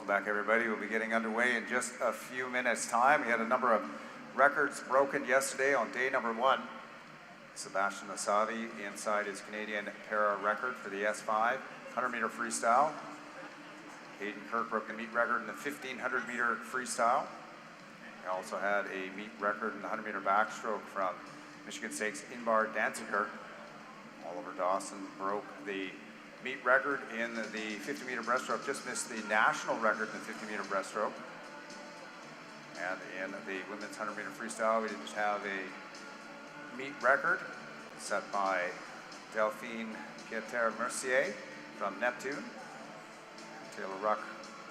back, everybody. We'll be getting underway in just a few minutes' time. We had a number of records broken yesterday on day number 1. Sebastian Asadi inside his Canadian para record for the S5, 100-meter freestyle. Hayden Kirk broke the meet record in the 1,500-meter freestyle. He also had a meet record in the 100-meter backstroke from Michigan State's Inbar Danziger. Oliver Dawson broke the meet record in the 50-meter breaststroke, just missed the national record in the 50-meter breaststroke. And in the women's 100-meter freestyle, we did just have a meet record set by Delphine Guetter-Mercier from Neptune. Taylor Ruck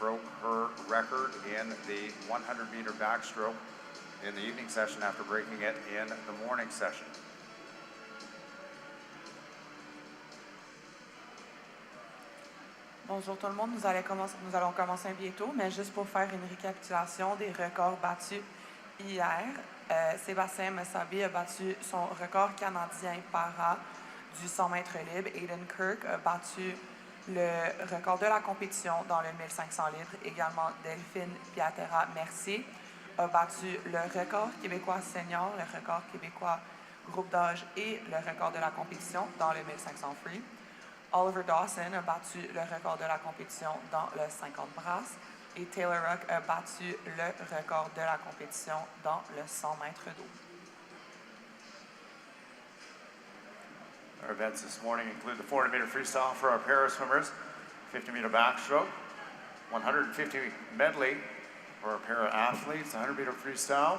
broke her record in the 100-meter backstroke in the evening session after breaking it in the morning session. Bonjour tout le monde, nous allons commencer bientôt, mais juste pour faire une récapitulation des records battus hier, Sébastien Messabi a battu son record canadien para du 100 mètres libre. Hayden Kirk a battu le record de la compétition dans le 1500 litres. Également, Delphine Piatera-Mercier a battu le record québécois senior, le record québécois groupe d'âge et le record de la compétition dans le 1500 free. Oliver Dawson a battu le record de la compétition dans le 50 brasses et Taylor Ruck a battu le record de la compétition dans le 100 mètres d'eau. Our events this morning include the 400-meter freestyle for our para swimmers, 50-meter backstroke, 150 medley for our para athletes, 100-meter freestyle,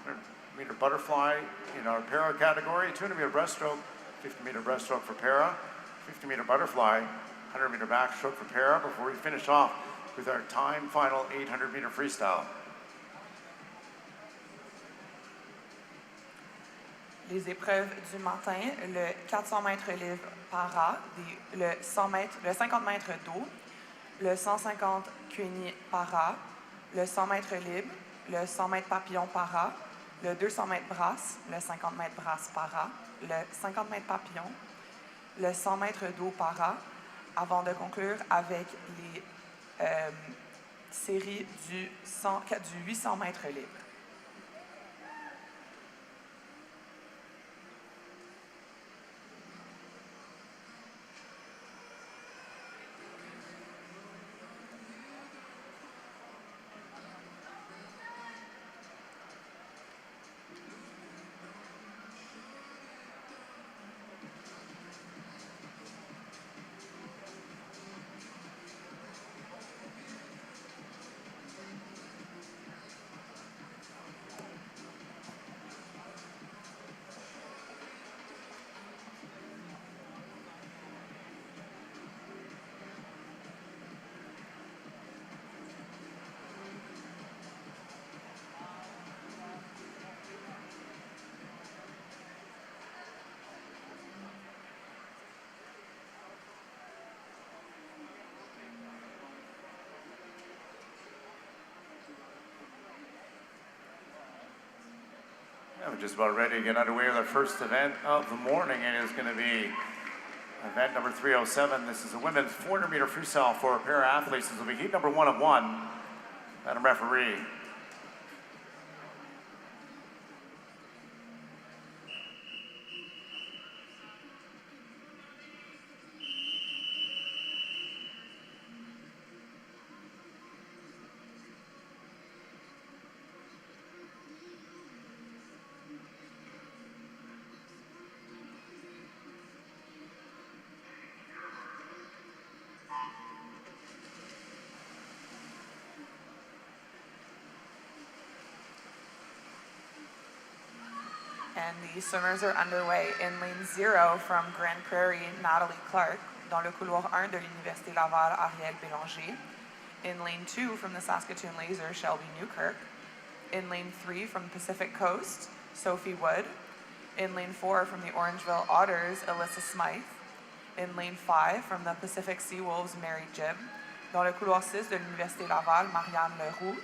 100-meter butterfly in our para category, 200-meter breaststroke, 50-meter breaststroke for para, 50-meter butterfly, 100-meter backstroke for para, before we finish off with our time final 800-meter freestyle. Les épreuves du matin, le 400 mètres libre para, le 50 mètres d'eau, le 150 queenie para, le 100 mètres libre, le 100 mètres papillon para, le 200 mètres brasse, le 50 mètres brasse para, le 50 mètres papillon, le 100 mètres d'eau para, avant de conclure avec les séries du 800 mètres libre. We're just about ready to get underway with our first event of the morning, and it's going to be event number 307. This is a women's 400-meter freestyle for para athletes. This will be heat number 1 of 1. Madam Referee. And the swimmers are underway. In lane 0 from Grande Prairie, Natalie Clark. Dans le couloir 1 de l'Université Laval, Ariel Bélanger. In lane 2 from the Saskatoon Laser, Shelby Newkirk. In lane 3 from Pacific Coast, Sophie Wood. In lane 4 from the Orangeville Otters, Alyssa Smythe. In lane 5 from the Pacific Seawolves, Mary Gibb. Dans le couloir 6 de l'Université Laval, Marianne Leroux.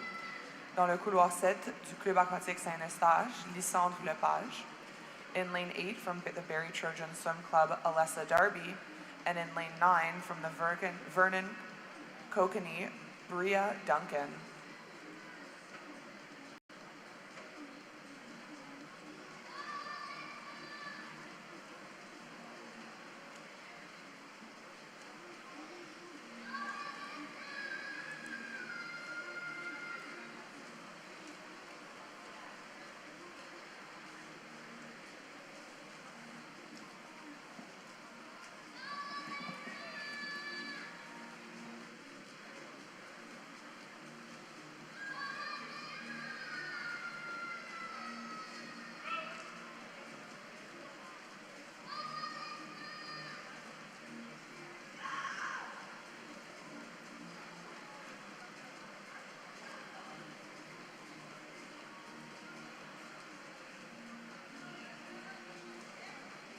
Dans le couloir 7 du Club aquatique Saint-Eustache, Lysandre Lepage. In lane 8 from the Barrie Trojan Swim Club, Alessa Darby. And in lane 9 from the Vernon Kokanee, Bria Duncan.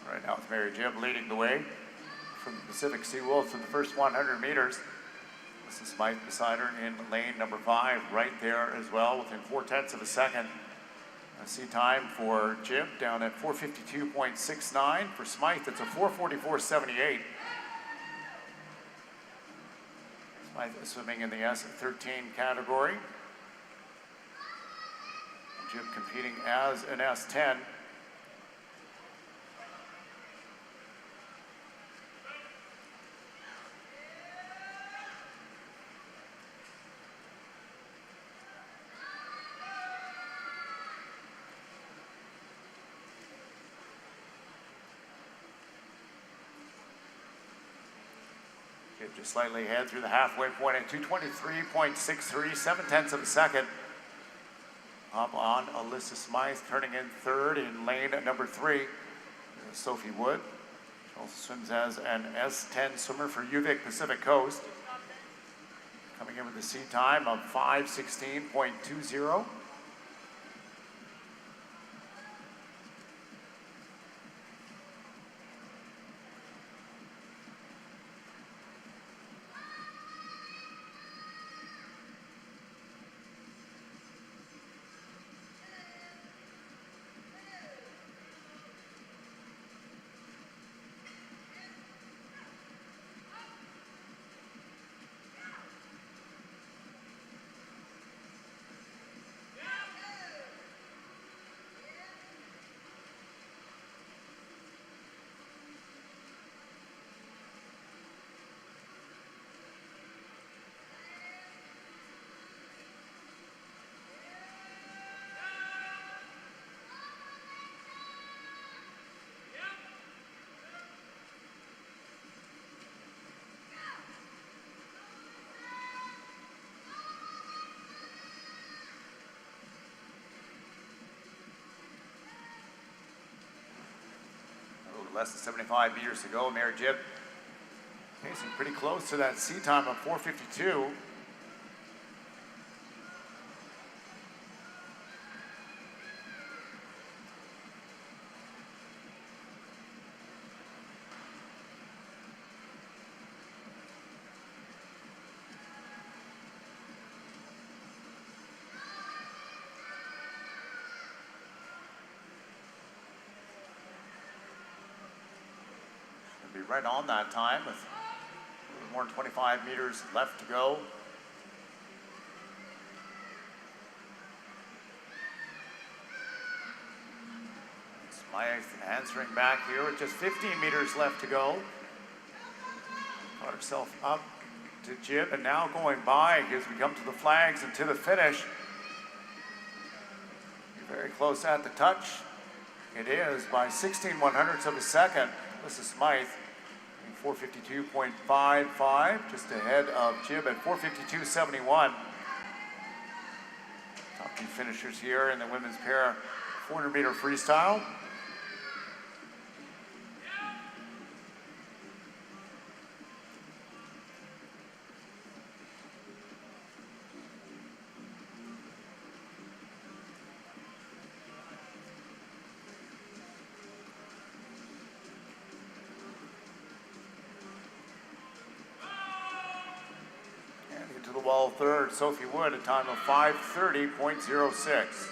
Right now it's Mary Jib leading the way from the Pacific Sea Wolves in the first 100 meters. This is Smythe beside her in lane number 5, right there as well, within 4/10 of a second. See time for Jib down at 4:52.69. For Smythe, it's a 4:44.78. Smythe is swimming in the S13 category. Jib competing as an S10. Just slightly ahead through the halfway point at 2:23.63, 7/10 of a second. Up on Alyssa Smythe, turning in third in lane number 3. Sophie Wood. She also swims as an S10 swimmer for UVic Pacific Coast. Coming in with a seat time of 5:16.20. Less than 75 meters to go. Mary Jib pacing pretty close to that sea time of 4:52. Right on that time with a little more than 25 meters left to go. Smythe answering back here with just 15 meters left to go. Got herself up to Jib and now going by as we come to the flags and to the finish. Very close at the touch. It is by 16/100ths of a second. This is Smythe. 4:52.55, just ahead of Jib at 4:52.71. Top 2 finishers here in the women's pair 400-meter freestyle. Wall third, Sophie Wood, a time of 5:30.06.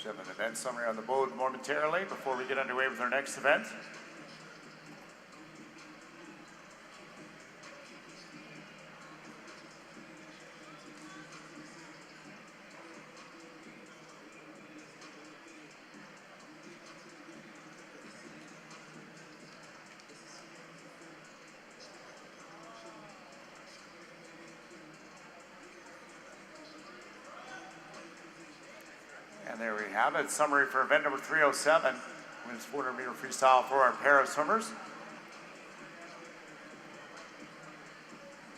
should have an event summary on the board momentarily before we get underway with our next event. And there we have it, summary for event number 307, women's 400-meter freestyle for our para swimmers.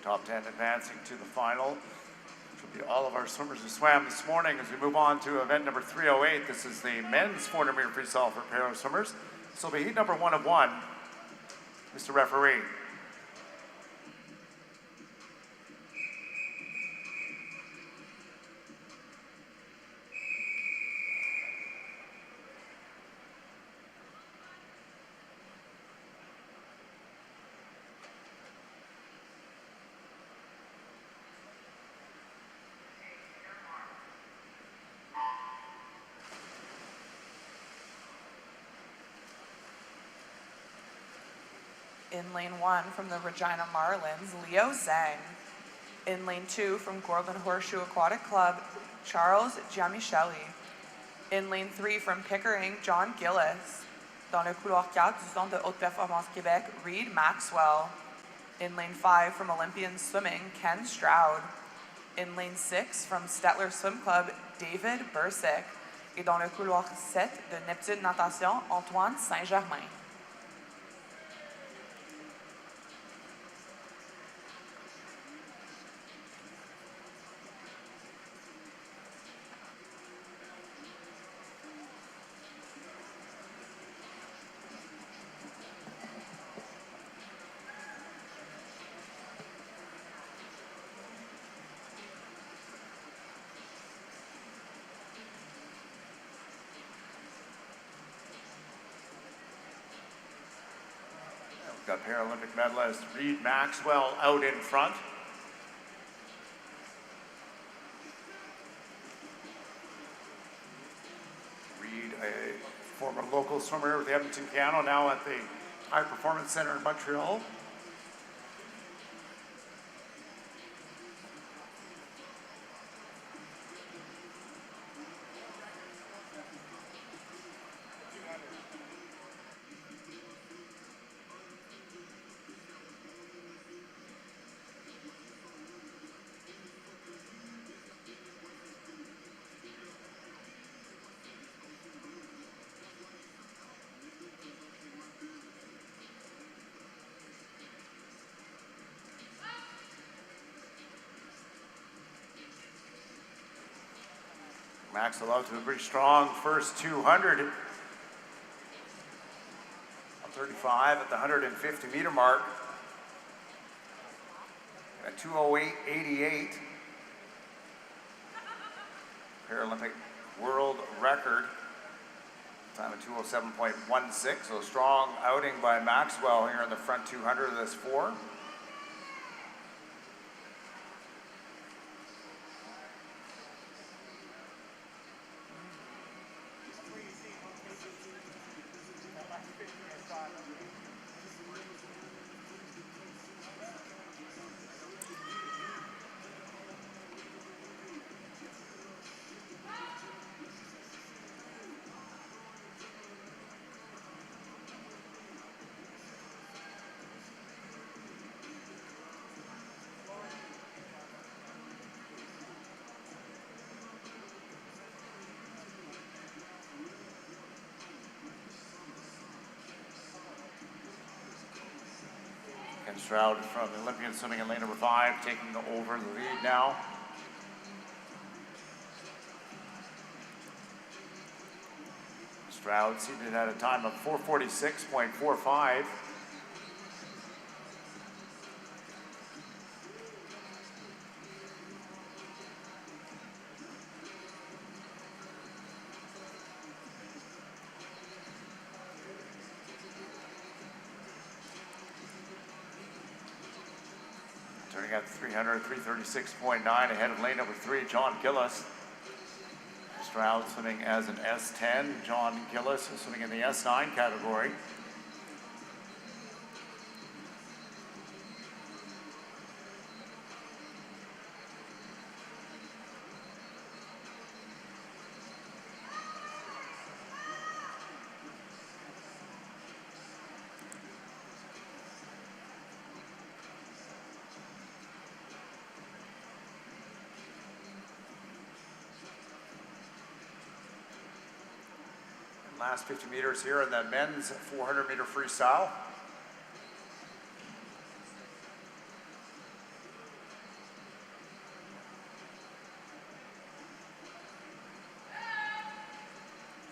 Top 10 advancing to the final, which will be all of our swimmers who swam this morning. As we move on to event number 308, this is the men's 400-meter freestyle for para swimmers. This will be heat number 1 of 1. Mr. Referee. In lane 1 from the Regina Marlins, Leo Zhang. In lane 2 from Gorlin Horseshoe Aquatic Club, Charles Giamicelli. In lane 3 from Pickering, John Gillis. Dans le couloir 4 du Centre de Haute Performance Québec, Reed Maxwell. In lane 5 from Olympian Swimming, Ken Stroud. In lane 6 from Stettler Swim Club, David Bursick. Et dans le couloir 7 de Neptune Natation, Antoine Saint-Germain. Got Paralympic medalist Reed Maxwell out in front. Reed, a former local swimmer with the Edmonton Cano, now at the High Performance Centre in Montreal. Maxwell out to a pretty strong first 200. 135 at the 150-meter mark. At 2:08.88. Paralympic world record. Time of 2:07.16. So strong outing by Maxwell here in the front 200 of this 4. Stroud from Olympian Swimming in lane number 5, taking over the lead now. Stroud seated at a time of 4:46.45. At 300, 336.9 ahead of lane number 3, John Gillis. Stroud swimming as an S10. John Gillis is swimming in the S9 category. Last 50 meters here in the men's 400-meter freestyle.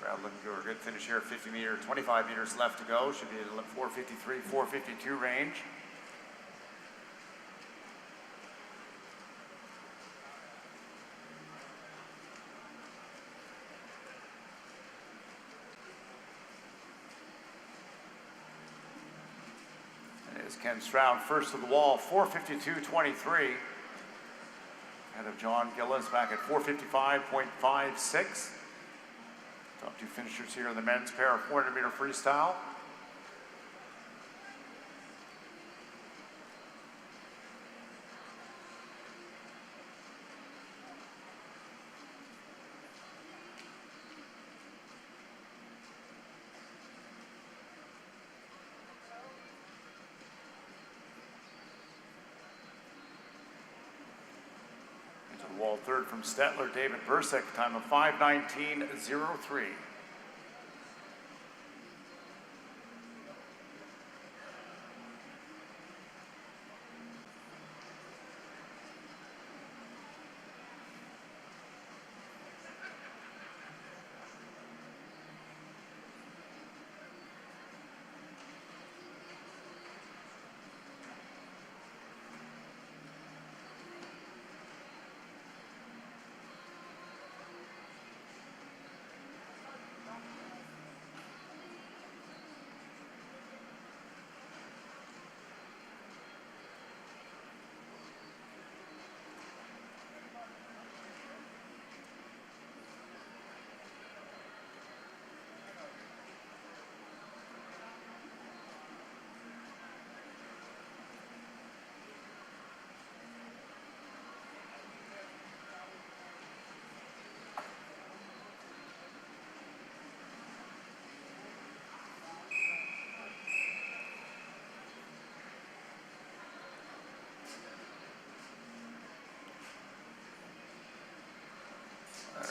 Brad looking for a good finish here at 50 meters, 25 meters left to go. Should be in the 4:53, 4:52 range. Ken Stroud first to the wall, 4:52.23. Ahead of John Gillis back at 4:55.56. Top two finishers here in the men's pair of 400-meter freestyle. Wall third from Stetler, David Bursick, time of 5:19.03.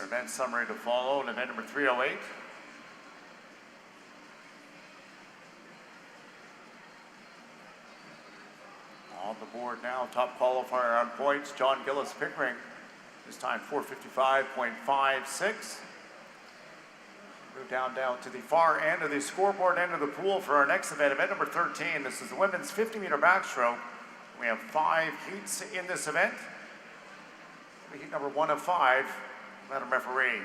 Event summary to follow in event number 308. On the board now, top qualifier on points, John Gillis Pickering. This time 4:55.56. Move down to the far end of the scoreboard end of the pool for our next event, event number 13. This is the women's 50-meter backstroke. We have 5 heats in this event. Heat number 1 of 5. Madam Referee.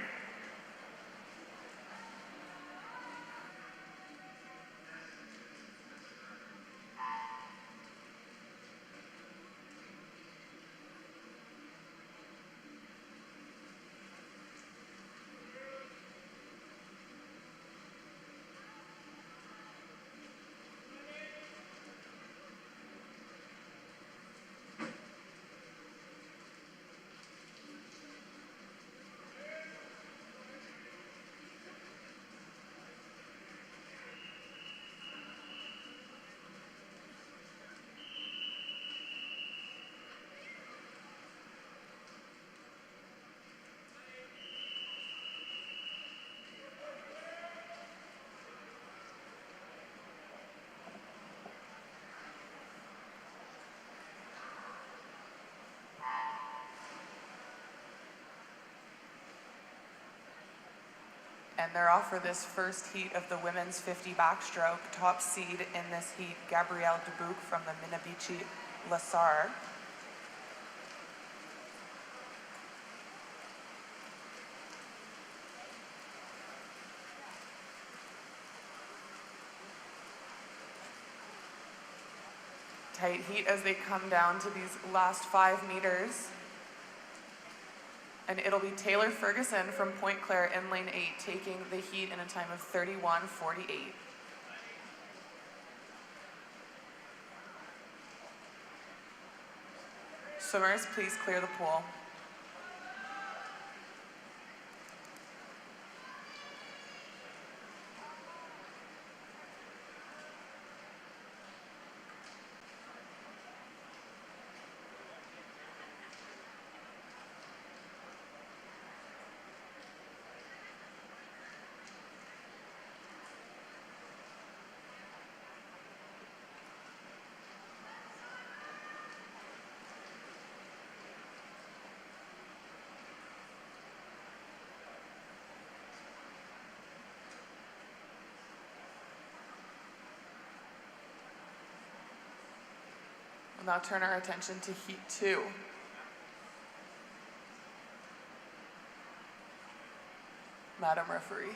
And they're off for this first heat of the women's 50 backstroke. Top seed in this heat, Gabrielle Dubuc from the Minabichi Lassar. Tight heat as they come down to these last 5 meters. And it'll be Taylor Ferguson from Point Claire in lane 8, taking the heat in a time of 31:48. Swimmers, please clear the pool. We'll now turn our attention to heat 2. Madam Referee.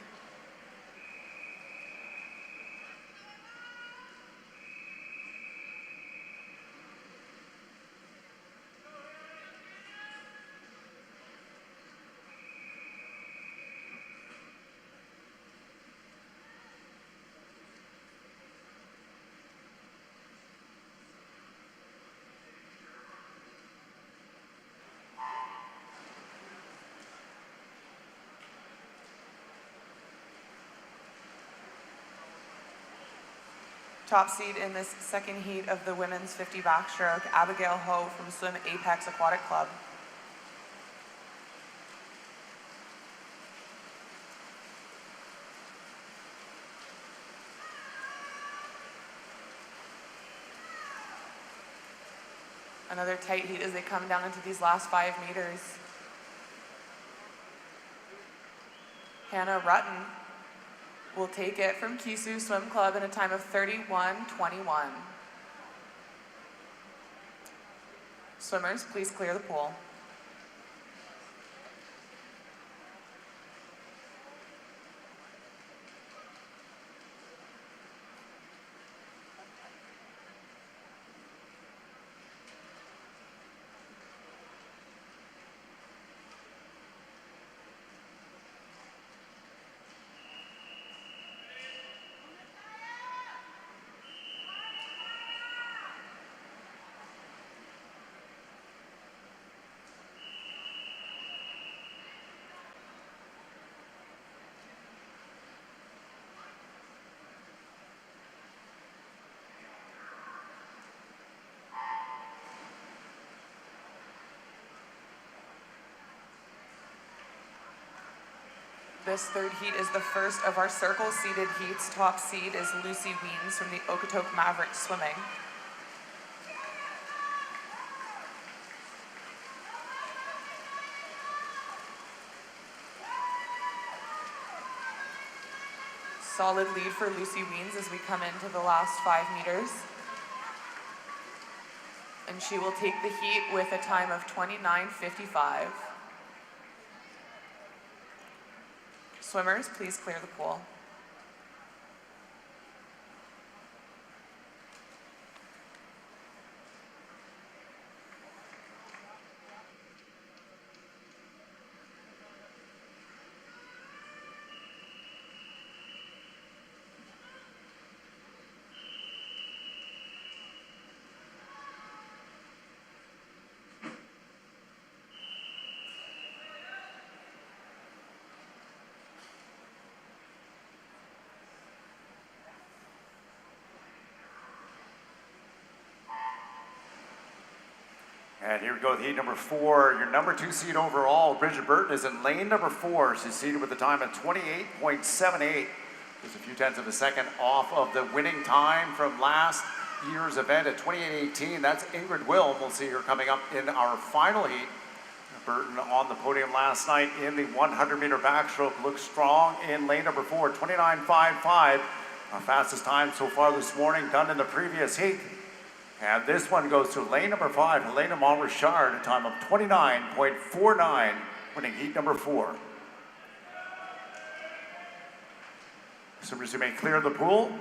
Top seed in this second heat of the women's 50 backstroke, Abigail Ho from Swim Apex Aquatic Club. Another tight heat as they come down into these last 5 meters. Hannah Rutten will take it from Kisu Swim Club in a time of 31:21. Swimmers, please clear the pool. This third heat is the first of our circle-seeded heats. Top seed is Lucy Weens from the Okotoks Maverick Swimming. Solid lead for Lucy Weens as we come into the last 5 meters. And she will take the heat with a time of 29:55. Swimmers, please clear the pool. And here we go with heat number 4. Your number 2 seed overall, Bridget Burton, is in lane number 4. She's seated with a time of 28.78. Just a few tenths of a second off of the winning time from last year's event at 28.18. That's Ingrid Wilm. We'll see her coming up in our final heat. Burton on the podium last night in the 100-meter backstroke. Looks strong in lane number 4, 29.55. Our fastest time so far this morning, done in the previous heat. And this one goes to lane number 5, Helena Monrichard, a time of 29.49, winning heat number 4. Swimmers, you may clear the pool.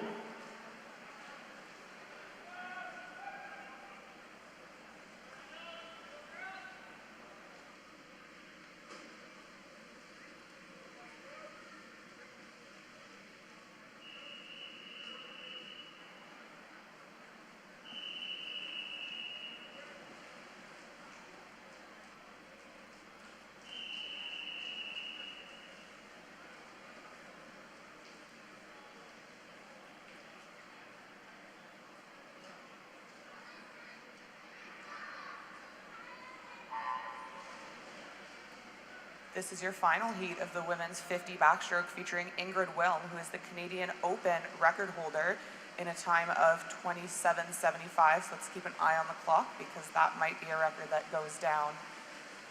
This is your final heat of the women's 50 backstroke featuring Ingrid Wilm, who is the Canadian Open record holder in a time of 27:75. So let's keep an eye on the clock because that might be a record that goes down.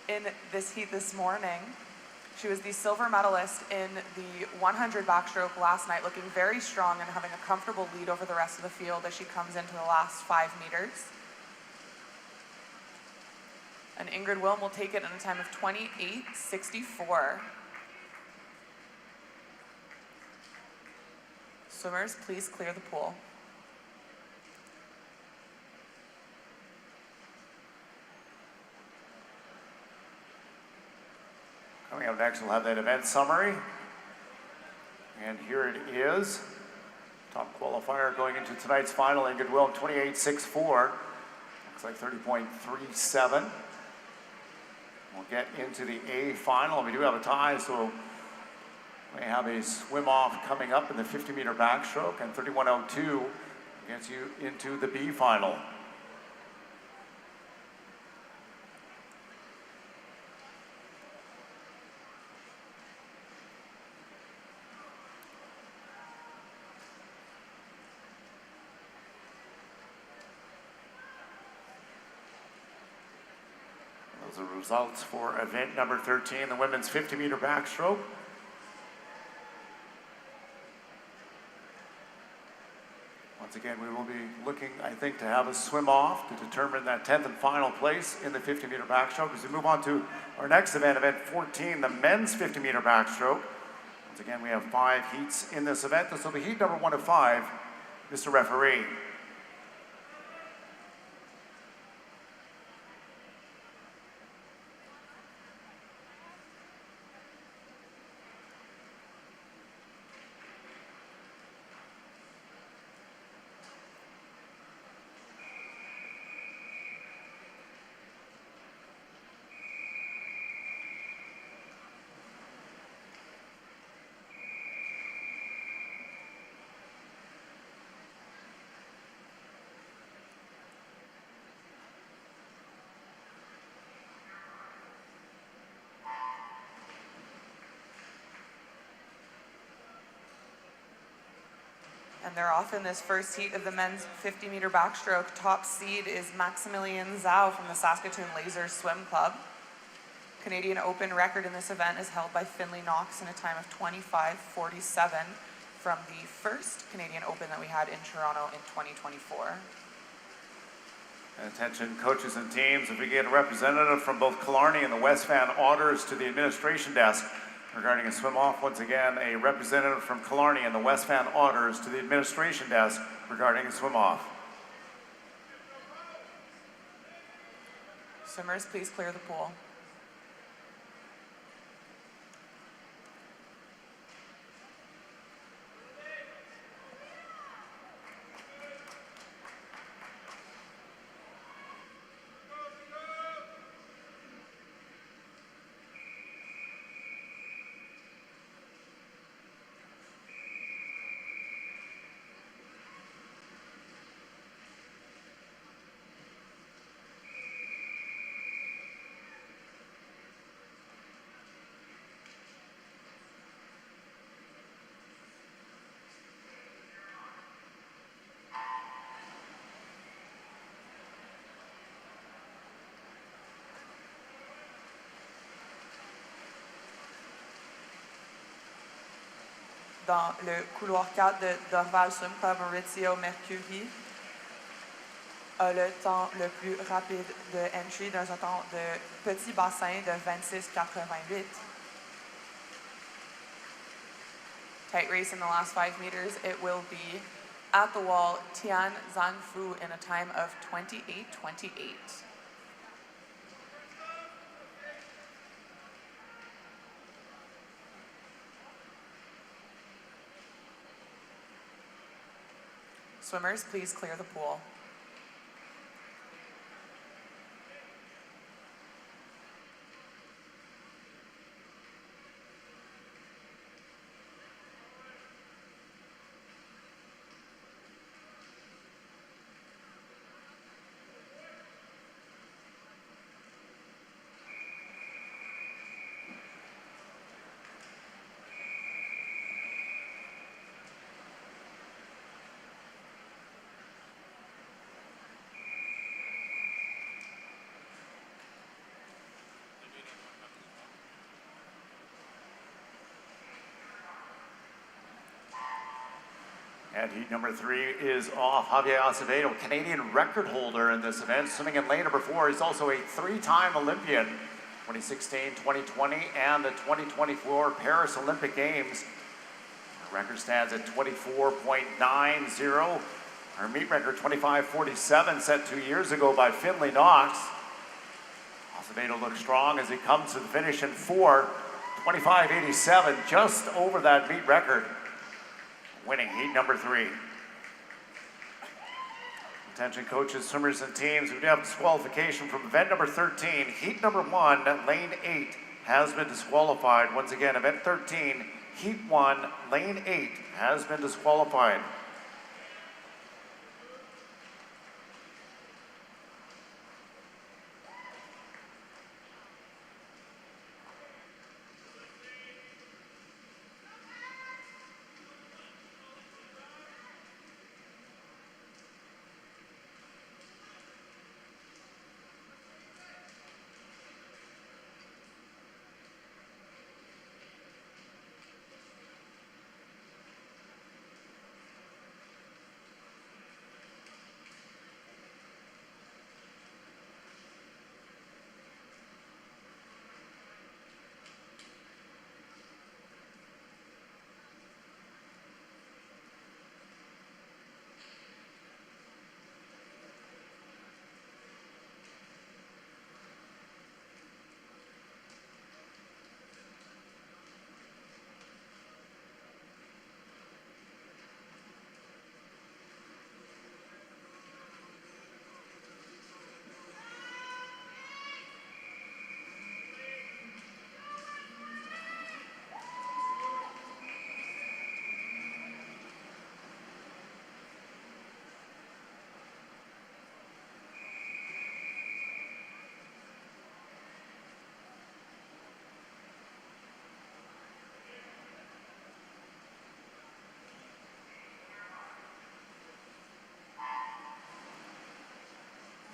In this heat this morning, she was the silver medalist in the 100 backstroke last night, looking very strong and having a comfortable lead over the rest of the field as she comes into the last 5 meters. And Ingrid Wilm will take it in a time of 28:64. Swimmers, please clear the pool. Coming up next, we'll have that event summary. And here it is. Top qualifier going into tonight's final, Ingrid Wilm, 28.64. Looks like 30.37. We'll get into the A final. We do have a tie, so we have a swim off coming up in the 50-meter backstroke, and 31.02 gets you into the B final. Those are results for event number 13, the women's 50-meter backstroke. Once again, we will be looking, I think, to have a swim off to determine that 10th and final place in the 50-meter backstroke. As we move on to our next event, event 14, the men's 50-meter backstroke. Once again, we have 5 heats in this event. This will be heat number 1 of 5. Mr. Referee. And they're off in this first heat of the men's 50-meter backstroke. Top seed is Maximilian Zhao from the Saskatoon Laser Swim Club. Canadian Open record in this event is held by Finley Knox in a time of 25:47 from the first Canadian Open that we had in Toronto in 2024. And attention coaches and teams, if we get a representative from both Killarney and the West Van Otters to the administration desk regarding a swim off. Once again, a representative from Killarney and the West Van Otters to the administration desk regarding a swim off. Swimmers, please clear the pool. Dans le couloir 4 de Dorval Swim Club, Maurizio Mercuri a le temps le plus rapide de entry dans un temps de petit bassin de 26:88. Tight race in the last 5 meters. It will be at the wall Tian Zhangfu in a time of 28:28. Swimmers, please clear the pool. And heat number 3 is off. Javier Acevedo, Canadian record holder in this event, swimming in lane number 4. He's also a 3-time Olympian, 2016, 2020, and the 2024 Paris Olympic Games. Our record stands at 24.90. Our meet record, 25.47, set 2 years ago by Finley Knox. Acevedo looks strong as he comes to the finish in 4, 25.87, just over that meet record. Winning heat number 3. Attention coaches, swimmers, and teams. We do have disqualification from event number 13. Heat number 1, lane 8, has been disqualified. Once again, event 13, heat 1, lane 8, has been disqualified.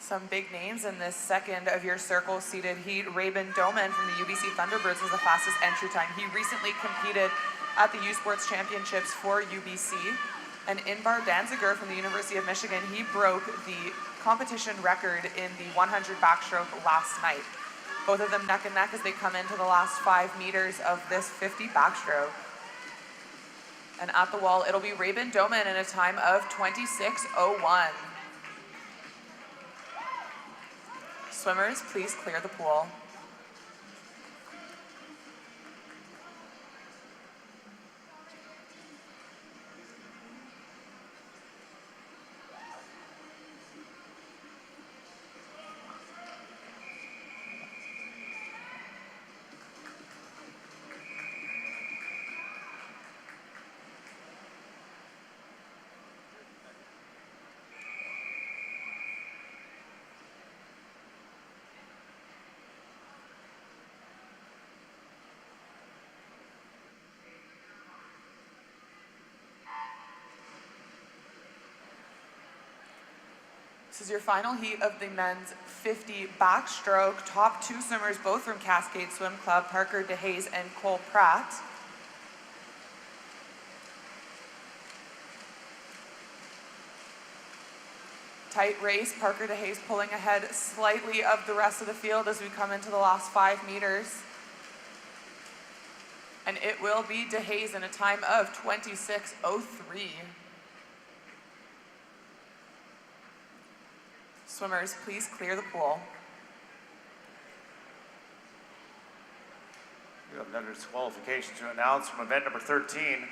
Some big names in this second of your circle seated heat. Rabin Doman from the UBC Thunderbirds was the fastest entry time. He recently competed at the U Sports Championships for UBC. And Inbar Danziger from the University of Michigan, he broke the competition record in the 100 backstroke last night. Both of them neck and neck as they come into the last 5 meters of this 50 backstroke. And at the wall, it'll be Rabin Doman in a time of 26:01. Swimmers, please clear the pool. This is your final heat of the men's 50 backstroke. Top 2 swimmers, both from Cascade Swim Club, Parker DeHaze and Cole Pratt. Tight race, Parker DeHaze pulling ahead slightly of the rest of the field as we come into the last 5 meters. And it will be DeHaze in a time of 26:03. Swimmers, please clear the pool. We have another disqualification to announce from event number 13.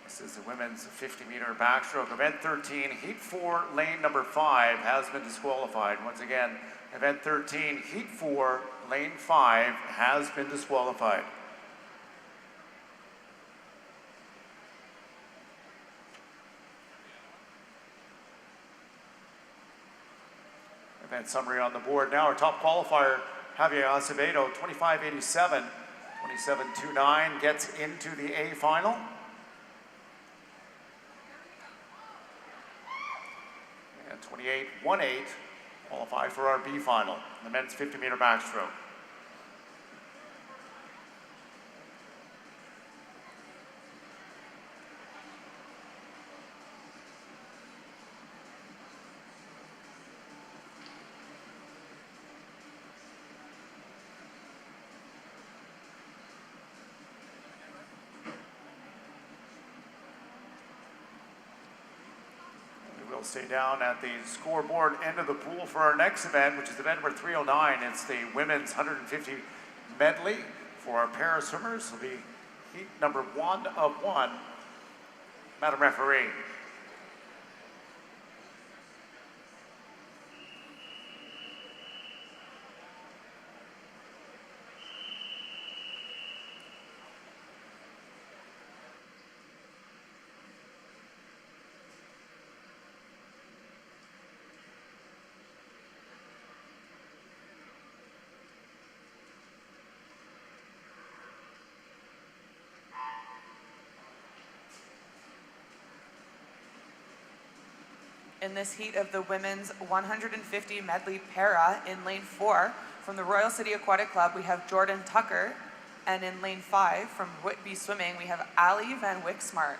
This is the women's 50-meter backstroke. Event 13, heat 4, lane number 5 has been disqualified. Once again, event 13, heat 4, lane 5 has been disqualified. Event summary on the board now. Our top qualifier, Javier Acevedo, 25.87, 27.29, gets into the A final. And 28.18 qualify for our B final, the men's 50-meter backstroke. We'll stay down at the scoreboard end of the pool for our next event, which is event number 309. It's the women's 150 medley for our para swimmers. It'll be heat number 1 of 1. Madam Referee. In this heat of the women's 150 medley para, in lane 4, from the Royal City Aquatic Club, we have Jordan Tucker. And in lane 5, from Whitby Swimming, we have Ali Van Wyk-Smart.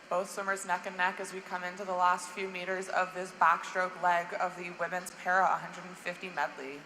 Both swimmers neck and neck as we come into the last few meters of this backstroke leg of the women's para 150 medley.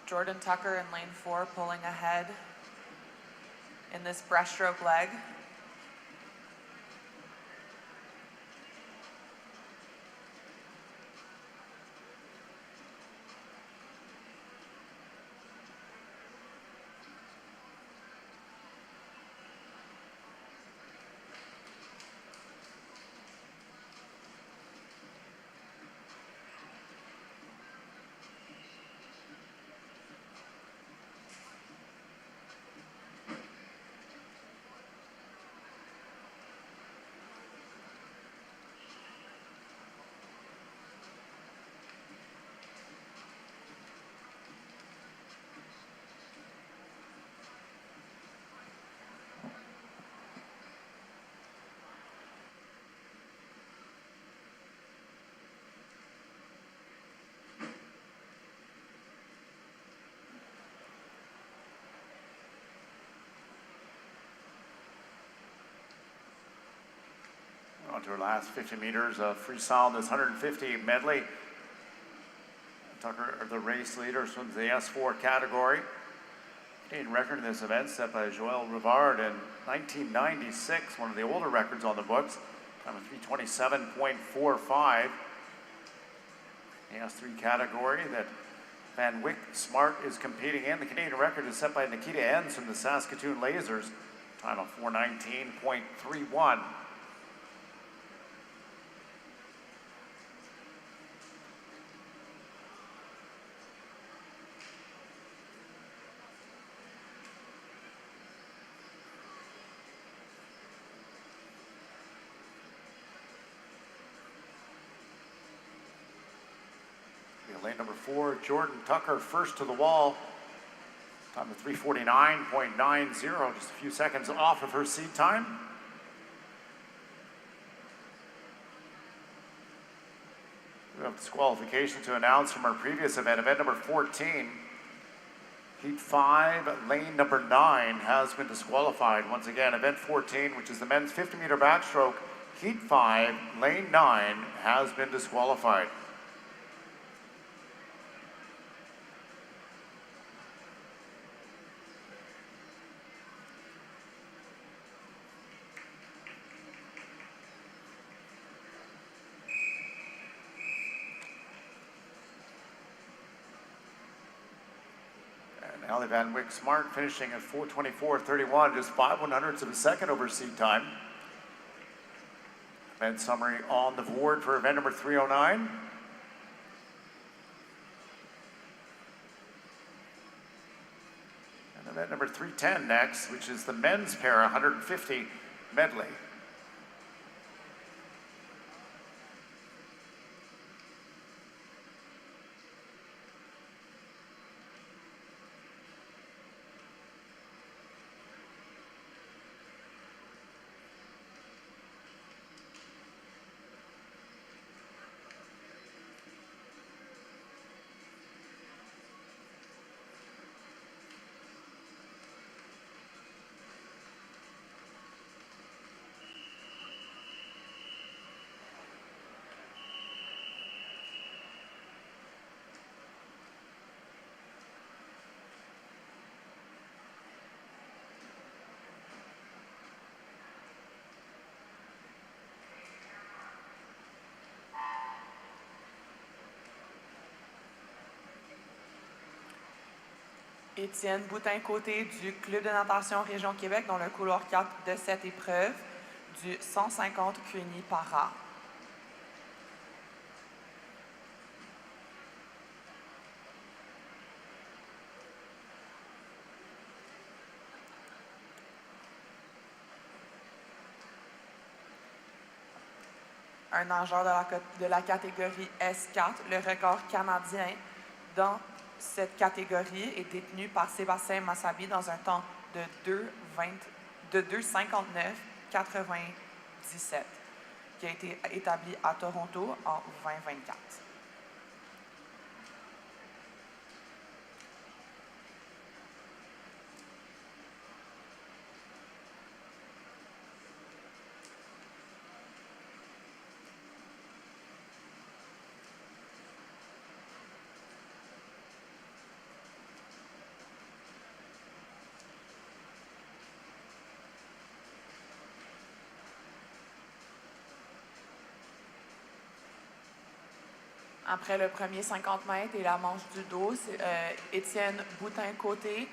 Jordan Tucker in lane 4 pulling ahead in this breaststroke leg. On to our last 50 meters of freestyle in this 150 medley. Tucker, the race leader, swims the S4 category. Canadian record in this event set by Joël Rivard in 1996, one of the older records on the books. Time of 327.45. The S3 category that Van Wyk-Smart is competing in. The Canadian record is set by Nikita Enns from the Saskatoon Lasers. Time of 419.31. Lane number 4, Jordan Tucker first to the wall. Time of 3:49.90, just a few seconds off of her seed time. We have disqualification to announce from our previous event, event number 14. Heat 5, lane number 9 has been disqualified. Once again, event 14, which is the men's 50-meter backstroke, heat 5, lane 9 has been disqualified. Allie Van Wyck Smart finishing at 4:24.31, just 5/100ths of a second over seed time. Event summary on the board for event number 309. And event number 310 next, which is the men's para 150 medley. Étienne Boutin-Côté du Club de natation Région Québec dans le couloir 4 de cette épreuve du 150 cuenis para. Un nageur de la catégorie S4, le record canadien dans cette catégorie est détenu par Sébastien Massabi dans un temps de 2:59.97, qui a été établi à Toronto en 2024. Après le premier 50 mètres et la manche du dos, Étienne Boutin-Côté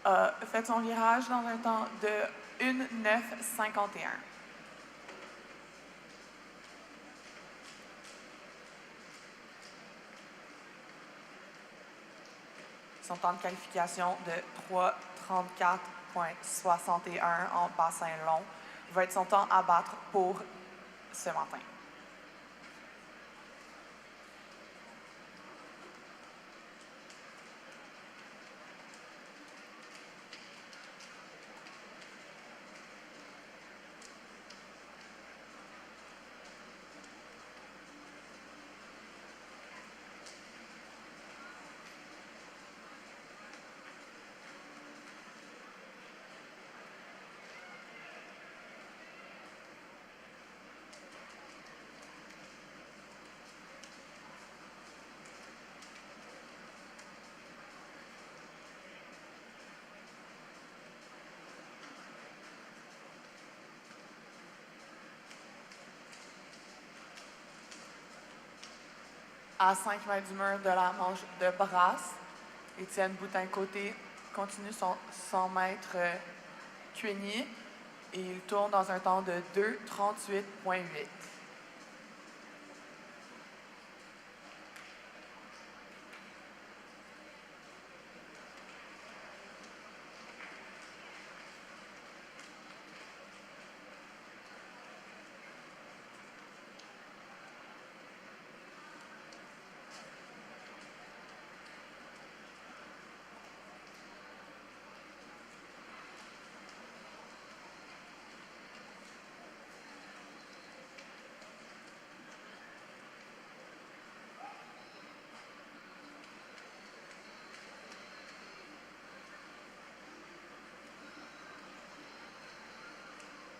a fait son virage dans un temps de 1:09.51. Son temps de qualification de 3:34.61 en bassin long va être son temps à battre pour ce matin. À 5 mètres du mur de la manche de brasse, Étienne Boutin-Côté continue son 100 mètres cueigné et il tourne dans un temps de 2:38.8.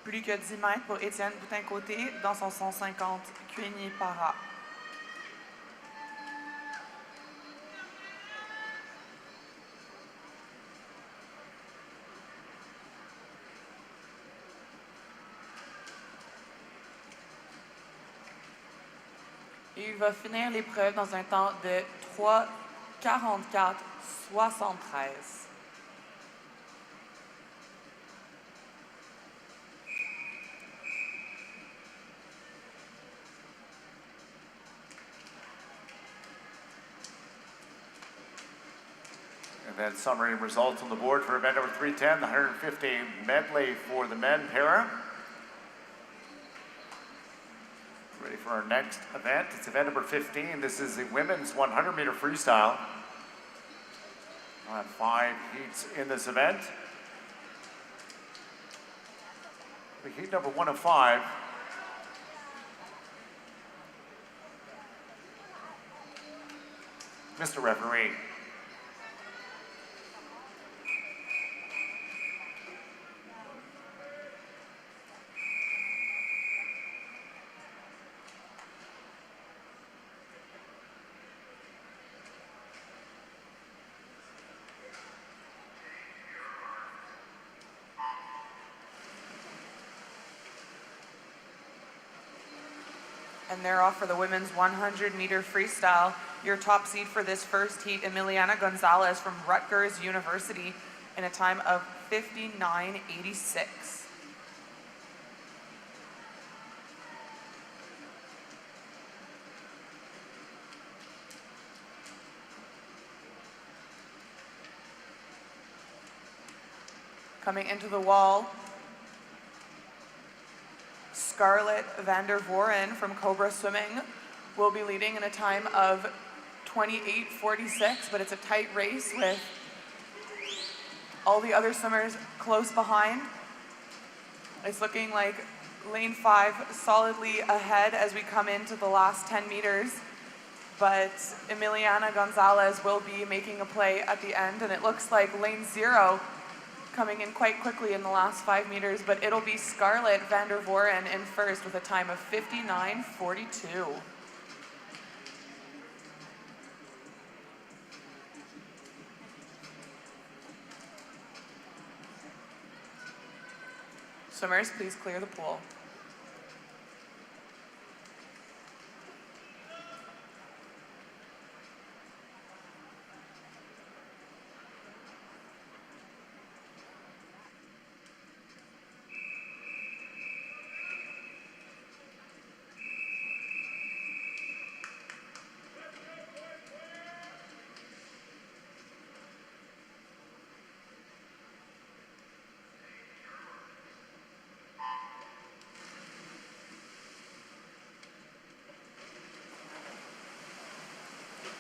Plus que 10 mètres pour Étienne Boutin-Côté dans son 150 cueigné para. Et il va finir l'épreuve dans un temps de 44-73. And then summary results on the board for event number 310, the 150 medley for the men para. Ready for our next event. It's event number 15. This is the women's 100-meter freestyle. I'll have 5 heats in this event. The heat number 1 of 5. Mr. Referee. And they're off for the women's 100-meter freestyle. Your top seed for this first heat, Emiliana Gonzalez from Rutgers University, in a time of 59.86. Coming into the wall, Scarlett van der Voren from Cobra Swimming will be leading in a time of 28.46, but it's a tight race with all the other swimmers close behind. It's looking like lane 5 solidly ahead as we come into the last 10 meters, but Emiliana Gonzalez will be making a play at the end, and it looks like lane 0 coming in quite quickly in the last 5 meters, but it'll be Scarlett van der Voren in first with a time of 59.42. Swimmers, please clear the pool.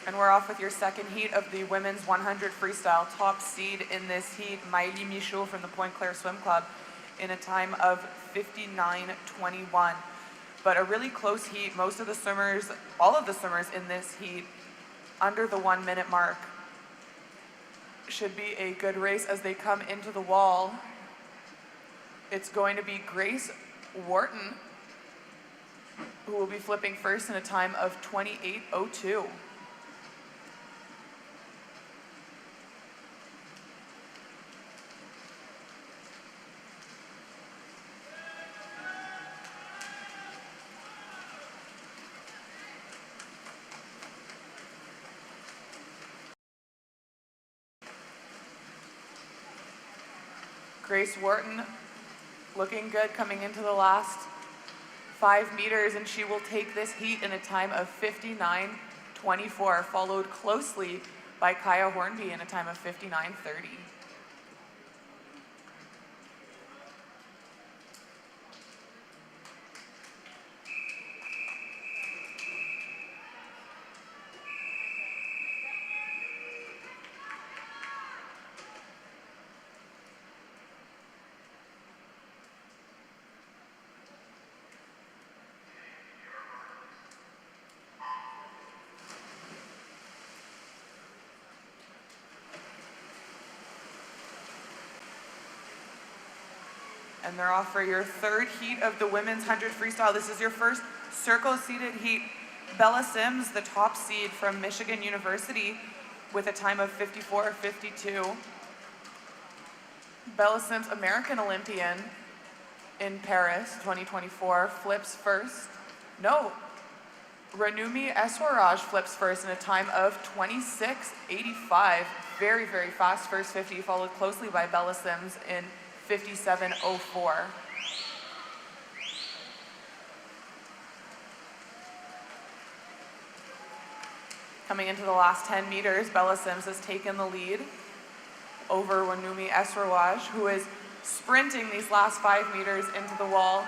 And we're off with your second heat of the women's 100 freestyle. Top seed in this heat, Maëlie Michaud from the Pointe Claire Swim Club, in a time of 59.21. But a really close heat. Most of the swimmers, all of the swimmers in this heat, under the 1 minute mark. Should be a good race as they come into the wall. It's going to be Grace Wharton, who will be flipping first in a time of 28.02. Grace Wharton looking good coming into the last 5 meters, and she will take this heat in a time of 59.24, followed closely by Kaya Hornby in a time of 59.30. And they're off for your third heat of the women's 100 freestyle. This is your first circle-seated heat. Bella Sims, the top seed from Michigan University, with a time of 54.52. Bella Sims, American Olympian in Paris 2024, flips first. No, Ranumi Eswaraj flips first in a time of 26.85. Very, very fast first 50, followed closely by Bella Sims in 57.04. Coming into the last 10 meters, Bella Sims has taken the lead over Ranumi Eswaraj, who is sprinting these last 5 meters into the wall.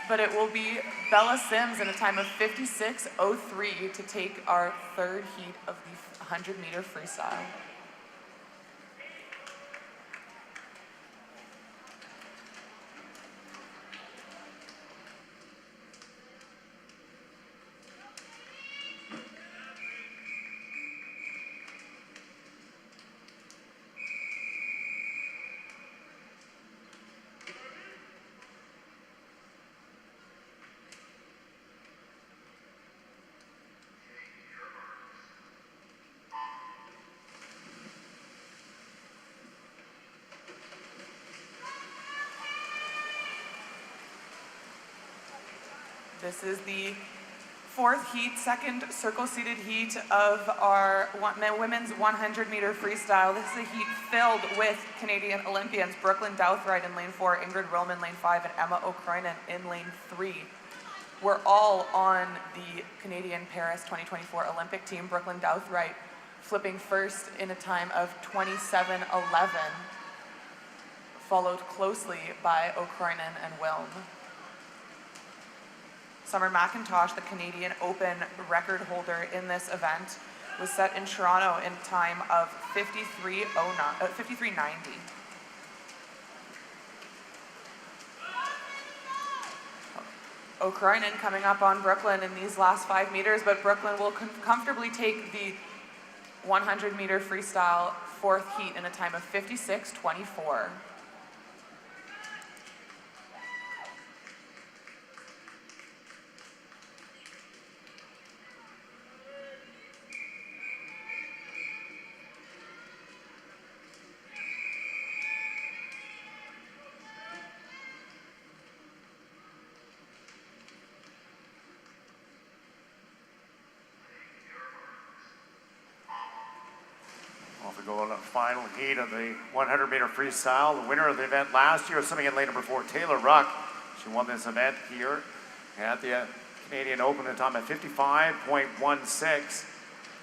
But it will be Bella Sims in a time of 56.03 to take our third heat of the 100-meter freestyle. This is the fourth heat, second circle-seated heat of our women's 100-meter freestyle. This is a heat filled with Canadian Olympians, Brooklyn Douthright in lane 4, Ingrid Roman lane 5, and Emma O'Kroinen in lane 3. We're all on the Canadian Paris 2024 Olympic team. Brooklyn Douthright flipping first in a time of 27.11, followed closely by O'Kroinen and Wilm. Summer McIntosh, the Canadian Open record holder in this event, was set in Toronto in time of 53.90. O'Kroinen coming up on Brooklyn in these last 5 meters, but Brooklyn will comfortably take the 100-meter freestyle fourth heat in a time of 56.24. Well, if we go on the final heat of the 100-meter freestyle, the winner of the event last year, swimming in lane number 4, Taylor Ruck. She won this event here at the Canadian Open at a time of 55.16.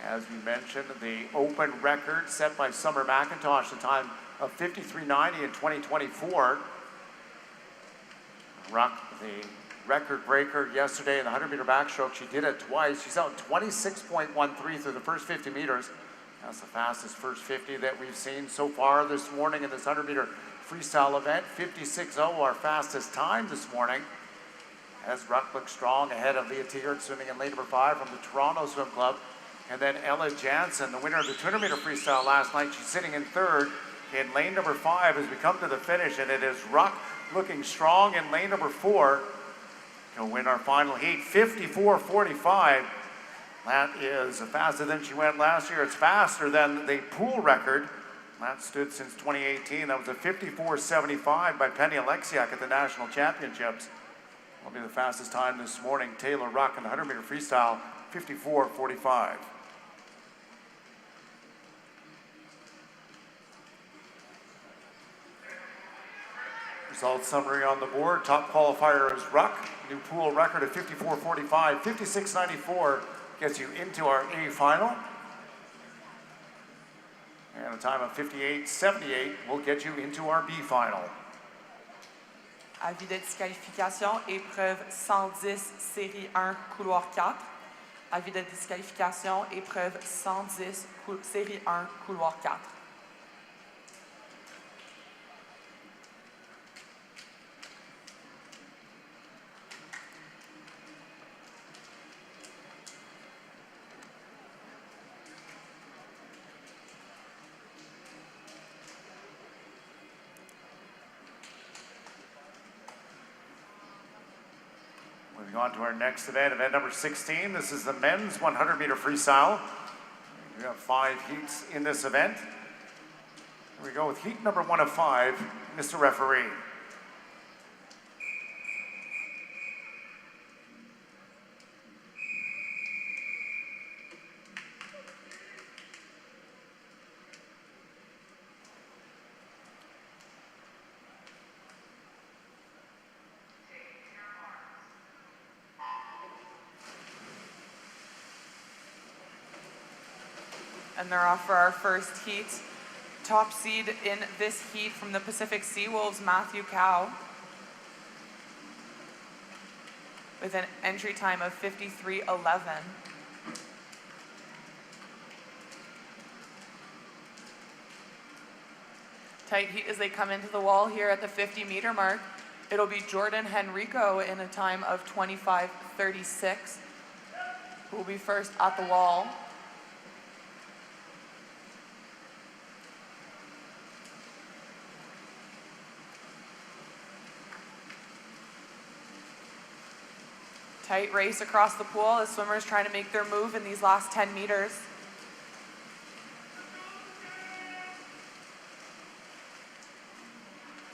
As we mentioned, the Open record set by Summer McIntosh, a time of 53.90 in 2024. Ruck, the record breaker yesterday in the 100-meter backstroke. She did it twice. She's out 26.13 through the first 50 meters. That's the fastest first 50 that we've seen so far this morning in this 100-meter freestyle event. 56.0, our fastest time this morning. As Ruck looks strong ahead of Leah Teegert, swimming in lane number 5 from the Toronto Swim Club. And then Ella Jansen, the winner of the 200-meter freestyle last night, she's sitting in third in lane number 5 as we come to the finish. And it is Ruck looking strong in lane number 4 to win our final heat, 54.45. That is faster than she went last year. It's faster than the pool record. That stood since 2018. That was a 54.75 by Penny Alexiak at the National Championships. Will be the fastest time this morning. Taylor Ruck in the 100-meter freestyle, 54.45. Result summary on the board. Top qualifier is Ruck. New pool record of 54.45. 56.94 gets you into our A final. And a time of 58.78 will get you into our B final. Avis de disqualification, épreuve 110, série 1, couloir 4. Avis de disqualification, épreuve 110, série 1, couloir 4. Moving on to our next event, event number 16. This is the men's 100-meter freestyle. We have 5 heats in this event. Here we go with heat number 1 of 5, Mr. Referee. And they're off for our first heat. Top seed in this heat from the Pacific Seawolves, Matthew Cow, with an entry time of 53:11. Tight heat as they come into the wall here at the 50-meter mark. It'll be Jordan Henrico in a time of 25:36, who will be first at the wall. Tight race across the pool as swimmers trying to make their move in these last 10 meters.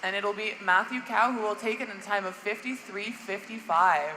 And it'll be Matthew Cow who will take it in a time of 53:55.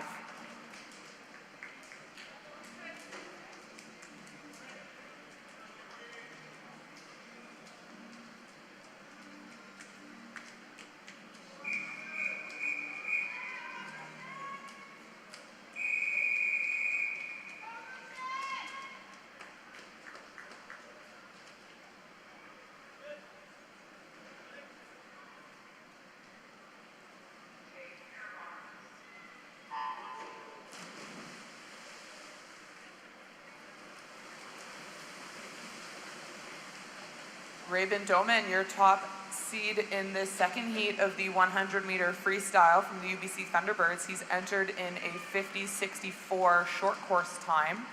Rabin Doman, your top seed in this second heat of the 100-meter freestyle from the UBC Thunderbirds. He's entered in a 50:64 short course time.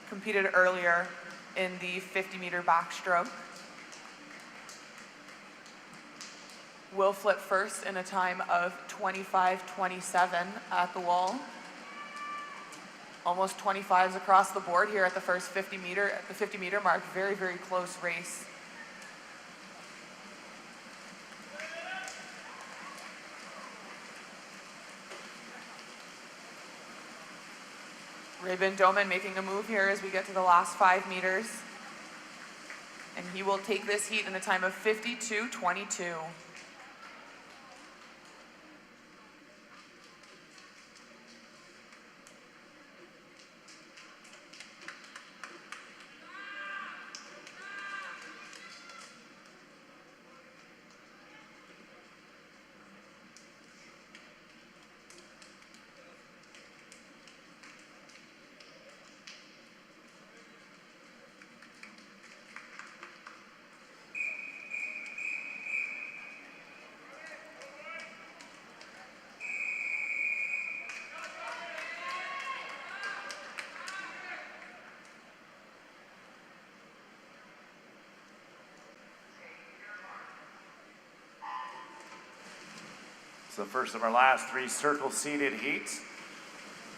Competed earlier in the 50-meter backstroke. Will flip first in a time of 25:27 at the wall. Almost 25s across the board here at the first 50-meter, at the 50-meter mark. Very, very close race. Rabin Doman making a move here as we get to the last 5 meters. And he will take this heat in a time of 52:22. So the first of our last 3 circle-seated heats.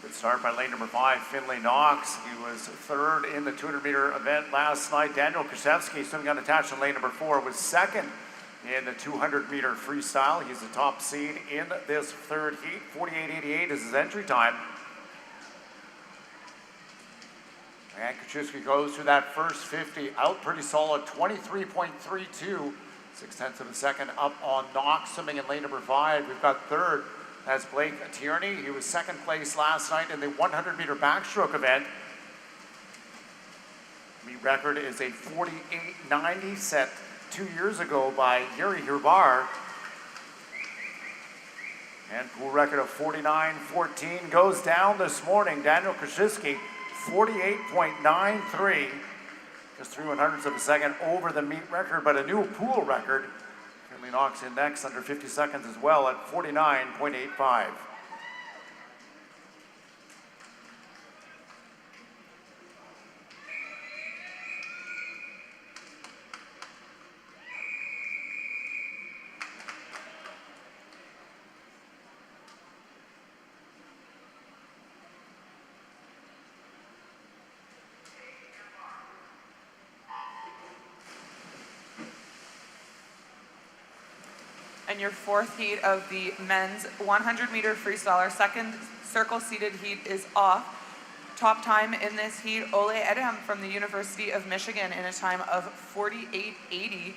Good start by lane number 5, Finley Knox. He was third in the 200-meter event last night. Daniel Kraszewski, swimming unattached in lane number 4, was second in the 200-meter freestyle. He's the top seed in this third heat. 48:88 is his entry time. And Kraszewski goes through that first 50 out pretty solid, 23.32. 0.6 of a second up on Knox, swimming in lane number 5. We've got third as Blake Tierney. He was second place last night in the 100-meter backstroke event. Meet record is a 48:90 set 2 years ago by Yuri Hirbar. And pool record of 49:14 goes down this morning. Daniel Kraszewski, 48.93. Just 3/100ths of a second over the meet record, but a new pool record. Finley Knox in next under 50 seconds as well at 49.85. And your fourth heat of the men's 100-meter freestyle, our second circle-seated heat, is off. Top time in this heat, Ole Edham from the University of Michigan in a time of 48:80.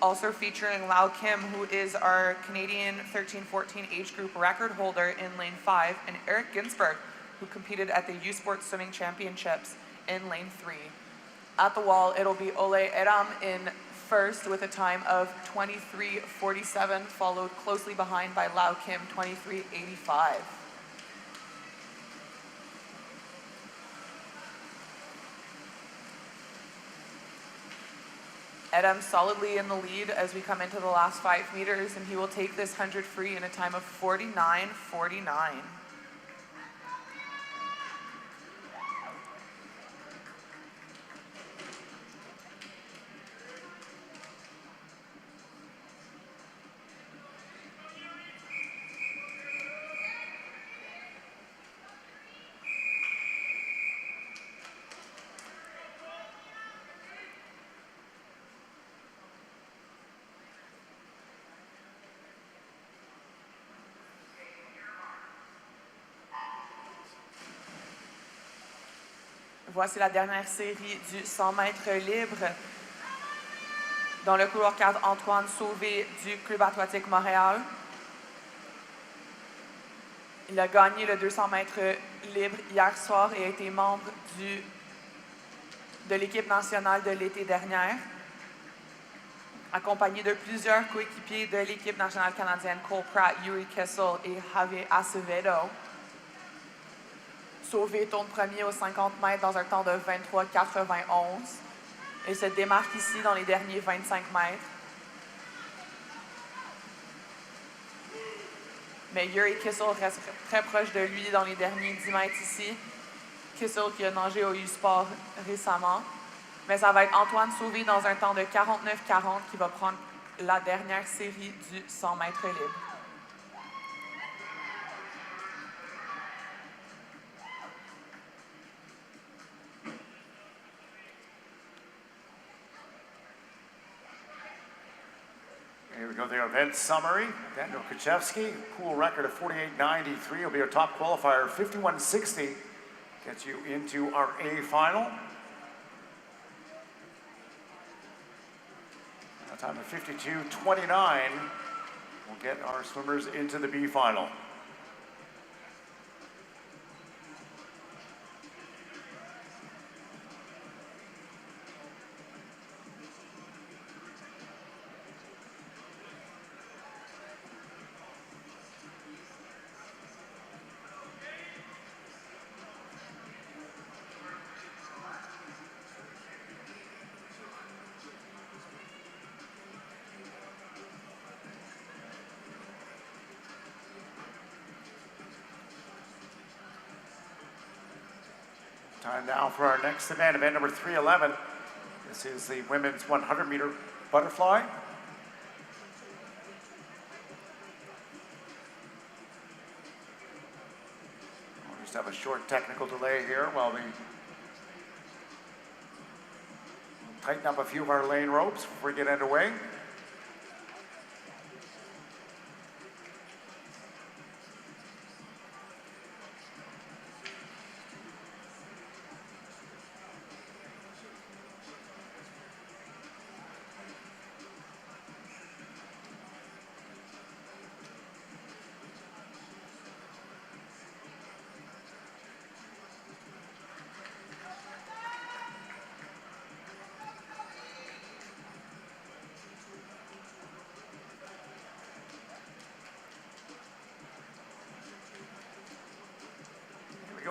Also featuring Lau Kim, who is our Canadian 13-14 age group record holder in lane 5, and Eric Ginsberg, who competed at the U Sports Swimming Championships in lane 3. At the wall, it'll be Ole Eram in first with a time of 23:47, followed closely behind by Lau Kim, 23:85. Eram solidly in the lead as we come into the last 5 meters, and he will take this 100 free in a time of 49:49. Voici la dernière série du 100 mètres libre. Dans le couloir 4, Antoine Sauvé du Club Aquatique Montréal. Il a gagné le 200 mètres libre hier soir et a été membre de l'équipe nationale de l'été dernière, accompagné de plusieurs coéquipiers de l'équipe nationale canadienne, Cole Pratt, Yuri Kessel et Javier Acevedo. Sauvé tourne premier aux 50 mètres dans un temps de 23:91 et se démarque ici dans les derniers 25 mètres. Mais Yuri Kissel reste très proche de lui dans les derniers 10 mètres ici. Kissel qui a nagé au U-Sport récemment. Mais ça va être Antoine Sauvé dans un temps de 49:40 qui va prendre la dernière série du 100 mètres libre. Here we go, the event summary. Daniel Kuchevsky, pool record of 48.93 will be our top qualifier. 51.60 gets you into our A final. A time of 52.29 will get our swimmers into the B final. Time now for our next event, event number 311. This is the women's 100-meter butterfly. We'll just have a short technical delay here while we tighten up a few of our lane ropes before we get underway.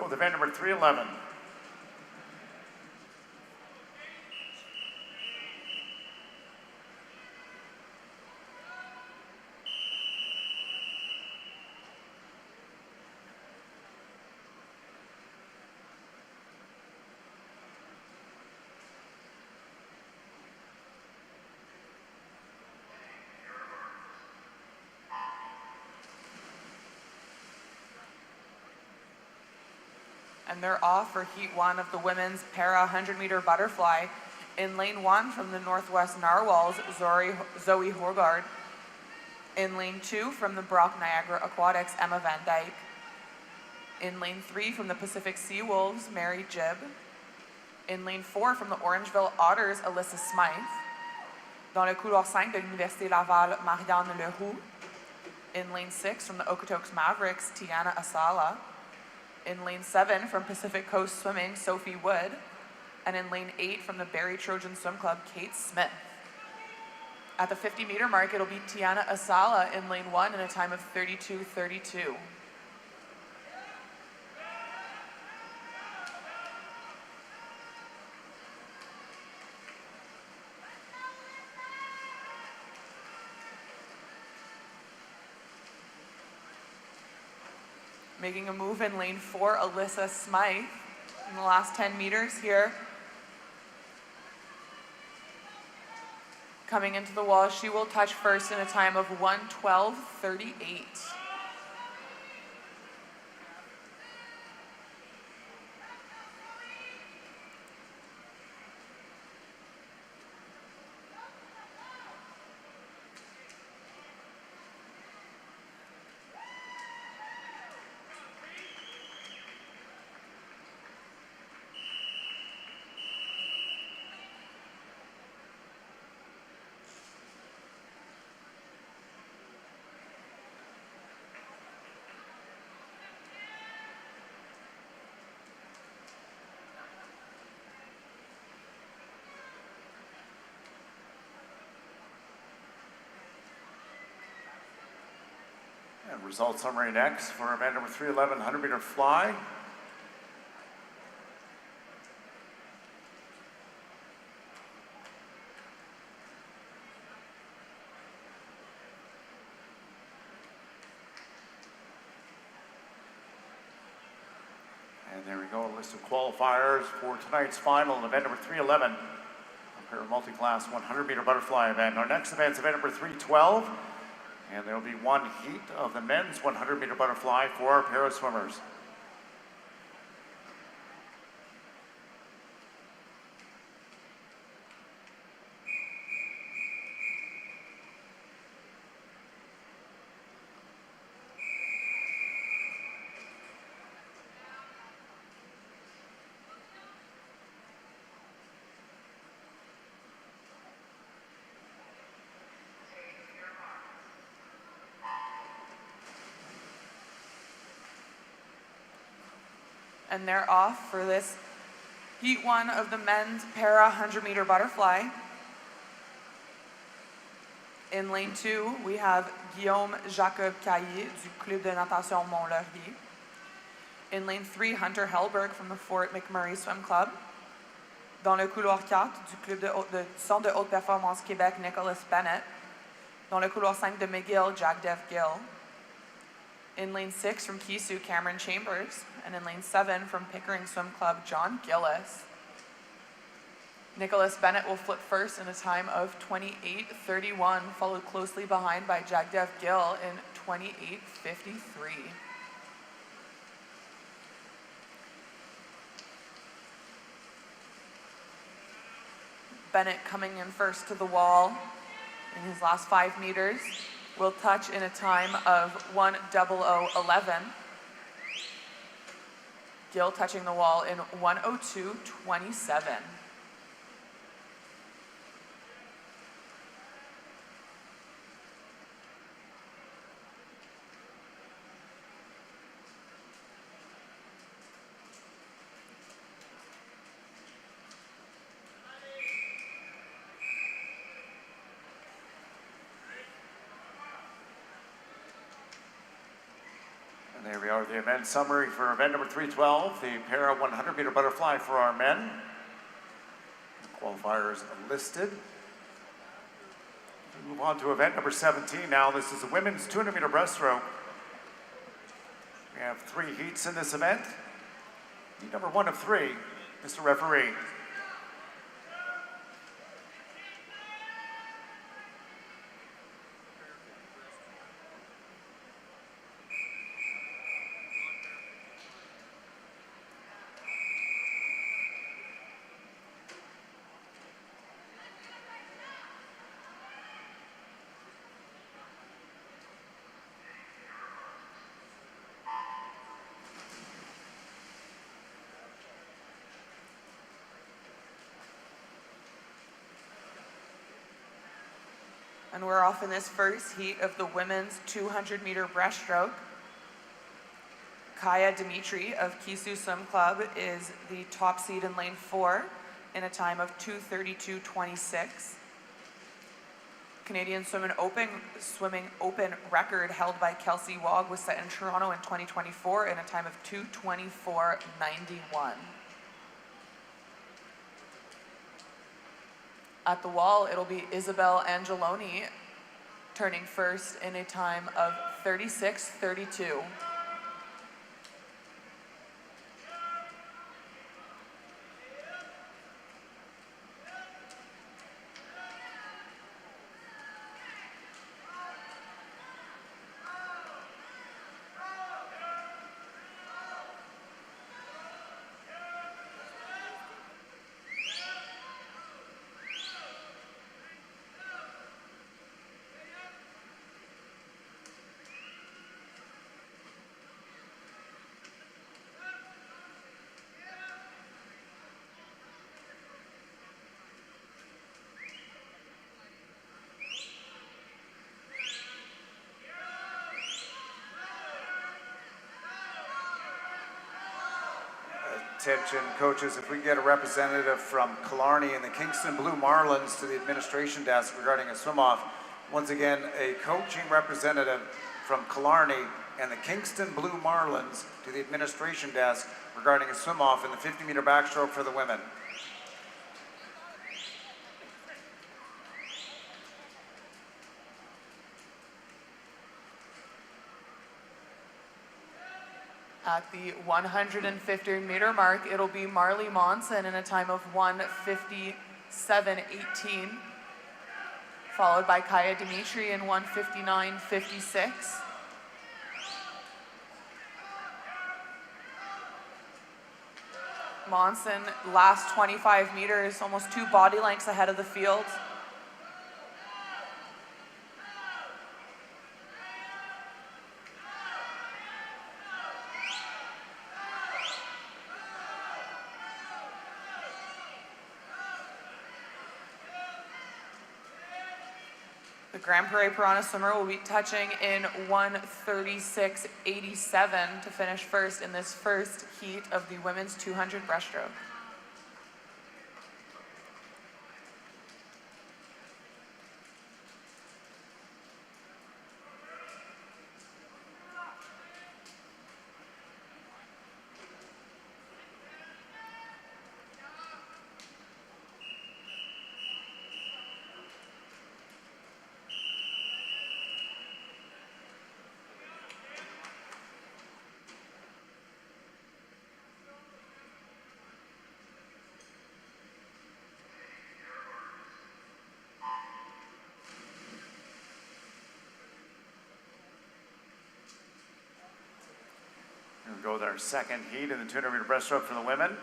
With event number 311. And they're off for Heat 1 of the women's para 100-meter butterfly. In lane 1 from the Northwest Narwhals, Zoe Horgard. In lane 2 from the Brock Niagara Aquatics, Emma Van Dyke. In lane 3 from the Pacific Sea Wolves, Mary Jibb. In lane 4 from the Orangeville Otters, Alyssa Smythe. Dans le couloir 5 de l'Université Laval, Marianne Leroux. In lane 6 from the Okotoks Mavericks, Tiana Asala. In lane 7 from Pacific Coast Swimming, Sophie Wood. And in lane 8 from the Barrie Trojan Swim Club, Kate Smith. At the 50-meter mark, it'll be Tiana Asala in lane 1 in a time of 32:32. Making a move in lane 4, Alyssa Smythe in the last 10 meters here. Coming into the wall, she will touch first in a time of 1:12:38. And result summary next for event number 311, 100-meter fly. And there we go, a list of qualifiers for tonight's final, event number 311, a pair of multi-class 100-meter butterfly event. Our next event is event number 312. And there will be one heat of the men's 100-meter butterfly for our para swimmers. And they're off for this heat 1 of the men's para 100-meter butterfly. In lane 2, we have Guillaume Jacob Caillé du Club de Natation Mont-Laurier. In lane 3, Hunter Hellberg from the Fort McMurray Swim Club. Dans le couloir 4 du Centre de haute performance Québec, Nicholas Bennett. Dans le couloir 5 de McGill, Jagdev Gill. In lane 6 from Kisu, Cameron Chambers. And in lane 7 from Pickering Swim Club, John Gillis. Nicholas Bennett will flip first in a time of 28:31, followed closely behind by Jagdev Gill in 28:53. Bennett coming in first to the wall in his last 5 meters. Will touch in a time of 1:00:11. Gill touching the wall in 1:02:27. And there we are, the event summary for event number 312, the para 100-meter butterfly for our men. The qualifiers listed. We move on to event number 17 now. This is the women's 200-meter breaststroke. We have 3 heats in this event. Heat number 1 of 3, Mr. Referee. And we're off in this first heat of the women's 200-meter breaststroke. Kaya Dimitri of Kisu Swim Club is the top seed in lane 4. in a time of 2:32.26. Canadian Swimming Open record held by Kelsey Wog was set in Toronto in 2024 in a time of 2:24.91. At the wall, it'll be Isabel Angeloni turning first in a time of 36:32. Attention coaches, if we can get a representative from Killarney and the Kingston Blue Marlins to the administration desk regarding a swim-off. Once again, a coaching representative from Killarney and the Kingston Blue Marlins to the administration desk regarding a swim-off in the 50-meter backstroke for the women. At the 150-meter mark, it'll be Marley Monson in a time of 1:57.18, followed by Kaya Dimitri in 1:59.56. Monson, last 25 meters, almost 2 body lengths ahead of the field. The Grand Prairie Piranha swimmer will be touching in 1:36.87 to finish first in this first heat of the women's 200 breaststroke. Here we go with our second heat in the 200-meter breaststroke for the women.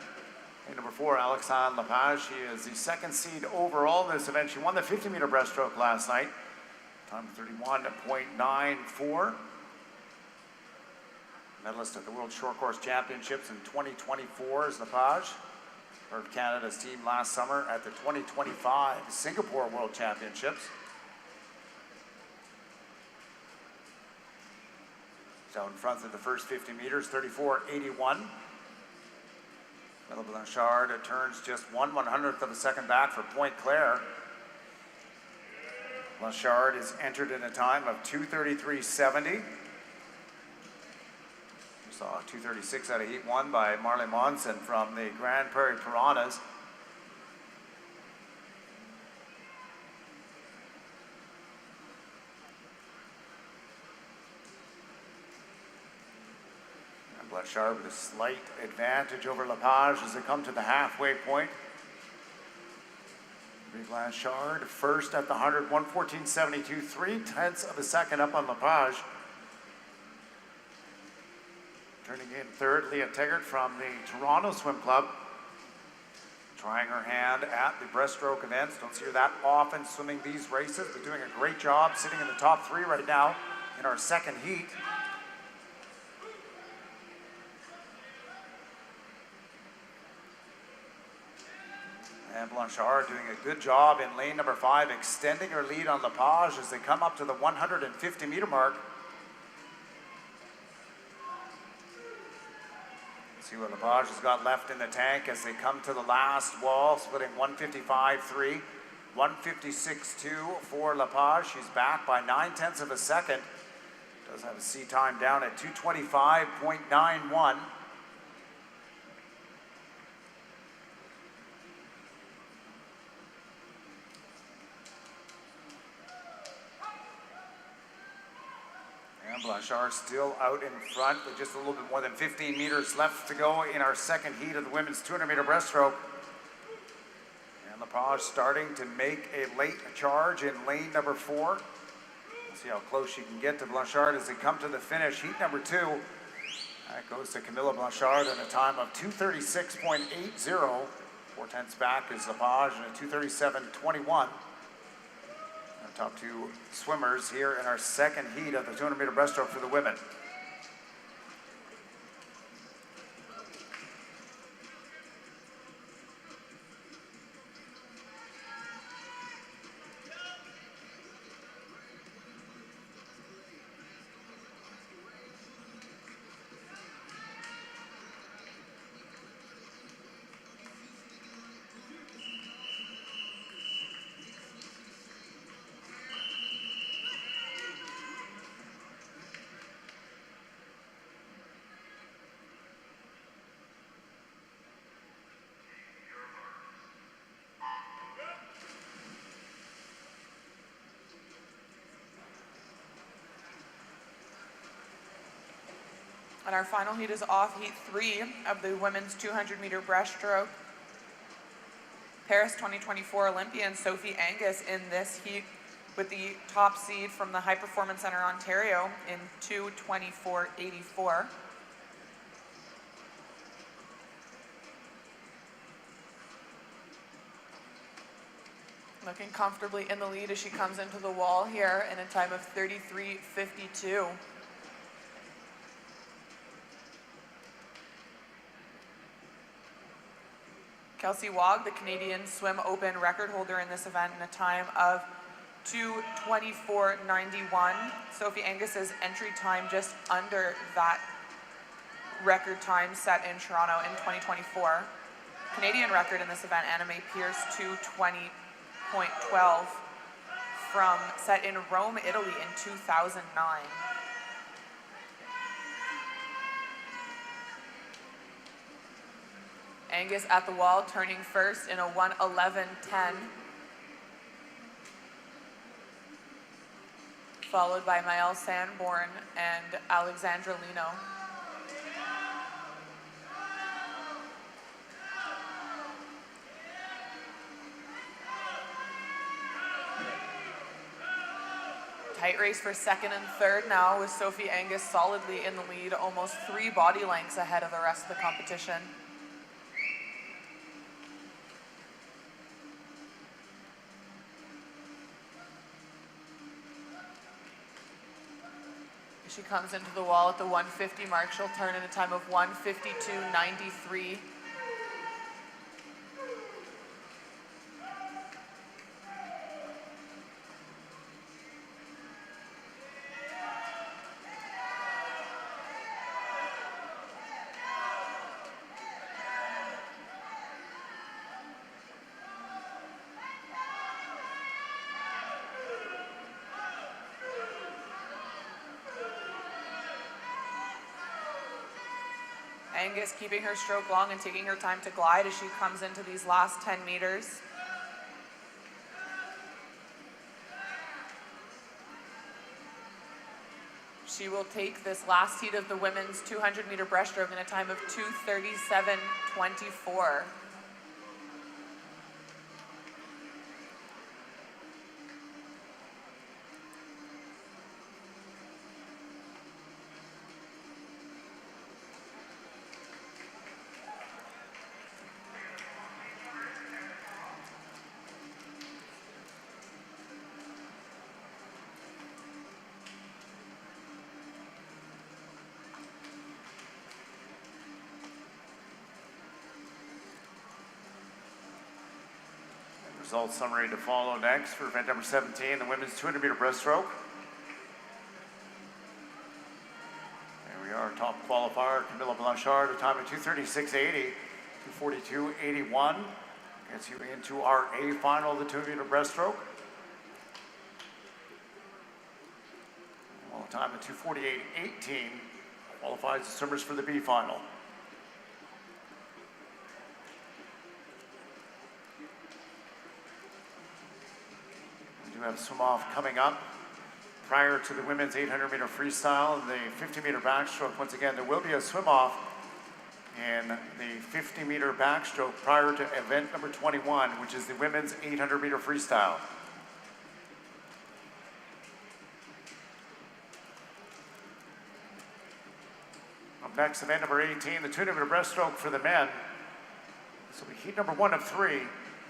And number 4, Alexandre Lepage. She is the second seed overall in this event. She won the 50-meter breaststroke last night. Time 31.94. Medalist at the World Short Course Championships in 2024 is Lepage. Part of Canada's team last summer at the 2025 Singapore World Championships. Out in front of the first 50 meters, 34.81. Bella Blanchard turns just 1/100th of a second back for Point Claire. Blanchard is entered in a time of 2:33.70. We saw 2:36 out of heat 1 by Marley Monson from the Grand Prairie Piranhas. Blanchard with a slight advantage over Lepage as they come to the halfway point. Blanchard first at the 100, 1:14.72, 3/10 of a second up on Lepage. Turning in third, Leah Teggart from the Toronto Swim Club. Trying her hand at the breaststroke events. Don't see her that often swimming these races, but doing a great job sitting in the top 3 right now in our second heat. And Blanchard doing a good job in lane number 5, extending her lead on Lepage as they come up to the 150-meter mark. See see what Lepage has got left in the tank as they come to the last wall, splitting 155.3, 156.2 for Lepage. She's back by 9/10 of a second. Does have a C time down at 225.91. And Blanchard still out in front with just a little bit more than 15 meters left to go in our second heat of the women's 200-meter breaststroke. And Lepage starting to make a late charge in lane number 4. We'll see how close she can get to Blanchard as they come to the finish. Heat number 2, that goes to Camilla Blanchard in a time of 236.80. 4/10 back is Lepage in a 237.21. Top 2 swimmers here in our second heat of the 200-meter breaststroke for the women. And our final heat is off heat 3 of the women's 200-meter breaststroke. Paris 2024 Olympian Sophie Angus in this heat with the top seed from the High Performance Centre Ontario in 2:24.84. Looking comfortably in the lead as she comes into the wall here in a time of 33.52. Kelsey Wog, the Canadian Swim Open record holder in this event in a time of 2:24.91. Sophie Angus's entry time just under that record time set in Toronto in 2024. Canadian record in this event, Anna Mae Pierce, 2:20.12 from set in Rome, Italy in 2009. Angus at the wall, turning first in a 1:11.10, followed by Maëlle Sanborn and Alexandra Lino. Tight race for second and third now, with Sophie Angus solidly in the lead, almost 3 body lengths ahead of the rest of the competition. She comes into the wall at the 150 mark. She'll turn in a time of 1:52.93. Angus keeping her stroke long and taking her time to glide as she comes into these last 10 meters. She will take this last heat of the women's 200-meter breaststroke in a time of 2:37.24. Results summary to follow next for event number 17, the women's 200-meter breaststroke. There we are, top qualifier, Camilla Blanchard, a time of 2:36.80, 2:42.81. Gets you into our A final, the 2-meter breaststroke. Well, a time of 2:48.18 qualifies the swimmers for the B final. We do have a swim off coming up prior to the women's 800-meter freestyle and the 50-meter backstroke. Once again, there will be a swim off in the 50-meter backstroke prior to event number 21, which is the women's 800-meter freestyle. Up next, event number 18, the 200-meter breaststroke for the men. This will be heat number 1 of 3,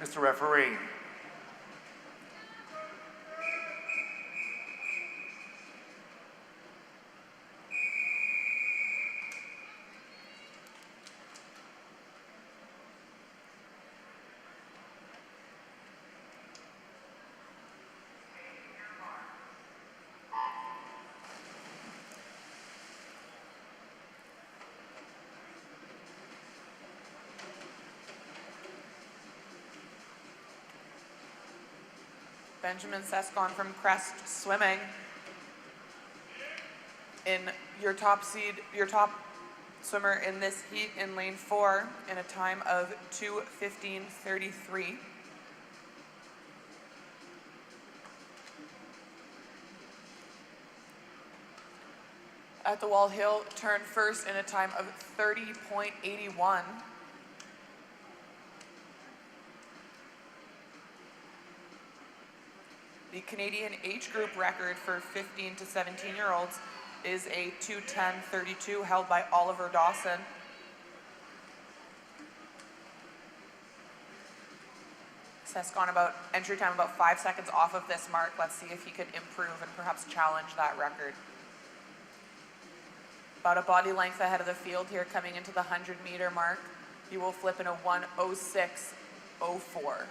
Mr. Referee. Benjamin Sescon from Crest Swimming. In your top swimmer in this heat in lane 4 in a time of 2:15.33. At the wall, he'll turn first in a time of 30.81. The Canadian age group record for 15 to 17-year-olds is a 2:10.32 held by Oliver Dawson. Sescon entry time about 5 seconds off of this mark. Let's see if he can improve and perhaps challenge that record. About a body length ahead of the field here coming into the 100-meter mark. He will flip in a 1:06.04.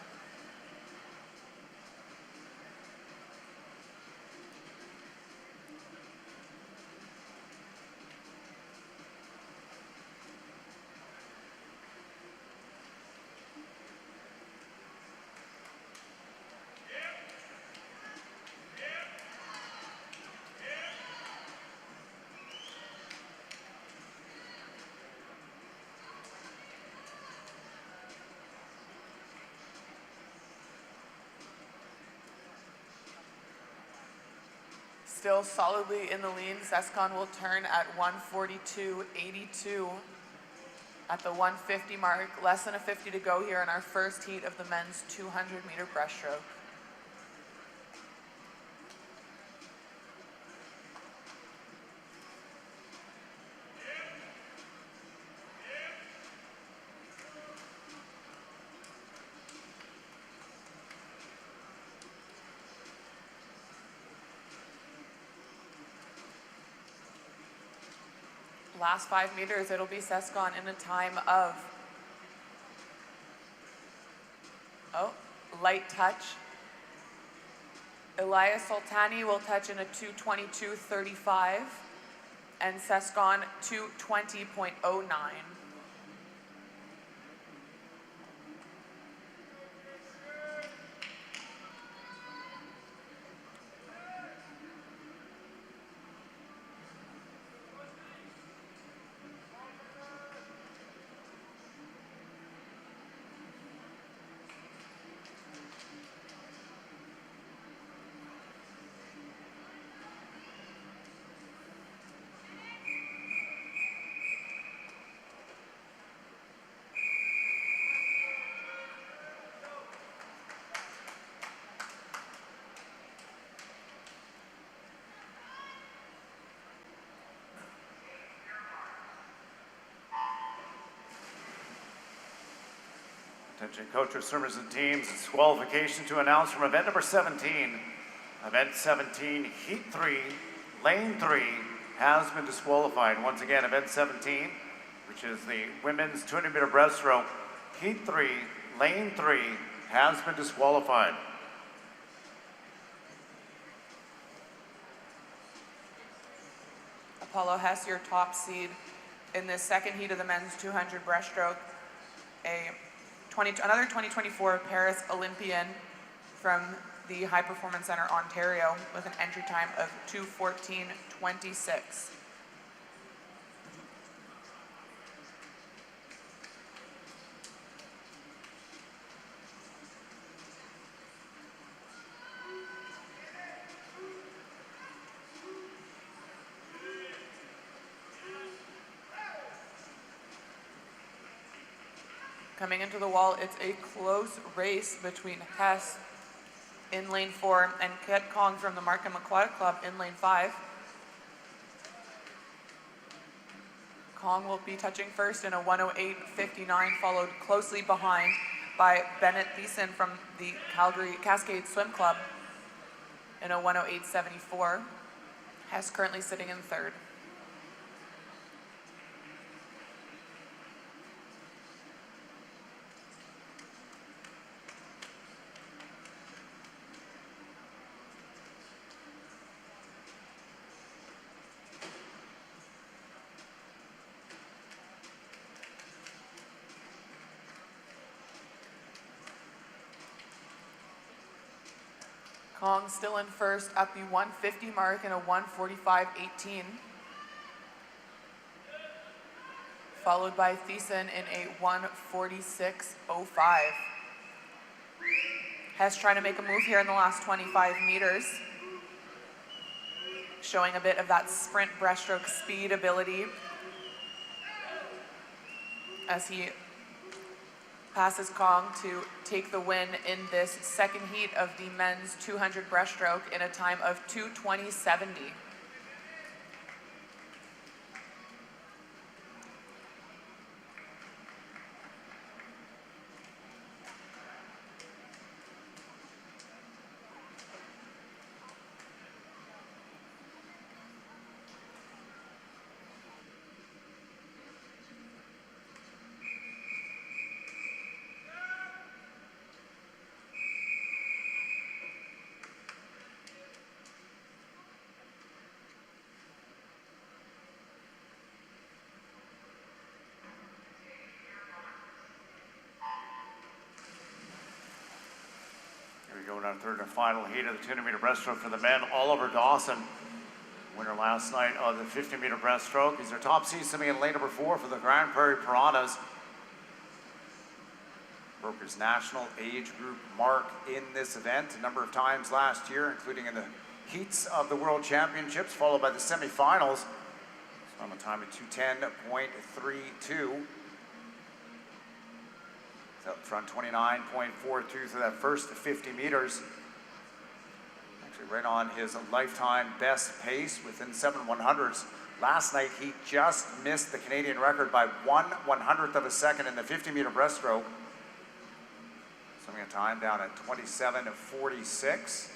Still solidly in the lead, Sescon will turn at 1:42.82 at the 150 mark. Less than a 50 to go here in our first heat of the men's 200-meter breaststroke. Last 5 meters, it'll be Sescon in a time of, light touch. Elias Soltani will touch in a 2:22.35 and Sescon 2:20.09. Attention coaches, swimmers and teams, it's qualification to announce from event number 17. Event 17, heat 3, lane 3 has been disqualified. Once again, event 17, which is the women's 200-meter breaststroke, heat 3, lane 3 has been disqualified. Apollo Hess, your top seed in this second heat of the men's 200 breaststroke, another 2024 Paris Olympian from the High Performance Centre, Ontario, with an entry time of 2:14.26. Coming into the wall, it's a close race between Hess in lane 4 and Kit Kong from the Markham Aquatic Club in lane 5. Kong will be touching first in a 1:08.59, followed closely behind by Bennett Thiessen from the Calgary Cascade Swim Club in a 1:08.74. Hess currently sitting in third. Kong still in first at the 150 mark in a 1:45.18. Followed by Thiessen in a 1:46.05. Hess trying to make a move here in the last 25 meters. Showing a bit of that sprint breaststroke speed ability as he passes Kong to take the win in this second heat of the men's 200 breaststroke in a time of 2:20.70. Going on third and final heat of the 200-meter breaststroke for the men. Oliver Dawson, winner last night of the 50-meter breaststroke. He's their top seed swimming in lane number 4 for the Grand Prairie Piranhas. Broke his national age group mark in this event a number of times last year, including in the heats of the World Championships, followed by the semifinals. On a time of 2:10.32. Up front 29.42 through that first 50 meters. Actually right on his lifetime best pace within 7/100ths. Last night he just missed the Canadian record by 1/100th of a second in the 50-meter breaststroke. Swimming a time down at 27:46.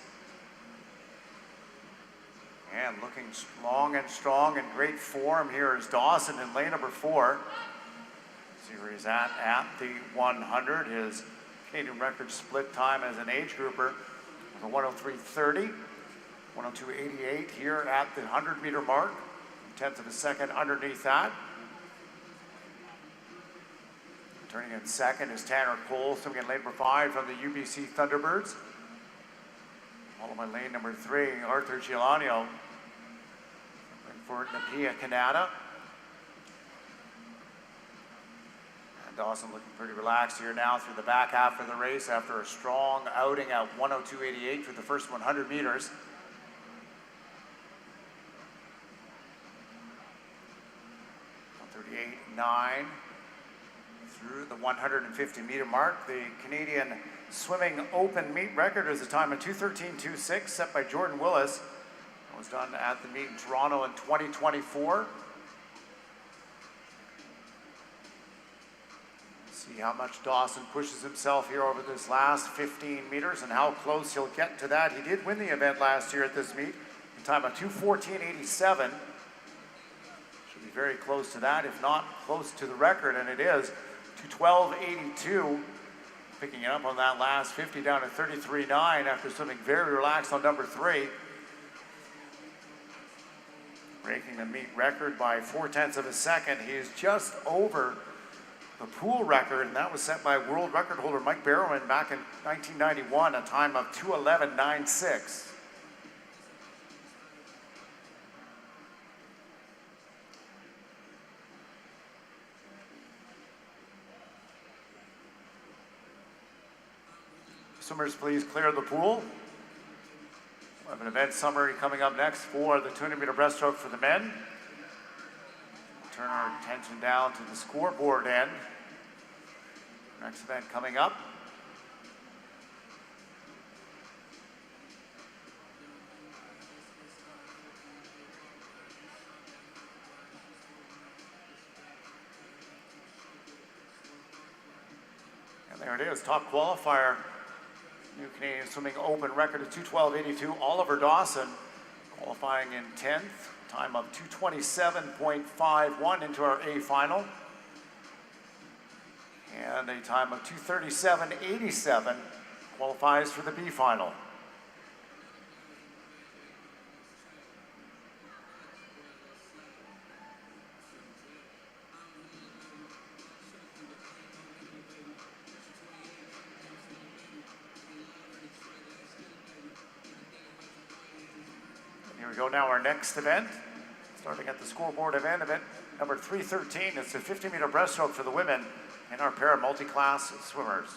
And looking long and strong in great form here is Dawson in lane number 4. See where he's at the 100. His Canadian record split time as an age grouper of a 1:03.30, 1:02.88 here at the 100-meter mark, 1/10 of a second underneath that. Turning in second is Tanner Cole, swimming in lane number 5 from the UBC Thunderbirds. Followed by lane number 3, Arthur Giuliano for Napia, Canada. Dawson looking pretty relaxed here now through the back half of the race after a strong outing at 1:02.88 for the first 100 meters. .138.9 through the 150-meter mark. The Canadian Swimming Open meet record is a time of 2:13.26 set by Jordan Willis. It was done at the meet in Toronto in 2024. See how much Dawson pushes himself here over this last 15 meters and how close he'll get to that. He did win the event last year at this meet in time of 2:14.87. Should be very close to that, if not close to the record, and it is 2:12.82. Picking it up on that last 50 down to 33.9 after swimming very relaxed on number 3. breaking the meet record by 0.4 of a second. He is just over the pool record, and that was set by world record holder Mike Barrowman back in 1991, a time of 2:11.96. Swimmers, please clear the pool. We have an event summary coming up next for the 200-meter breaststroke for the men. Turn our attention down to the scoreboard end. Next event coming up. And there it is, top qualifier. New Canadian Swimming Open record of 2:12.82. Oliver Dawson qualifying in 10th, time of 2:27.51 into our A final. And a time of 2:37.87 qualifies for the B final. Here we go now, our next event, starting at the scoreboard event number 313. It's the 50-meter breaststroke for the women and our para multi-class swimmers.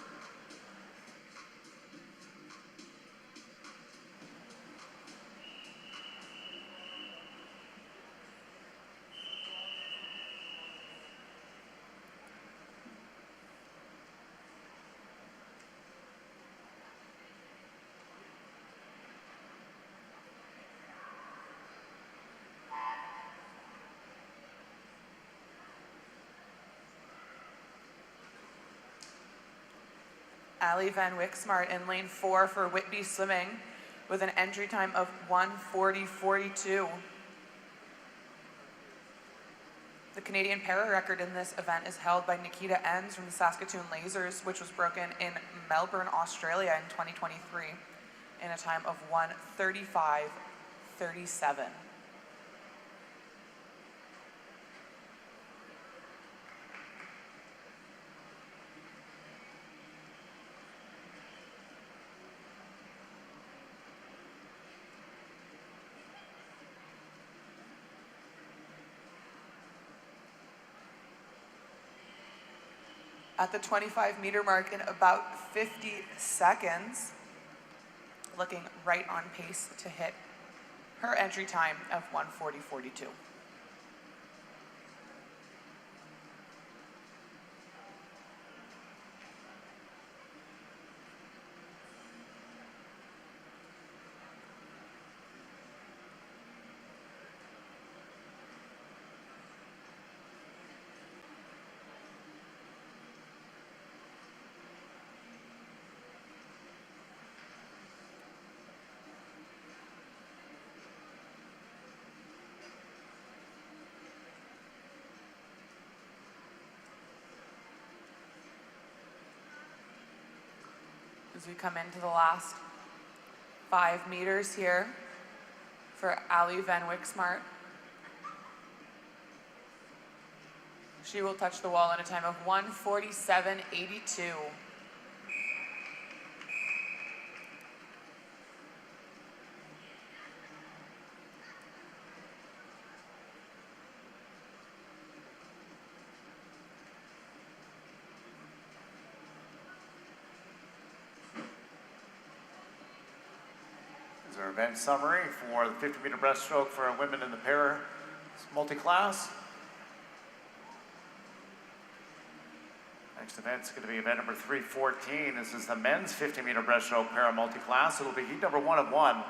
Ali Van Wyksmart in lane 4 for Whitby Swimming with an entry time of 1:40.42. The Canadian para record in this event is held by Nikita Enns from the Saskatoon Lasers, which was broken in Melbourne, Australia in 2023 in a time of 1:35.37. At the 25-meter mark in about 50 seconds, looking right on pace to hit her entry time of 1:40.42. As we come into the last 5 meters here for Ali Van Wyksmart. She will touch the wall in a time of 1:47.82. Our event summary for the 50-meter breaststroke for our women in the para multi-class. Next event is going to be event number 314. This is the men's 50-meter breaststroke para multi-class. It'll be heat number 1 of 1.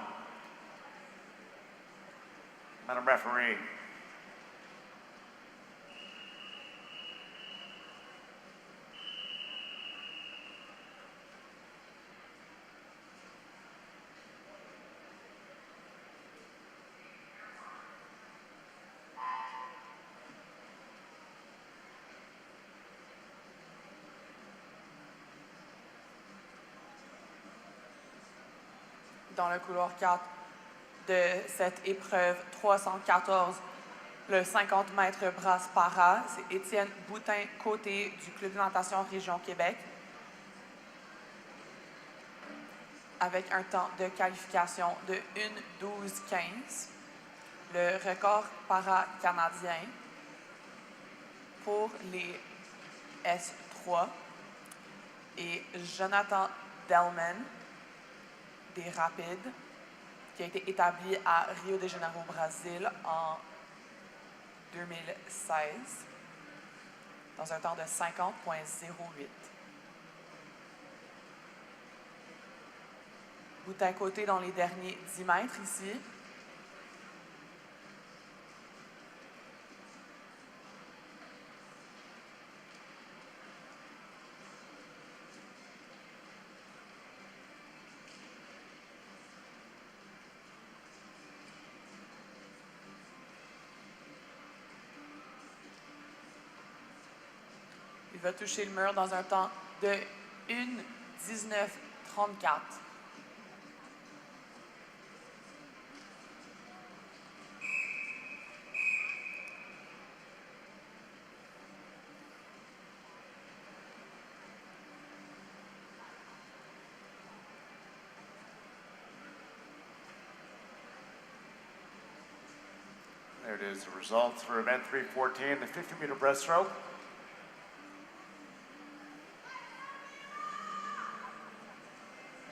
Madam Referee. Dans le couloir 4 de cette épreuve 314 Le 50 mètres brasse para, c'est Étienne Boutin-Côté du Club de natation Région Québec, avec un temps de qualification de 1:12:15. Le record para-canadien pour les S3 et Jonathan Delman des Rapides, qui a été établi à Rio de Janeiro, Brésil, en 2016, dans un temps de 50:08. Boutin-Côté dans les derniers 10 mètres ici. Il va toucher le mur dans un temps de 1:19:34. There it is, the results for event 314, the 50-meter breaststroke.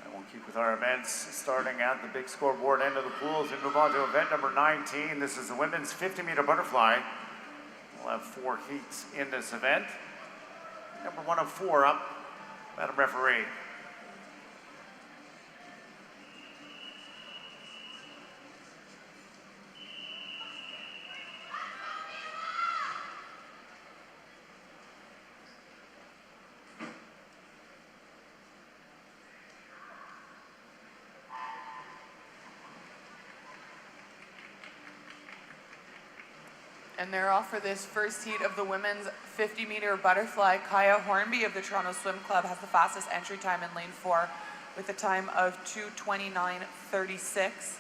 And we'll keep with our events starting at the big scoreboard end of the pool as we move on to event number 19. This is the women's 50-meter butterfly. We'll have 4 heats in this event. Number 1 of 4 up, Madam Referee. And they're off for this first heat of the women's 50-meter butterfly. Kaya Hornby of the Toronto Swim Club has the fastest entry time in lane 4 with a time of 2:29:36.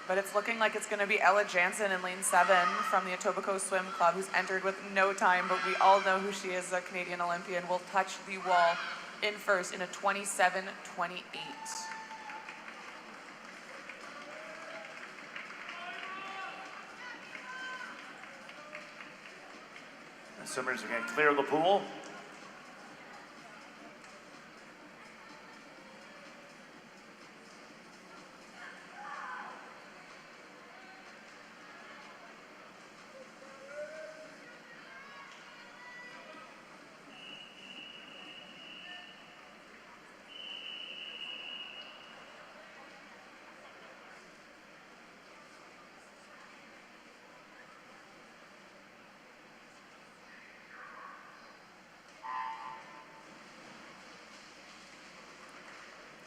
But it's looking like it's going to be Ella Jansen in lane 7 from the Etobicoke Swim Club, who's entered with no time, but we all know who she is, a Canadian Olympian, will touch the wall in first in a 27:28. Swimmers are going to clear the pool.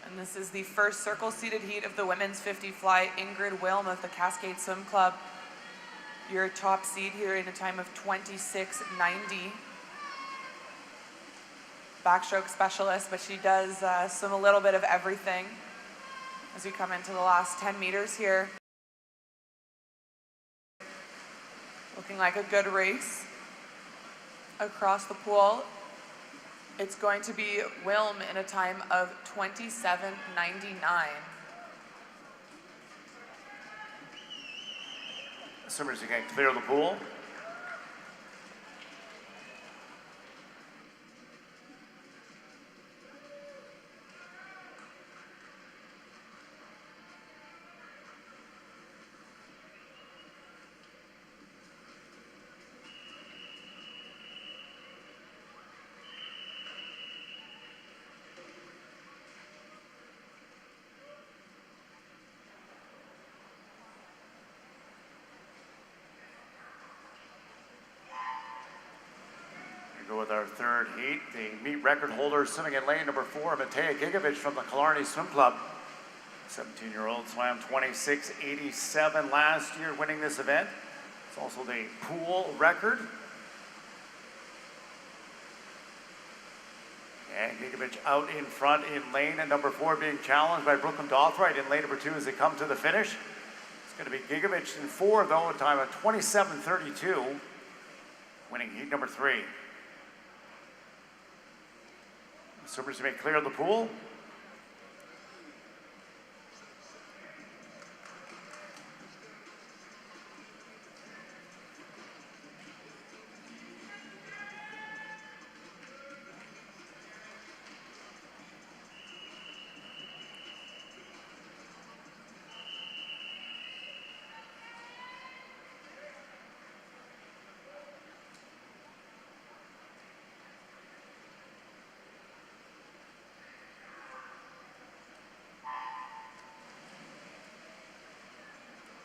And this is the first circle-seated heat of the women's 50 fly. Ingrid Wilm of the Cascade Swim Club, your top seed here in a time of 26:90. Backstroke specialist, but she does swim a little bit of everything as we come into the last 10 meters here. Looking like a good race across the pool. It's going to be Wilm in a time of 27:99. Swimmers are going to clear the pool. Go with our third heat, the meet record holder swimming in lane number 4, Mateja Gigovich from the Killarney Swim Club. 17-year-old swam 26:87 last year, winning this event. It's also the pool record. And Gigovich out in front in lane number 4, being challenged by Brooklyn Dothright in lane number 2 as they come to the finish. It's going to be Gigovich in 4, though, a time of 27:32, winning heat number 3. Swimmers may clear the pool.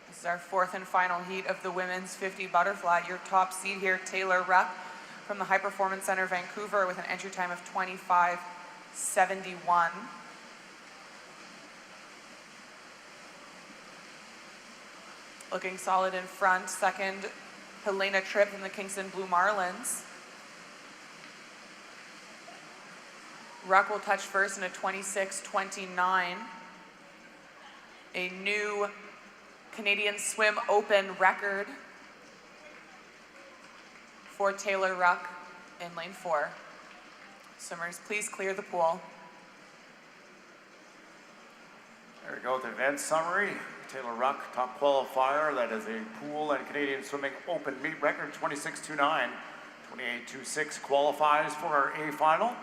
This is our 4th and final heat of the women's 50 butterfly. Your top seed here, Taylor Ruck from the High Performance Centre, Vancouver, with an entry time of 25:71. Looking solid in front. Second, Helena Tripp from the Kingston Blue Marlins. Ruck will touch first in a 26:29. A new Canadian Swim Open record for Taylor Ruck in lane 4. Swimmers, please clear the pool. There we go, the event summary. Taylor Ruck, top qualifier. That is a pool and Canadian Swimming Open meet record, 26:29. 28:26 qualifies for our A final.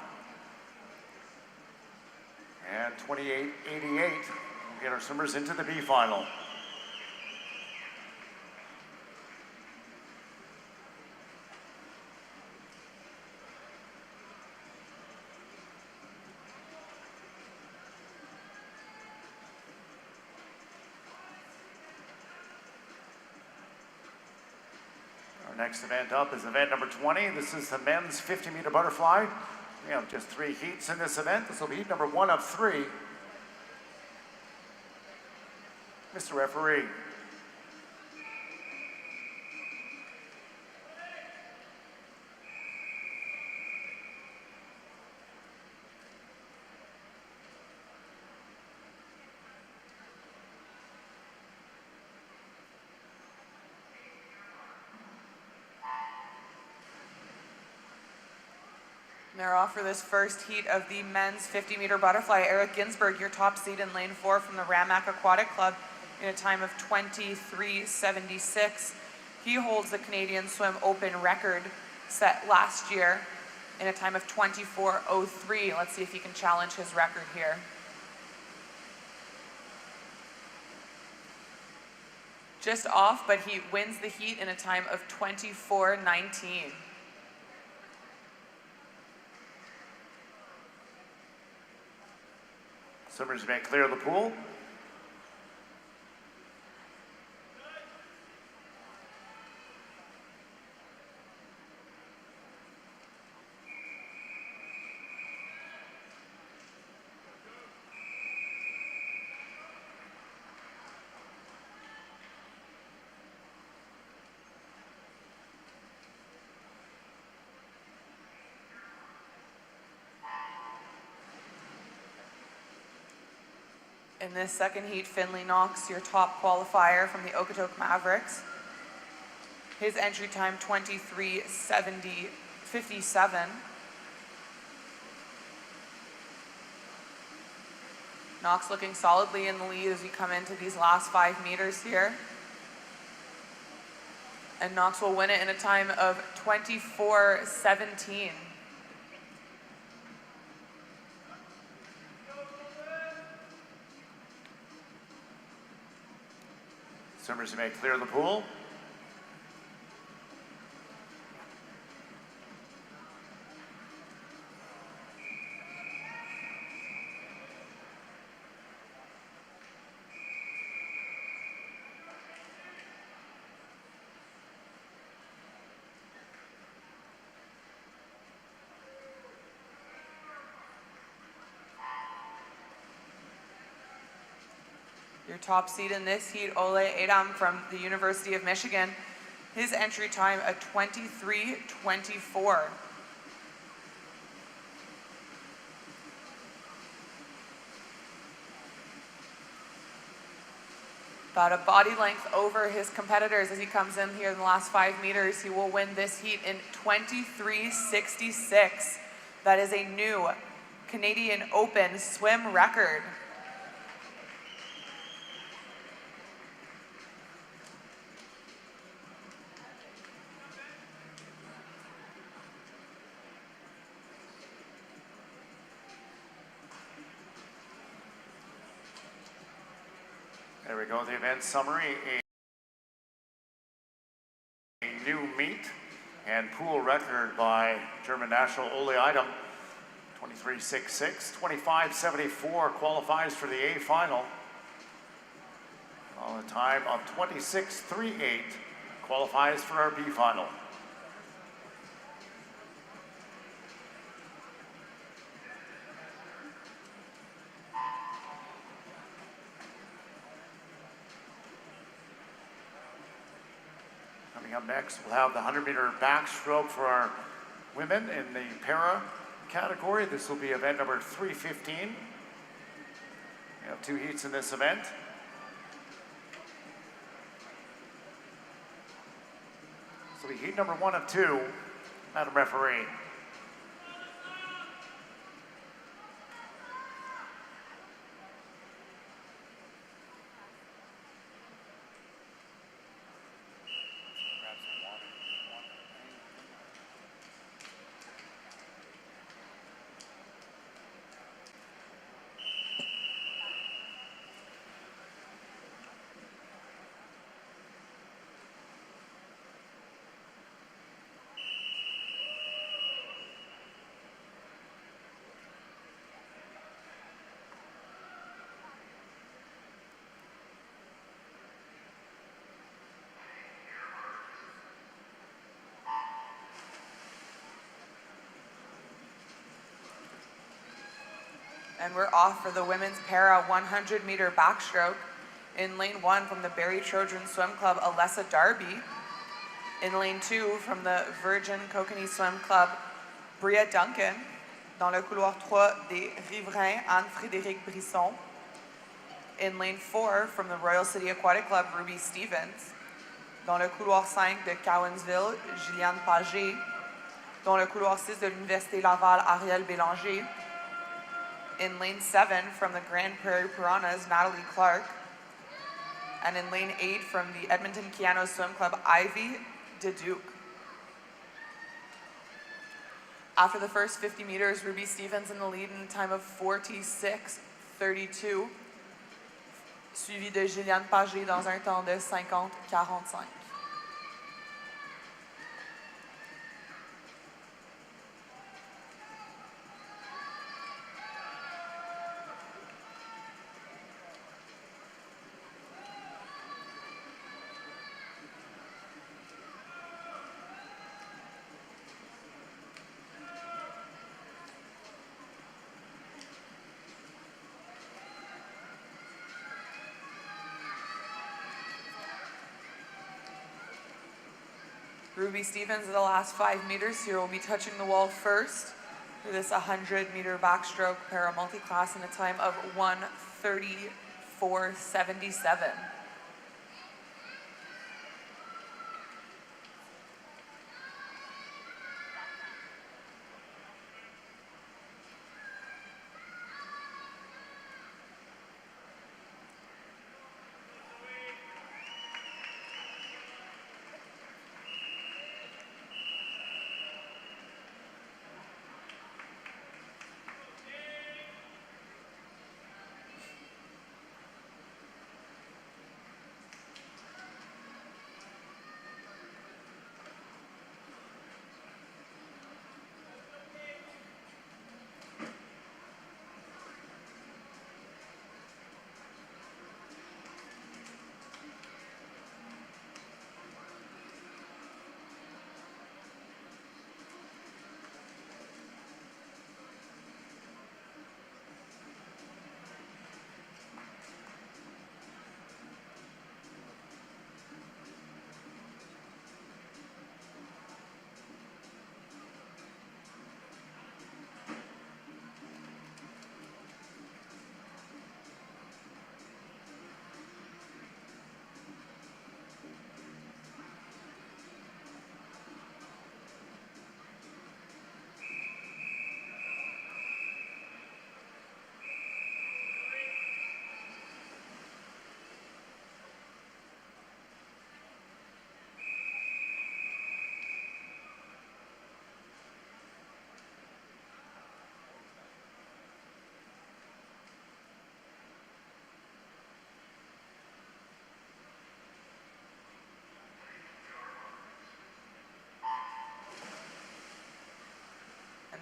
And 28:88 will get our swimmers into the B final. Next event up is event number 20. This is the men's 50-meter butterfly. We have just 3 heats in this event. This will be heat number 1 of 3. Mr. Referee. They're off for this first heat of the men's 50-meter butterfly. Eric Ginsberg, your top seed in lane 4 from the Ramac Aquatic Club, in a time of 23:76. He holds the Canadian Swim Open record set last year in a time of 24:03. Let's see if he can challenge his record here. Just off, but he wins the heat in a time of 24:19. Swimmers may clear the pool. In this second heat, Finley Knox, your top qualifier from the Okotoks Mavericks. His entry time, 23:57. Knox looking solidly in the lead as we come into these last 5 meters here. And Knox will win it in a time of 24:17. Swimmers may clear the pool. Your top seed in this heat, Ole Adam from the University of Michigan. His entry time at 23:24. About a body length over his competitors as he comes in here in the last 5 meters. He will win this heat in 23:66. That is a new Canadian Open swim record. There we go, the event summary. A new meet and pool record by German national Ole Idem. 23:66, 25:74 qualifies for the A final. On a time of 26:38 qualifies for our B final. Coming up next, we'll have the 100-meter backstroke for our women in the para category. This will be event number 315. We have 2 heats in this event. So we heat number 1 of 2, Madam Referee. And we're off for the women's para 100-meter backstroke. In lane 1 from the Barrie Trojan Swim Club, Alessa Darby. In lane 2 from the Virgin Kokanee Swim Club, Bria Duncan. Dans le couloir 3 des Riverains, Anne-Frédéric Brisson. In lane 4 from the Royal City Aquatic Club, Ruby Stevens. Dans le couloir 5 de Cowansville, Juliane Pagé. Dans le couloir 6 de l'Université Laval, Ariel Bélanger. In lane 7 from the Grand Prairie Piranhas, Natalie Clark. And in lane 8 from the Edmonton Keano Swim Club, Ivy DeDuke. After the first 50 meters, Ruby Stevens in the lead in a time of 46:32, suivi de Juliane Pagé dans un temps de 50:45. Ruby Stevens, the last 5 meters here, will be touching the wall first for this 100-meter backstroke para multi-class in a time of 1:34.77.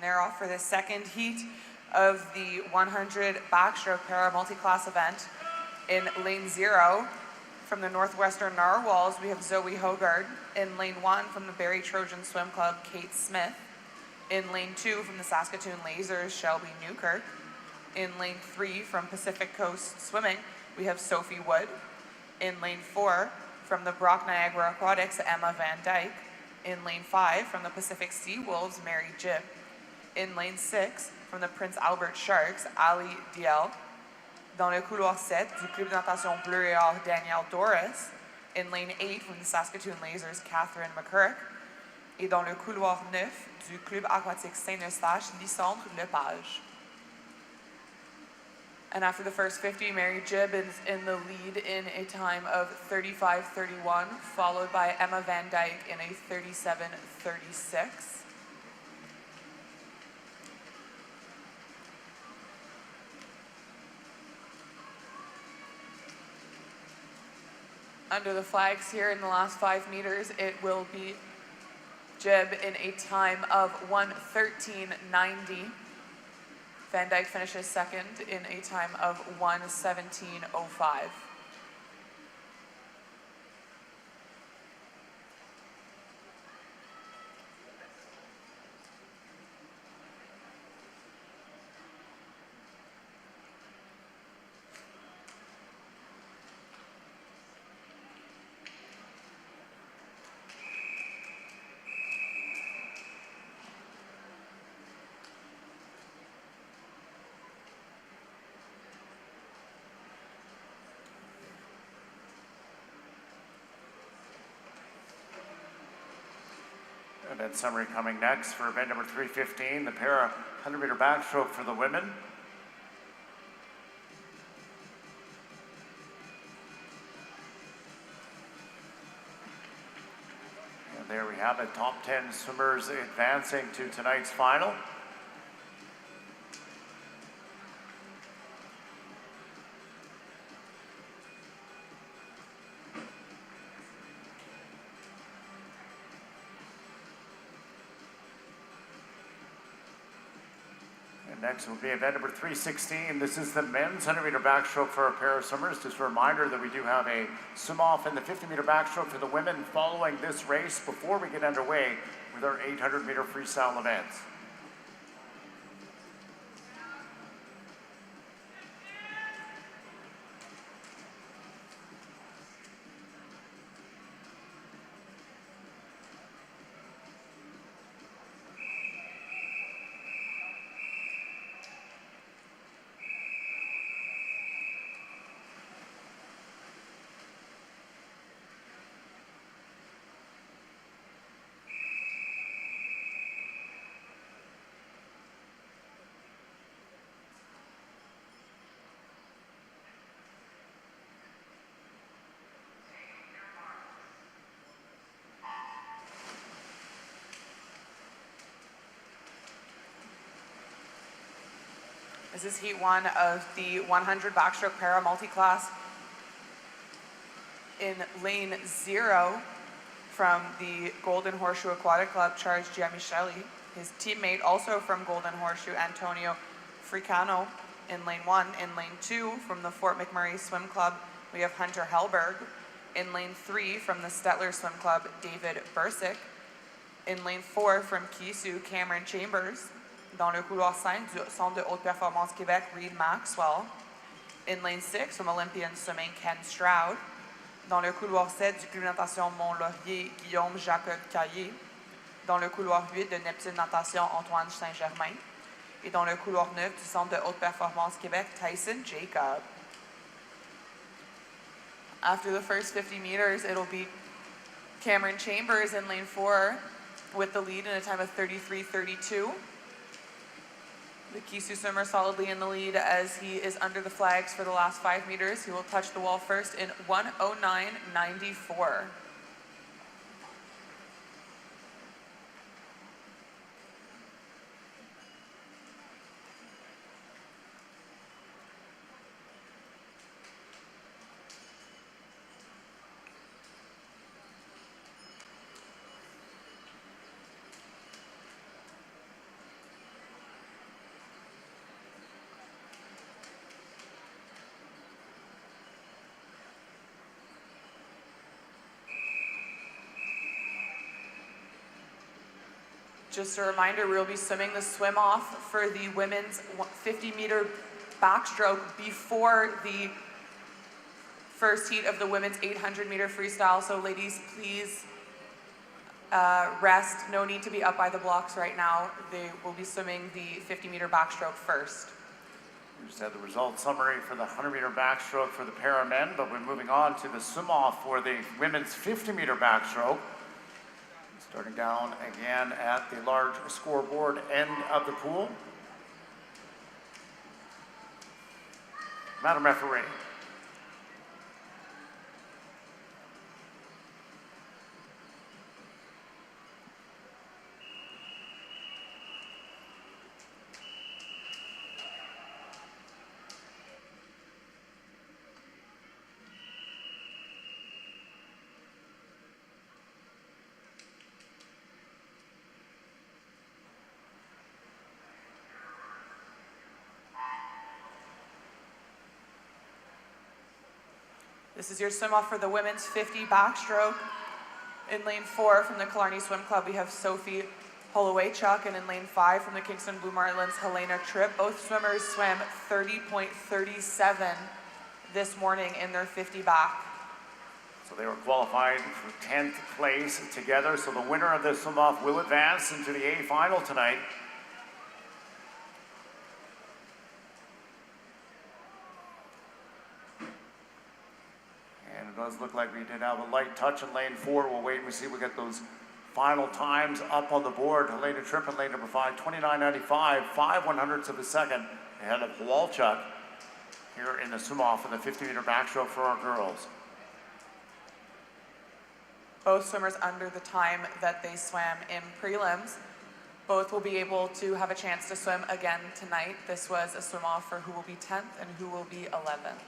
they're off for the second heat of the 100 backstroke para multi-class event. In lane 0, from the Northwestern Narwhals, we have Zoe Hogard. In lane 1, from the Barrie Trojan Swim Club, Kate Smith. In lane 2, from the Saskatoon Lasers, Shelby Newkirk. In lane 3, from Pacific Coast Swimming, we have Sophie Wood. In lane 4, from the Brock Niagara Aquatics, Emma Van Dyke. In lane 5, from the Pacific Sea Wolves, Mary Jibb. In lane 6, from the Prince Albert Sharks, Ali Diel. Dans le couloir 7 du Club de natation bleu et or, Danielle Doris. In lane 8, from the Saskatoon Lasers, Catherine McCurk. Et dans le couloir 9 du Club aquatique Saint-Eustache, Lysandre Lepage. And after the first 50, Mary Jibb is in the lead in a time of 35:31, followed by Emma Van Dyke in a 37:36. Under the flags here in the last 5 meters, it will be Jibb in a time of 1:13.90. Van Dyke finishes second in a time of 1:17.05. Event summary coming next for event number 315, the para 100-meter backstroke for the women. And there we have it, top 10 swimmers advancing to tonight's final. Next will be event number 316. This is the men's 100-meter backstroke for our pair of swimmers. Just a reminder that we do have a swim-off in the 50-meter backstroke for the women following this race before we get underway with our 800-meter freestyle events. This is heat 1 of the 100 backstroke para multi-class. In lane 0, from the Golden Horseshoe Aquatic Club, Charles Giamichelli. His teammate, also from Golden Horseshoe, Antonio Fricano, in lane 1. In lane 2, from the Fort McMurray Swim Club, we have Hunter Hellberg. In lane 3, from the Stettler Swim Club, David Bursick. In lane 4, from Kisu, Cameron Chambers. Dans le couloir 5 du Centre de haute performance Québec, Reed Maxwell. In lane 6, from Olympian Swimming, Ken Stroud. Dans le couloir 7 du Club de natation Mont-Laurier, Guillaume Jacob-Caillé. Dans le couloir 8 de Neptune Natation, Antoine Saint-Germain. Et dans le couloir 9 du Centre de haute performance Québec, Tyson Jacob. After the first 50 meters, it'll be Cameron Chambers in lane 4 with the lead in a time of 33:32. The Kisu swimmer solidly in the lead as he is under the flags for the last 5 meters. He will touch the wall first in 1:09.94. Just a reminder, we'll be swimming the swim off for the women's 50-meter backstroke before the first heat of the women's 800-meter freestyle. So ladies, please rest. No need to be up by the blocks right now. They will be swimming the 50-meter backstroke first. We just had the result summary for the 100-meter backstroke for the para men, but we're moving on to the swim-off for the women's 50-meter backstroke. Starting down again at the large scoreboard end of the pool. Madam Referee. This is your swim off for the women's 50 backstroke. In lane 4 from the Killarney Swim Club, we have Sophie Holloway-Chuck, and in lane 5 from the Kingston Blue Marlins, Helena Tripp. Both swimmers swam 30.37 this morning in their 50 back. So they were qualified for 10th place together. So the winner of this swim-off will advance into the A final tonight. And it does look like we did have a light touch in lane 4. We'll wait and see if we get those final times up on the board. Helena Tripp in lane number 5, 29.95, 5/100ths of a second ahead of Walchuk here in the swim-off in the 50-meter backstroke for our girls. Both swimmers under the time that they swam in prelims. Both will be able to have a chance to swim again tonight. This was a swim off for who will be 10th and who will be 11th.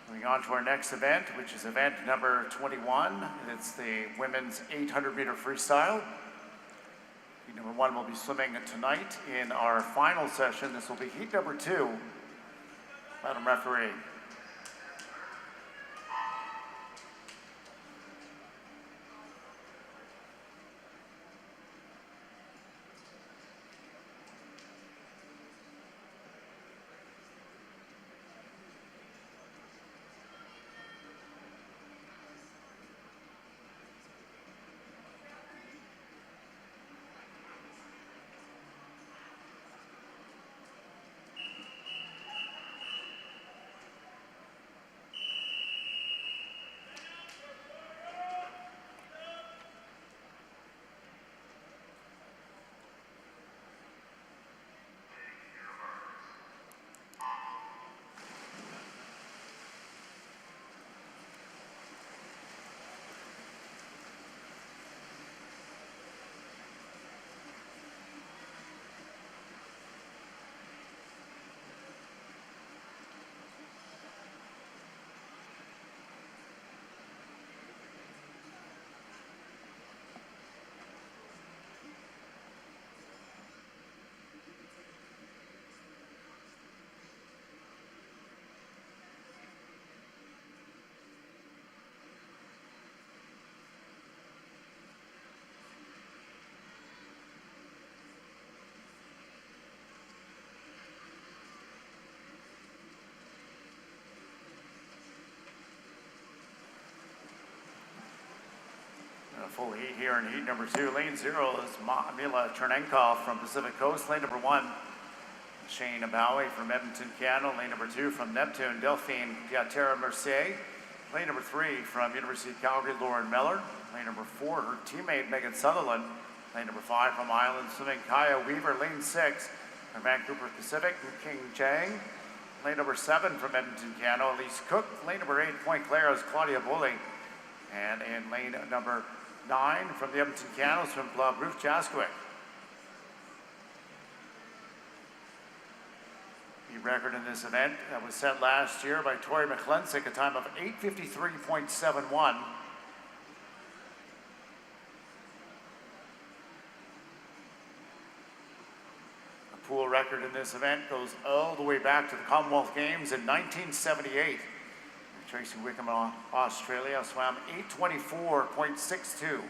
Moving on to our next event, which is event number 21. It's the women's 800-meter freestyle. Heat number 1 will be swimming tonight in our final session. This will be heat number 2. Madam Referee. Full heat here in heat number 2. Lane 0 is Mila Chernenkov from Pacific Coast. Lane number 1, Shane Bowie from Edmonton, Canada. Lane number 2 from Neptune, Delphine Piatera Mercier. Lane number 3 from University of Calgary, Lauren Miller. Lane number 4, her teammate Megan Sutherland. Lane number 5 from Island Swimming, Kaya Weaver. Lane 6 from Vancouver Pacific, King Chang. Lane number 7 from Edmonton, Canada, Elise Cook. Lane number 8, Point Claire, is Claudia Bully. And in lane number 9 from the Edmonton Canada Swim Club, Ruth Jaskowicz. The record in this event that was set last year by Tori McClensick, a time of 8:53.71. The pool record in this event goes all the way back to the Commonwealth Games in 1978. Tracy Wickham of Australia swam 8:24.62.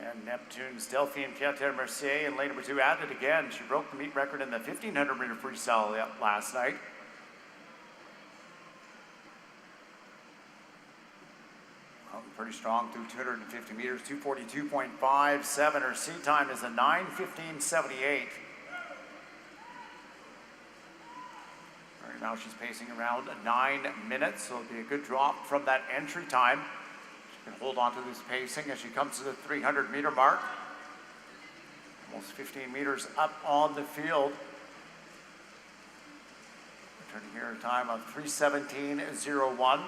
And Neptune's Delphine Pieter-Mercier in lane number 2 at it again. She broke the meet record in the 1500-meter freestyle last night. Pretty strong through 250 meters, 242.57. Her seed time is a 9:15.78. Right now she's pacing around 9 minutes, so it'll be a good drop from that entry time. She can hold on to this pacing as she comes to the 300-meter mark. Almost 15 meters up on the field. Returning here a time of 3:17.01.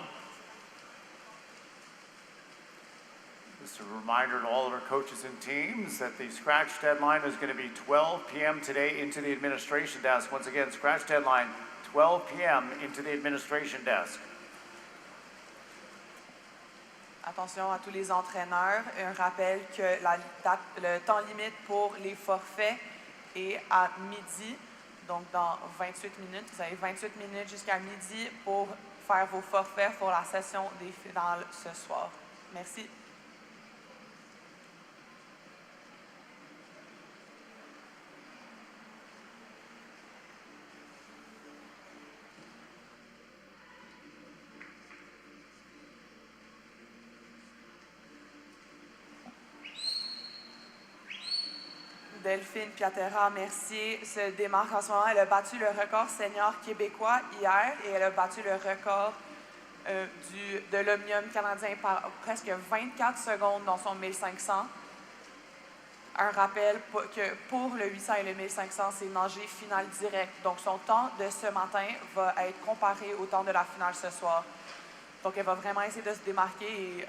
Just a reminder to all of our coaches and teams that the scratch deadline is going to be 12 p.m. today into the administration desk. Once again, scratch deadline 12 p.m. into the administration desk. Attention à tous les entraîneurs. Un rappel que le temps limite pour les forfaits est à midi. Donc, dans 28 minutes, vous avez 28 minutes jusqu'à midi pour faire vos forfaits pour la session des finales ce soir. Merci. Delphine Pieter-Mercier se démarque en ce moment. Elle a battu le record senior québécois hier et elle a battu le record de l'Omnium canadien par presque 24 secondes dans son 1500. Un rappel que pour le 800 et le 1500, c'est nager finale directe. Donc son temps de ce matin va être comparé au temps de la finale ce soir. Donc elle va vraiment essayer de se démarquer et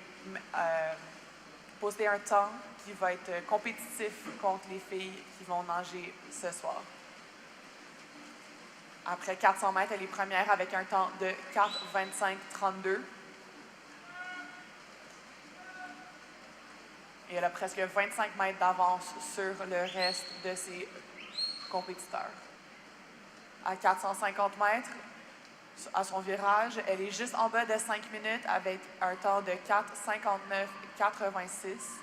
poster un temps qui va être compétitif contre les filles qui vont nager ce soir. Après 400 mètres, elle est première avec un temps de 4:25.32. Et elle a presque 25 mètres d'avance sur le reste de ses compétiteurs. À 450 mètres, à son virage, elle est juste en bas de 5 minutes avec un temps de 4:59.86.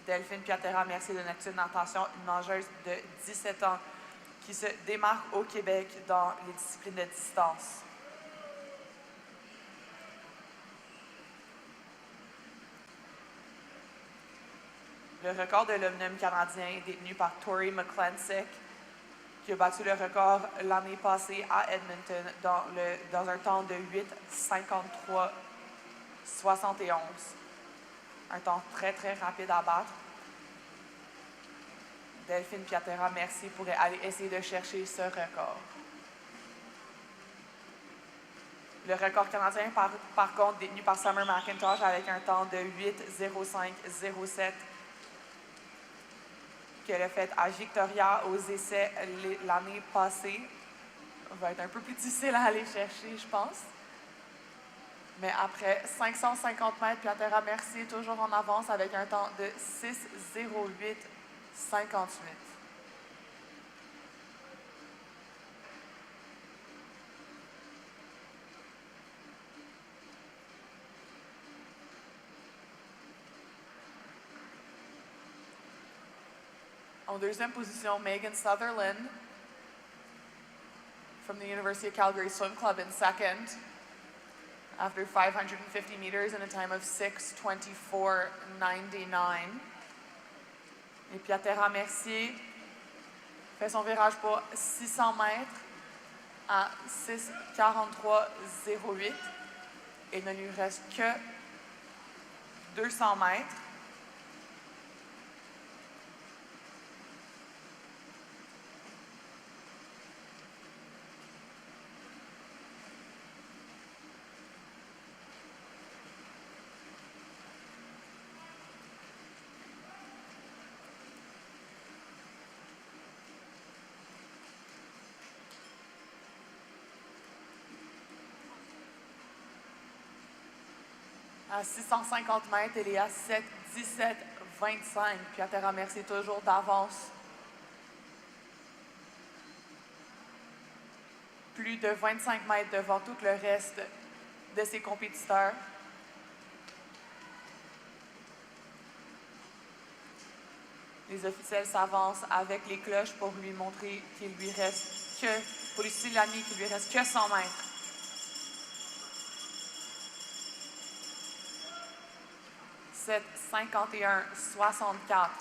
Delphine Pieter-Mercier de Neptune Natation, une nageuse de 17 ans qui se démarque au Québec dans les disciplines de distance. Le record de l'Omnium canadien est détenu par Tori McClensick, qui a battu le record l'année passée à Edmonton dans un temps de 8:53.71. Un temps très, très rapide à battre. Delphine Pieter-Mercier pourrait aller essayer de chercher ce record. Le record canadien, par contre, détenu par Summer McIntosh avec un temps de 8:05.07 qu'elle a fait à Victoria aux essais l'année passée. Va être un peu plus difficile à aller chercher, je pense. Mais après 550 mètres, Pieter-Mercier est toujours en avance avec un temps de 6:08.58. En deuxième position, Megan Sutherland from the University of Calgary Swim Club in second. After 550 meters in a time of 6:24.99. Et Pieter-Mercier Fait son virage pour 600 mètres à 6:43:08. Il ne lui reste que 200 mètres. À 650 mètres, elle est à 7:17:25. Puis Pierre Mercier toujours d'avance. Plus de 25 mètres devant tout le reste de ses compétiteurs. Les officiels s'avancent avec les cloches pour lui montrer qu'il lui reste que, pour lui signaler qu'il lui reste que 100 mètres. 7:51:64.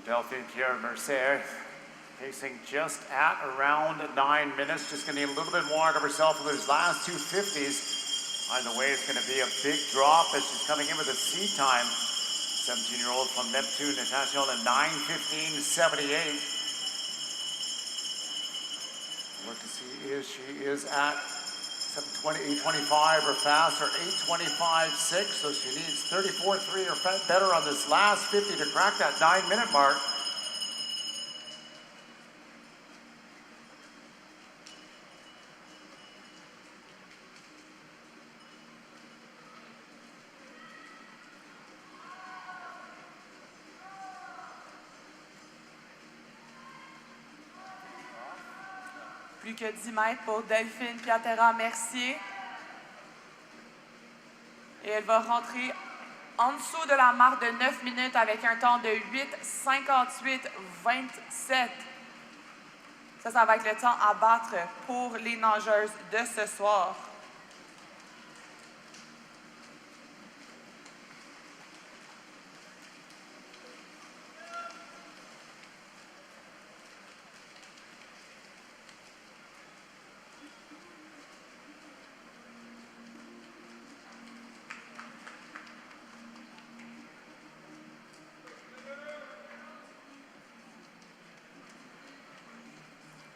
Delphine Pierre Mercier pacing just at around 9 minutes. Just going to need a little bit more out of herself for those last two 50s. By the way, it's going to be a big drop as she's coming in with a seed time. 17-year-old from Neptune, Natasha at 9:15:78. Look to see if she is at 7:20, 8:25 or faster, 8:25:6. So she needs 34:3 or better on this last 50 to crack that 9-minute mark. Plus que 10 mètres pour Delphine Piatera Mercier. Et elle va rentrer en dessous de la marque de 9 minutes avec un temps de 8:58:27. Ça va être le temps à battre pour les nageuses de ce soir.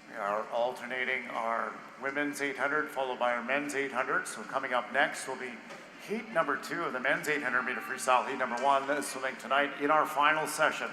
We are alternating our women's 800 followed by our men's 800. So coming up next will be heat number 2 of the men's 800 meter freestyle. Heat number 1 is swimming tonight in our final session.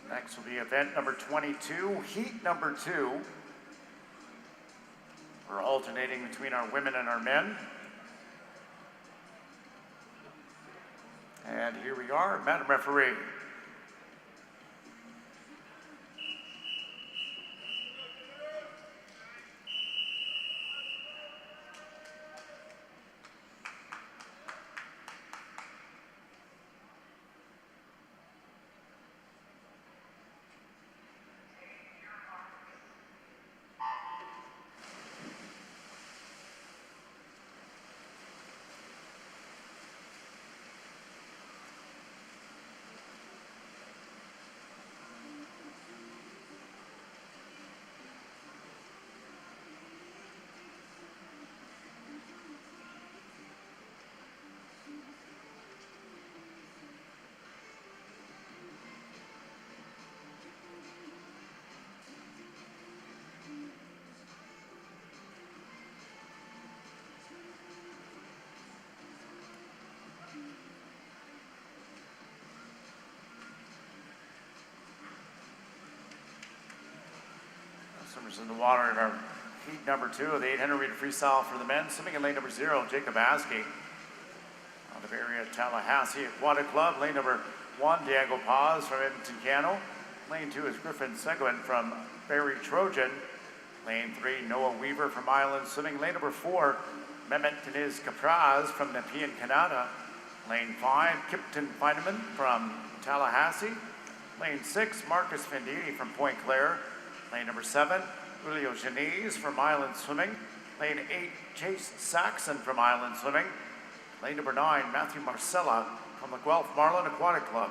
Next will be event number 22, heat number 2. We're alternating between our women and our men. And here we are, Madam Referee. Swimmers in the water in our heat number 2 of the 800-meter freestyle for the men. Swimming in lane number 0, Jacob Askey out of area Tallahassee Aquatic Club. Lane number 1, Diego Paz from Edmonton Cano. Lane 2 is Griffin Seguin from Barrie Trojan. Lane 3, Noah Weaver from Island Swimming. Lane number 4, Mehmet Deniz Kapraz from Nepean, Canada. Lane 5, Kipton Feineman from Tallahassee. Lane 6, Marcus Venditti from Point Claire. Lane number 7, Julio Janiz from Island Swimming. Lane 8, Chase Saxon from Island Swimming. Lane number 9, Matthew Marcella from the Guelph Marlin Aquatic Club.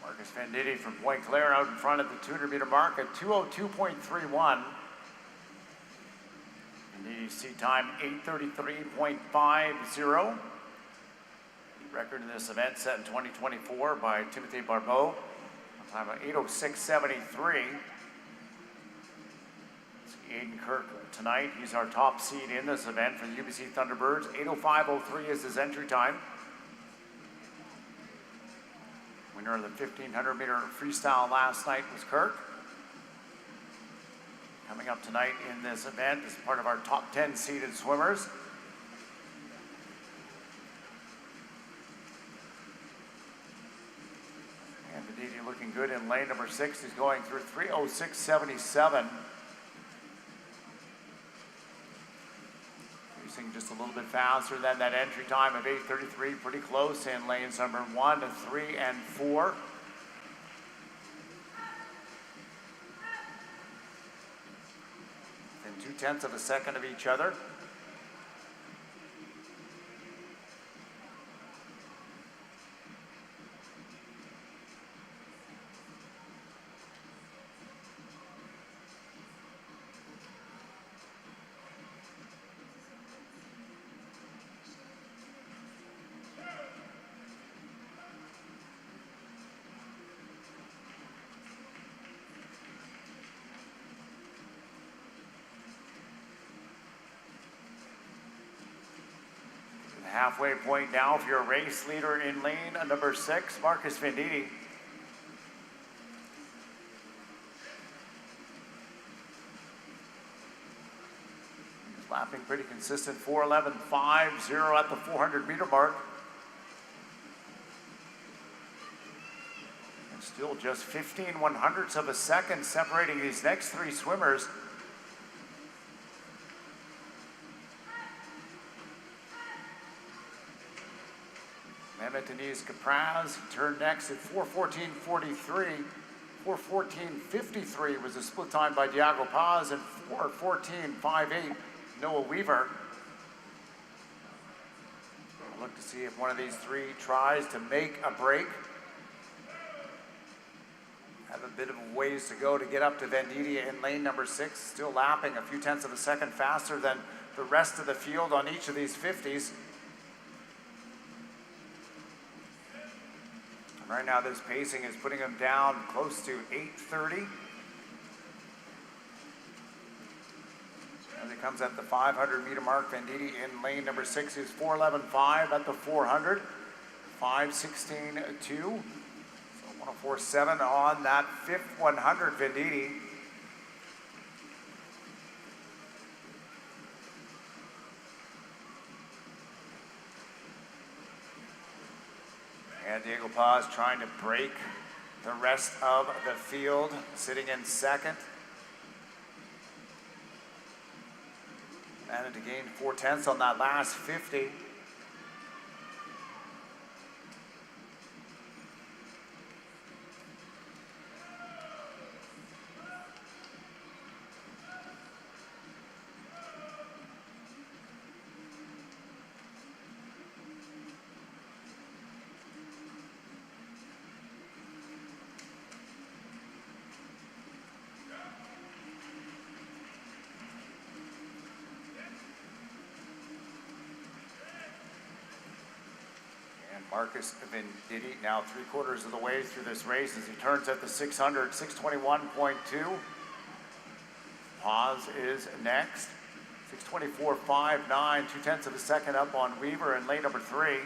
Marcus Venditti from Point Claire out in front at the 200-meter mark at 2:02.31. Venditti's seat time 8:33.50. The record in this event set in 2024 by Timothy Barbeau. A time of 8:06.73. Aiden Kirk tonight. He's our top seed in this event for the UBC Thunderbirds. 8:05.03 is his entry time. Winner of the 1,500-meter freestyle last night was Kirk. Coming up tonight in this event is part of our top 10 seeded swimmers. And Venditti looking good in lane number 6. He's going through 3:06.77. Just a little bit faster than that entry time of 8:33, pretty close in lanes number 1, 3, and 4. Within 0.2 of a second of each other. Halfway point now for your race leader in lane number 6, Marcus Venditti. He's lapping pretty consistent, 4:11.50 at the 400-meter mark. And still just 15/100ths of a second separating these next 3 swimmers. Mehmet Deniz Kapraz, he turned next at 4:14.43. 4:14.53 was the split time by Diego Paz, and 4:14.58 Noah Weaver. We'll look to see if one of these 3 tries to make a break. Have a bit of a ways to go to get up to Venditti in lane number 6, still lapping a few tenths of a second faster than the rest of the field on each of these 50s. Right now, this pacing is putting him down close to 8:30. As he comes at the 500-meter mark, Venditti in lane number 6 is 4:11.5 at the 400, 5:16.2. So 104.7 on that 5th 100, Venditti. And Diego Paz trying to break the rest of the field, sitting in 2nd. Managed to gain 0.4 on that last 50. Marcus Venditti now 3/4 of the way through this race as he turns at the 600, 621.2. Paz is next. 624.59, 2/10 of a second up on Weaver in lane number 3.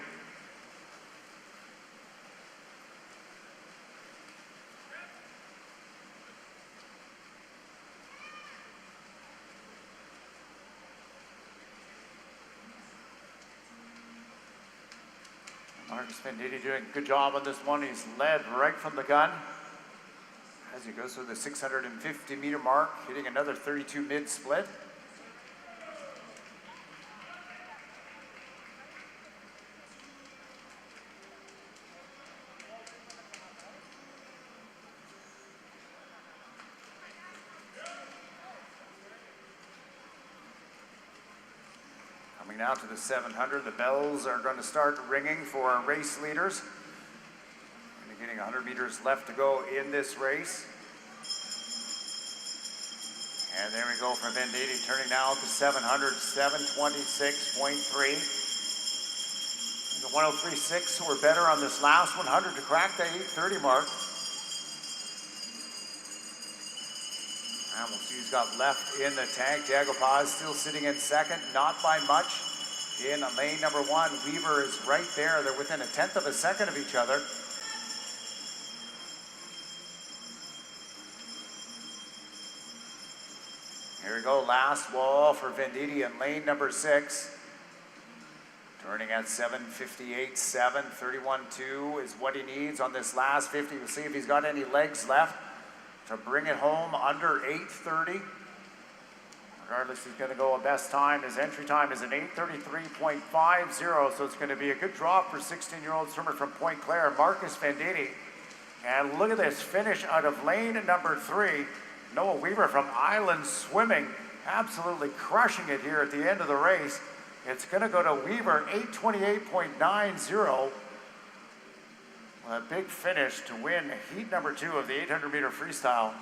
Marcus Venditti doing a good job on this one. He's led right from the gun as he goes through the 650-meter mark, hitting another 32 mid-split. Coming now to the 700, the bells are going to start ringing for our race leaders. Getting 100 meters left to go in this race. And there we go for Venditti, turning now to 700, 726.3. The 103.6 were better on this last 100 to crack the 830 mark. And we'll see who's got left in the tank. Diego Paz still sitting in second, not by much. In lane number 1, Weaver is right there. They're within 1/10 of a second of each other. Here we go, last wall for Venditti in lane number 6. Turning at 7:58.7, 31.2 is what he needs on this last 50. We'll see if he's got any legs left to bring it home under 8:30. Regardless, he's going to go a best time. His entry time is an 8:33.50, so it's going to be a good drop for 16-year-old swimmer from Point Claire, Marcus Venditti. And look at this finish out of lane number 3. Noah Weaver from Island Swimming, absolutely crushing it here at the end of the race. It's going to go to Weaver, 8:28.90. A big finish to win heat number 2 of the 800-meter freestyle.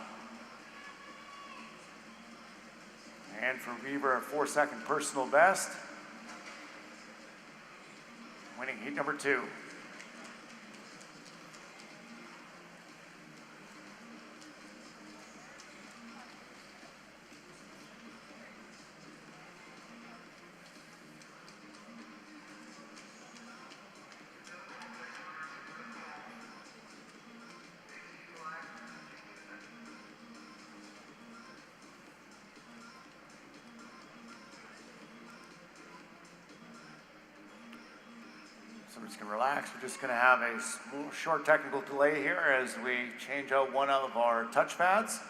And for Weaver, a 4-second personal best. Winning heat number 2. So we're just going to relax. We're just going to have a short technical delay here as we change out one of our touch pads.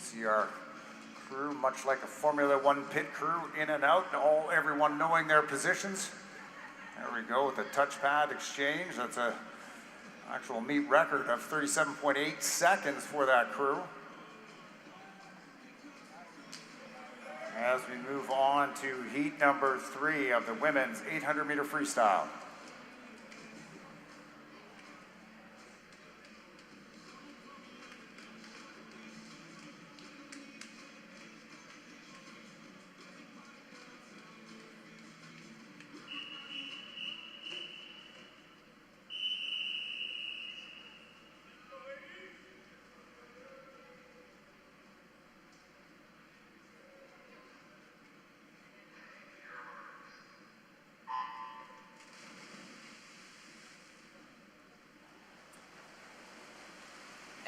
See our crew, much like a Formula One pit crew, in and out, everyone knowing their positions. There we go with the touchpad exchange. That's a actual meet record of 37.8 seconds for that crew. As we move on to heat number 3 of the women's 800-meter freestyle.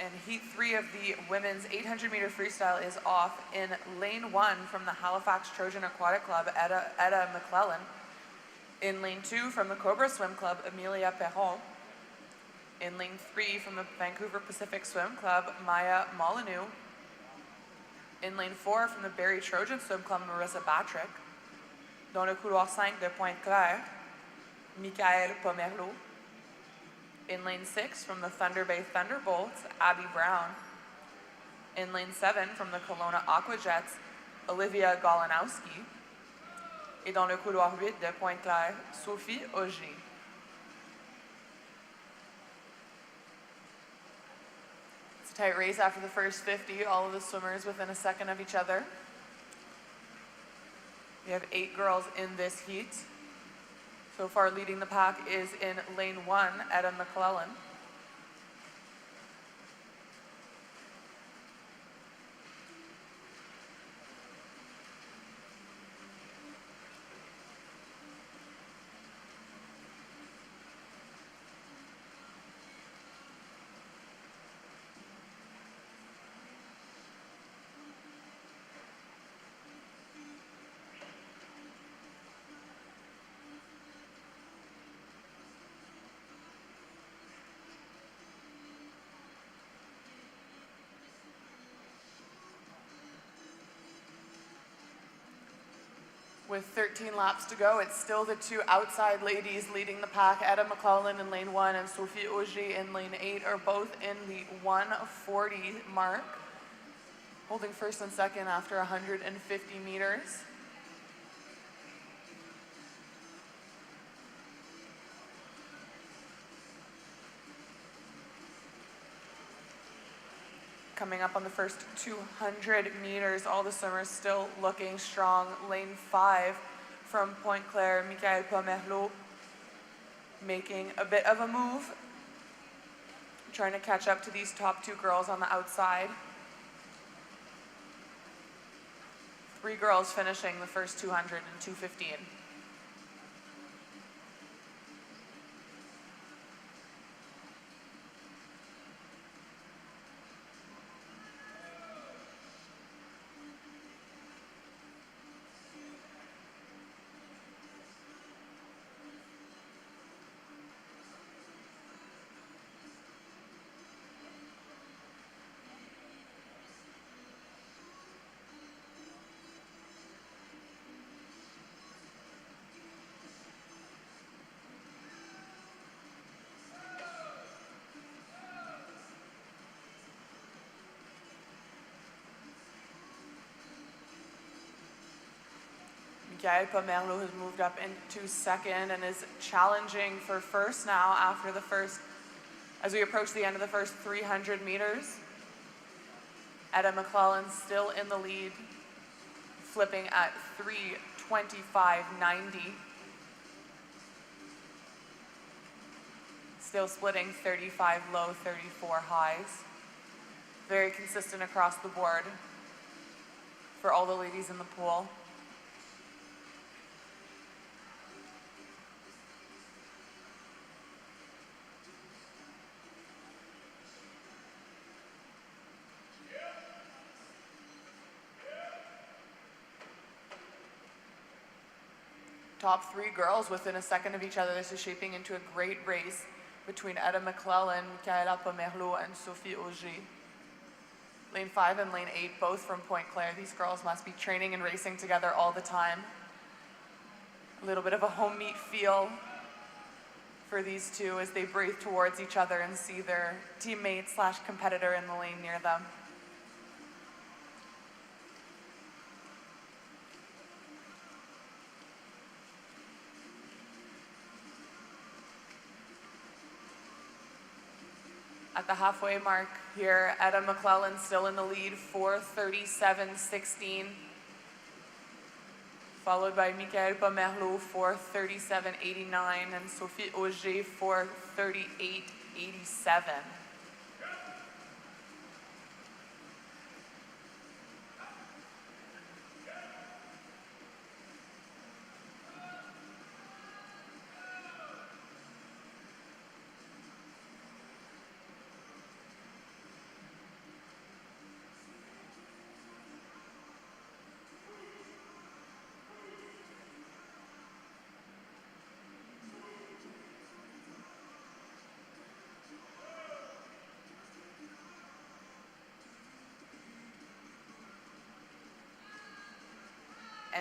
And heat 3 of the women's 800-meter freestyle is off in lane 1 from the Halifax Trojan Aquatic Club, Etta McClellan. In lane 2 from the Cobra Swim Club, Amelia Perron. In lane 3 from the Vancouver Pacific Swim Club, Maya Molyneux. In lane 4 from the Barrie Trojan Swim Club, Marissa Batrick. Dans le couloir 5 de Pointe-Claire, Michael Pomerleau. In lane 6 from the Thunder Bay Thunderbolts, Abby Brown. In lane 7 from the Kelowna Aquajets, Olivia Golanowski. Et dans le couloir 8 de Pointe-Claire, Sophie Auger. It's a tight race after the first 50, all of the swimmers within a second of each other. We have 8 girls in this heat. So far leading the pack is in lane 1, Etta McClellan. With 13 laps to go, it's still the 2 outside ladies leading the pack. Etta McClellan in lane 1 and Sophie Auger in lane 8 are both in the 1:40 mark, holding first and second after 150 meters. Coming up on the first 200 meters, all the swimmers still looking strong. Lane 5 from Pointe-Claire, Michael Pomerleau making a bit of a move, trying to catch up to these top 2 girls on the outside. 3 girls finishing the first 200 in 2:15. Michael Pomerleau has moved up into second and is challenging for first now after the first, as we approach the end of the first 300 meters. Etta McClellan still in the lead, flipping at 3:25.90. Still splitting 35 low, 34 highs. Very consistent across the board for all the ladies in the pool. Top 3 girls within a second of each other. This is shaping into a great race between Etta McClellan, Michaela Pomerleau, and Sophie Auger. Lane 5 and lane 8, both from Pointe-Claire. These girls must be training and racing together all the time. A little bit of a home meet feel for these 2 as they breathe towards each other and see their teammate / competitor in the lane near them. At the halfway mark here, Etta McClellan still in the lead, 4:37.16. Followed by Michael Pomerleau, 4:37.89, and Sophie Auger, 4:38.87.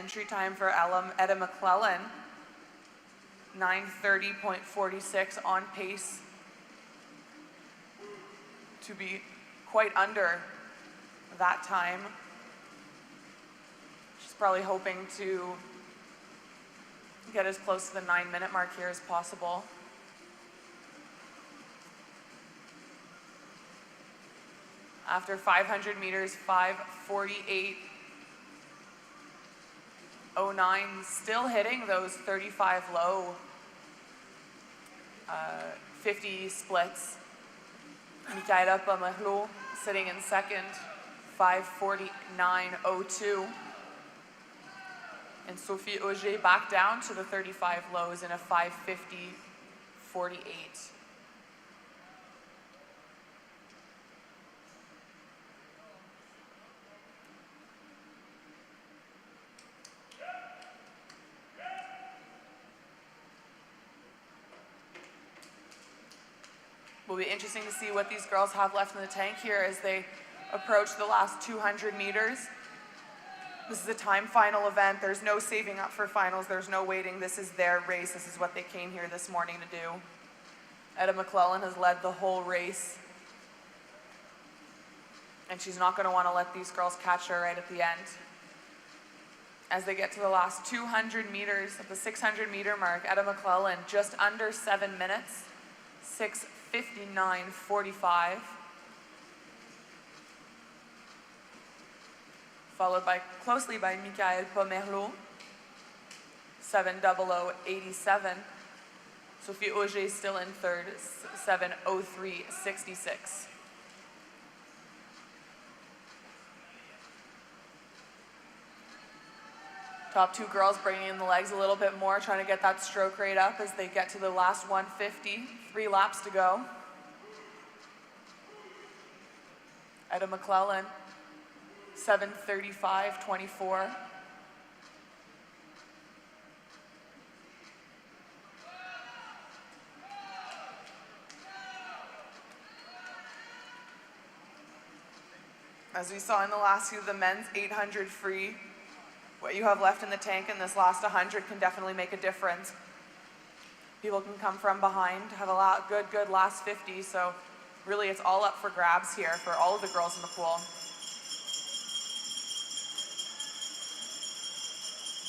entry time for Etta McClellan, 9:30.46, on pace to be quite under that time. She's probably hoping to get as close to the 9-minute mark here as possible. After 500 meters, 5:48.09, still hitting those 35 low 50 splits. Michaela Pomerleau sitting in second, 5:49.02. And Sophie Auger back down to the 35 lows in a 5:50.48. Will be interesting to see what these girls have left in the tank here as they approach the last 200 meters. This is a time final event. There's no saving up for finals. There's no waiting. This is their race. This is what they came here this morning to do. Etta McClellan has led the whole race. And she's not going to want to let these girls catch her right at the end. As they get to the last 200 meters, at the 600-meter mark, Etta McClellan just under 7 minutes, 6:59.45. Followed closely by Michaela Pomerleau, 7:00.87. Sophie Auger still in third, 7:03.66. Top two girls bringing in the legs a little bit more, trying to get that stroke rate up as they get to the last 150. 3 laps to go. Etta McClellan, 7:35.24. As we saw in the last few of the men's 800 free, what you have left in the tank in this last 100 can definitely make a difference. People can come from behind, have a good last 50, so really it's all up for grabs here for all of the girls in the pool.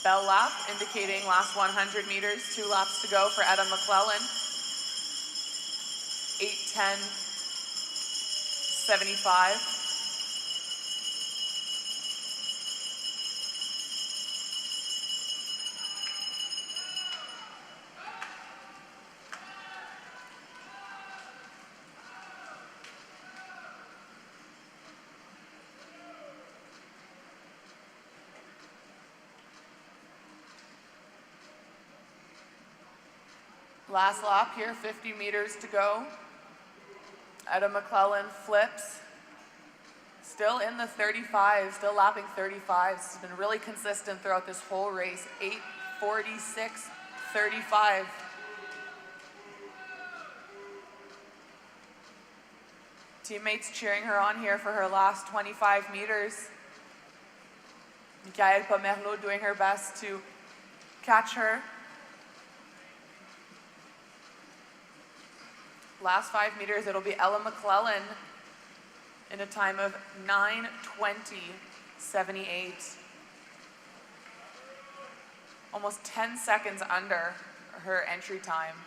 Bell lap indicating last 100 meters, 2 laps to go for Etta McClellan. 8:10.75. Last lap here, 50 meters to go. Etta McClellan flips. Still in the 35s, still lapping 35s. It's been really consistent throughout this whole race. 8:46.35. Teammates cheering her on here for her last 25 meters. Michaela Pomerleau doing her best to catch her. Last 5 meters, it'll be Ella McClellan in a time of 9:20.78. Almost 10 seconds under her entry time.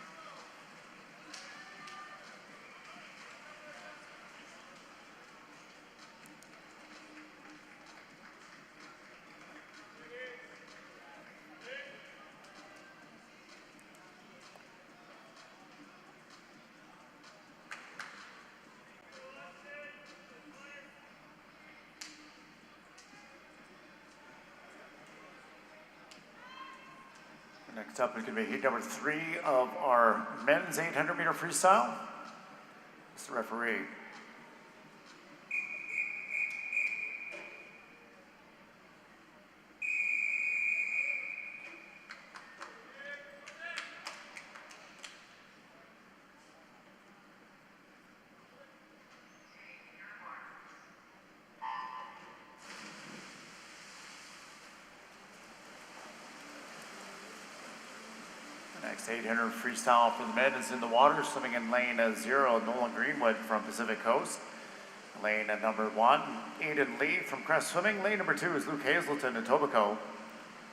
Next up is going to be heat number 3 of our men's 800-meter freestyle. It's the referee. Next 800 freestyle for the men is in the water, swimming in lane 0, Nolan Greenwood from Pacific Coast. Lane number 1, Aiden Lee from Crest Swimming. Lane number 2 is Luke Hazelton in Etobicoke.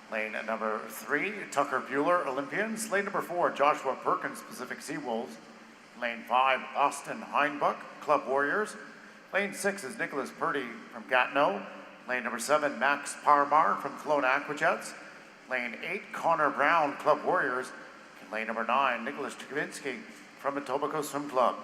Lane number 3, Tucker Bueller, Olympians. Lane number 4, Joshua Perkins, Pacific Seawolves. Lane 5, Austin Heinbuck, Club Warriors. Lane 6 is Nicholas Purdy from Gatineau. Lane number 7, Max Parmar from Kelowna Aquajets. Lane 8, Connor Brown, Club Warriors. And lane number 9, Nicholas Tukavinsky from Etobicoke Swim Club.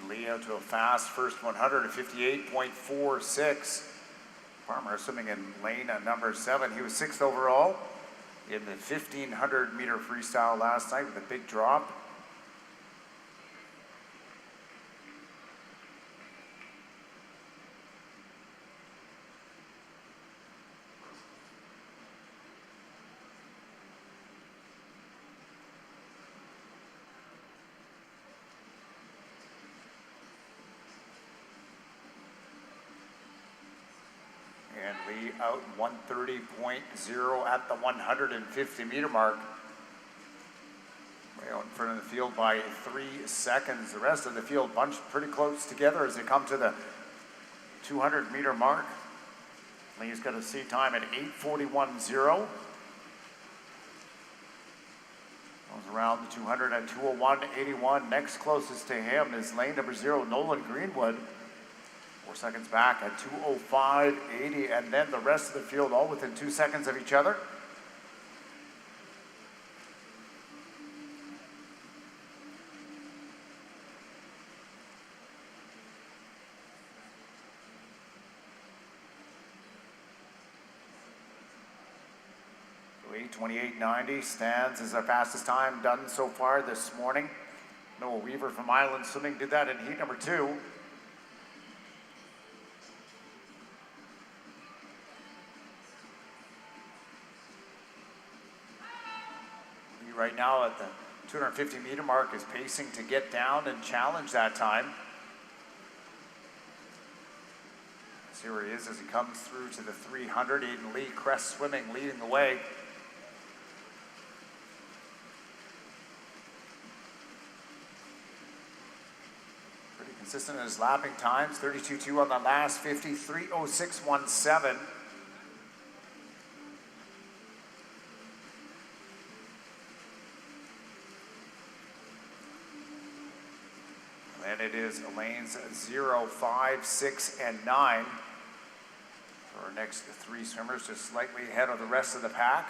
Lee out to a fast first 100 at 58.46. Farmer swimming in lane number 7. He was 6th overall in the 1500 meter freestyle last night with a big drop. And Lee out 130.0 at the 150 meter mark. Way out in front of the field by 3 seconds. The rest of the field bunched pretty close together as they come to the 200 meter mark. Lee's got a seat time at 8:41.0. Goes around the 200 at 2:01.81. Next closest to him is lane number 0, Nolan Greenwood. 4 seconds back at 2:05.80, and then the rest of the field all within 2 seconds of each other. So 8:28.90 stands as our fastest time done so far this morning. Noah Weaver from Island Swimming did that in heat number 2. Right now at the 250 meter mark is pacing to get down and challenge that time. See where he is as he comes through to the 300. Aiden Lee, Crest Swimming leading the way. Pretty consistent in his lapping times. 32.2 on the last 50, 3:06.17. And it is lanes 0, 5, 6, and 9 for our next 3 swimmers, just slightly ahead of the rest of the pack.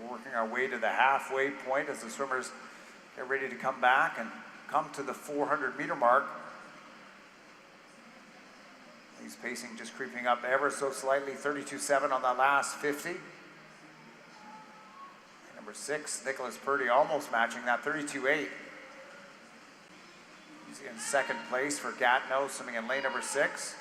We're working our way to the halfway point as the swimmers get ready to come back and come to the 400 meter mark. He's pacing just creeping up ever so slightly, 32.7 on the last 50. Number 6, Nicholas Purdy, almost matching that, 32.8. He's in second place for Gatineau, swimming in lane number 6. It's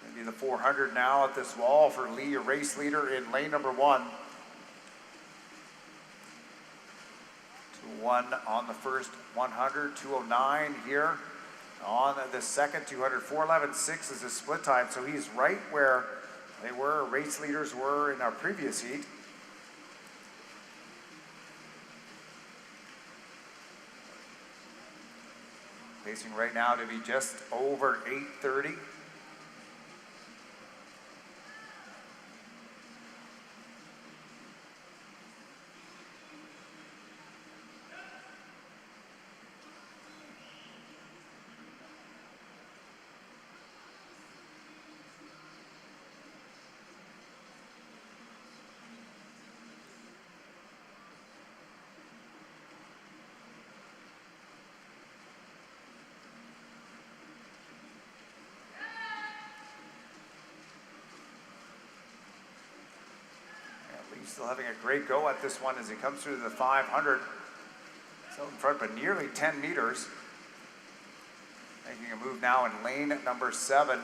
going to be the 400 now at this wall for Lee, a race leader in lane number 1. 2:01 on the first 100, 2:09 here on the second 200. 4:11.6 is his split time, so he's right where they were, race leaders were in our previous heat. Pacing right now to be just over 8:30. still having a great go at this one as he comes through the 500. Still in front, but nearly 10 meters. Making a move now in lane number 7.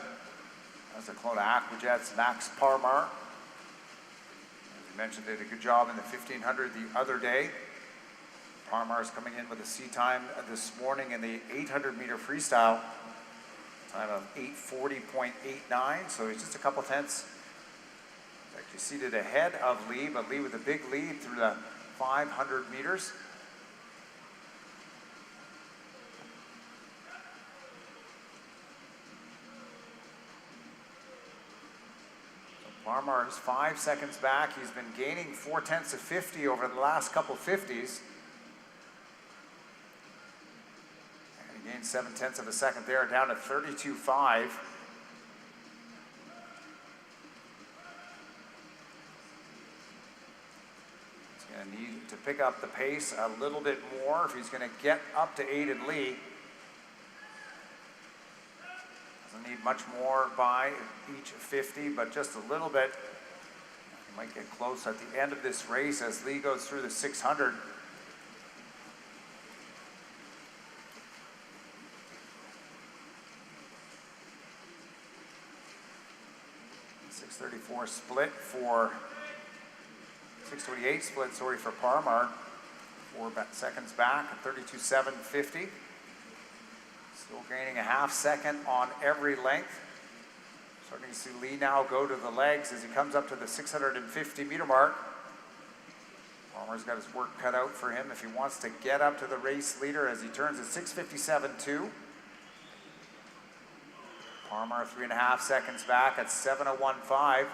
That's the Kelowna Aquajet's Max Parmar. As you mentioned, did a good job in the 1500 the other day. Parmar's coming in with a C time this morning in the 800 meter freestyle. Time of 8:40.89, so he's just a couple tenths. He's actually seated ahead of Lee, but Lee with a big lead through the 500 meters. Parmar is 5 seconds back. He's been gaining 4/10 of 50 over the last couple 50s. And he gained 7/10 of a second there, down to 32.5. He's going to need to pick up the pace a little bit more if he's going to get up to Aiden Lee. Doesn't need much more by each 50, but just a little bit. He might get close at the end of this race as Lee goes through the 600. .634 split for 6:28 split, sorry, for Parmar. 4 seconds back at 32.750. Still gaining a half second on every length. Starting to see Lee now go to the legs as he comes up to the 650 meter mark. Palmer's got his work cut out for him if he wants to get up to the race leader as he turns at 6:57.2. Parmar 3.5 seconds back at 7:01.5.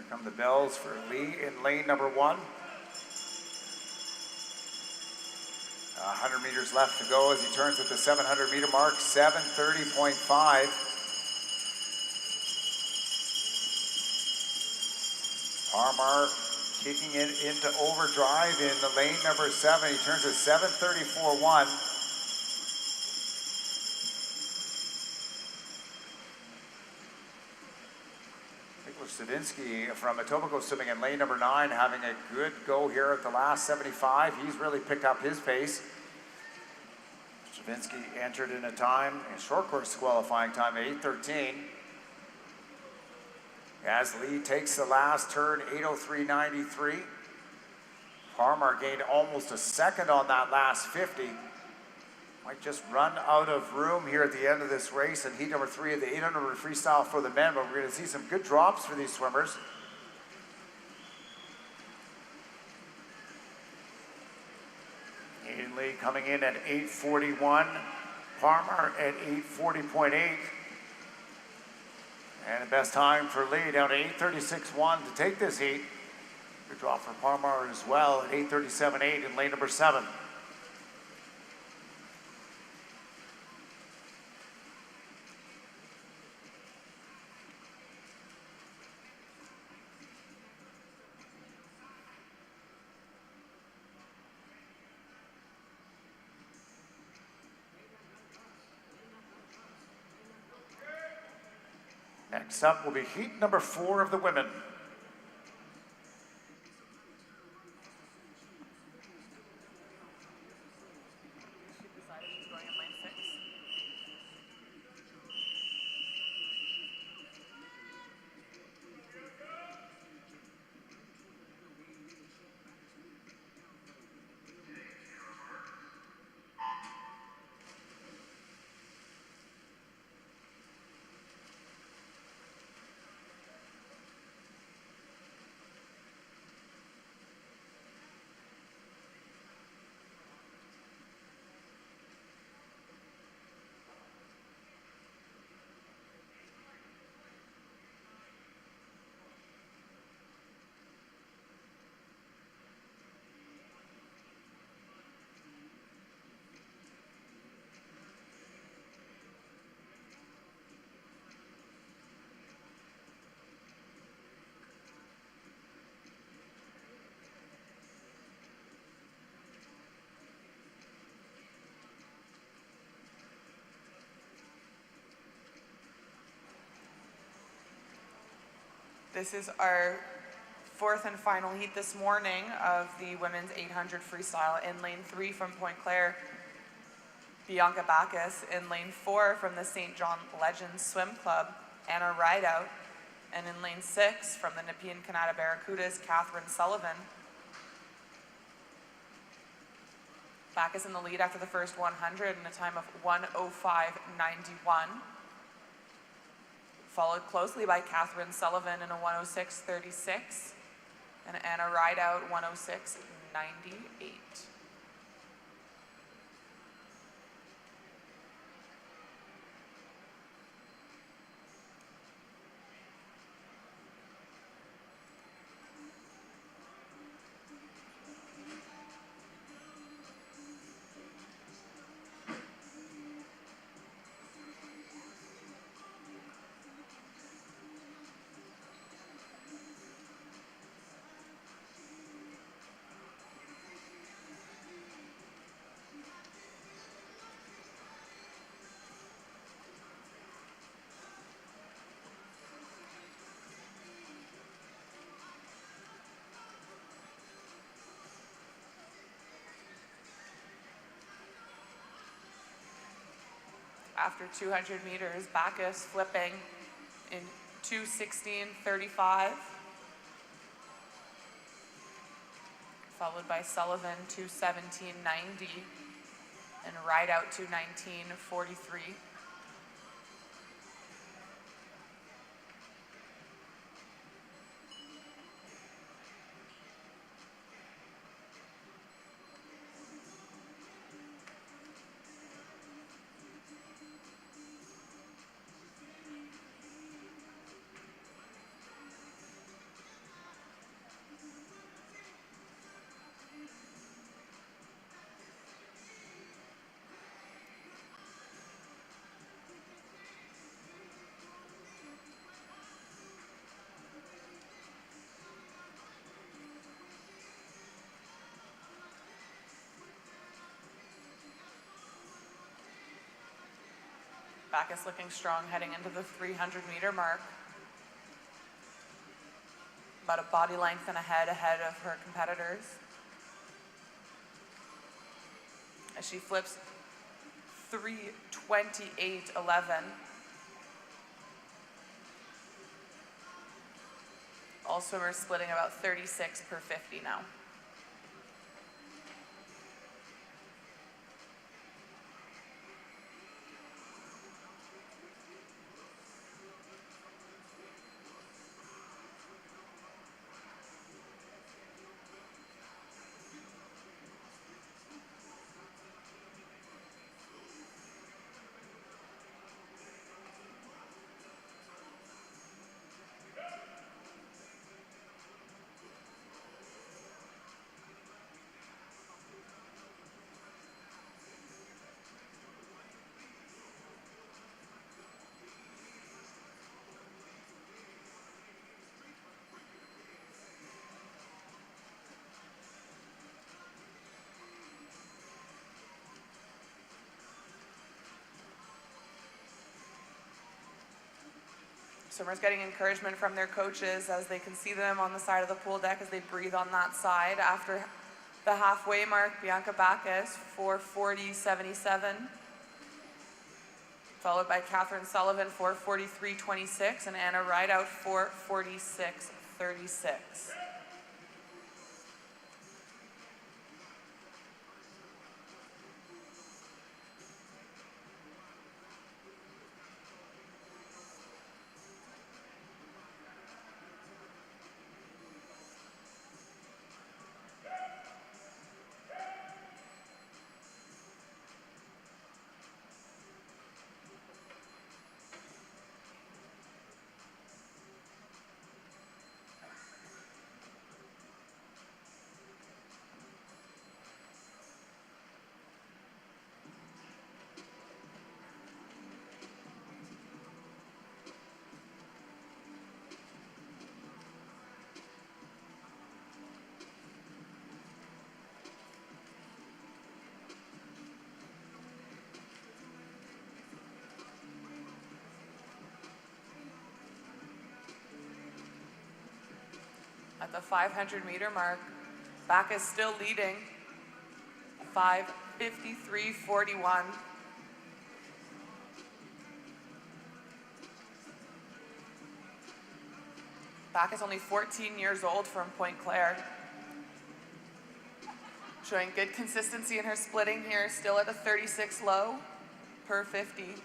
Come the bells for Lee in lane number 1. 100 meters left to go as he turns at the 700 meter mark, 7:30.5. Parmar kicking it into overdrive in the lane number 7. He turns at 7:34.1. Sadinsky from Etobicoke Swimming in lane number 9 having a good go here at the last 75. He's really picked up his pace. Stravinsky entered in a time, a short course qualifying time, 8:13. As Lee takes the last turn, 8:03.93. Parmar gained almost a second on that last 50. Might just run out of room here at the end of this race in heat number 3 of the 800 freestyle for the men, but we're going to see some good drops for these swimmers. Aiden Lee coming in at 8:41, Parmar at 8:40.8. And the best time for Lee down to 8:36.1 to take this heat. Good drop for Parmar as well at 8:37.8 in lane number 7. Next up will be heat number 4 of the women. This is our fourth and final heat this morning of the women's 800 freestyle. In lane 3 from Point Claire, Bianca Bacchus. In lane 4 from the St. John Legends Swim Club, Anna Rideout. And in lane 6 from the Nepean Kanata Barracudas, Catherine Sullivan. Bacchus in the lead after the first 100 in a time of 1:05.91. Followed closely by Catherine Sullivan in a 1:06.36 and Anna Rideout 1:06.98. After 200 meters, Bacchus flipping in 2:16.35, followed by Sullivan 2:17.90 and Rideout 2:19.43. Bacchus looking strong heading into the 300-meter mark. About a body length and ahead of her competitors. As she flips 3:28.11. All swimmers splitting about 36 per 50 now. Swimmers getting encouragement from their coaches as they can see them on the side of the pool deck as they breathe on that side. After the halfway mark, Bianca Bacchus 4:40.77, followed by Catherine Sullivan 4:43.26 and Anna Rideout 4:46.36. At the 500-meter mark, Bacchus still leading, 5:53.41. Bacchus only 14 years old from Pointe Claire. Showing good consistency in her splitting here, still at a 36 low per 50.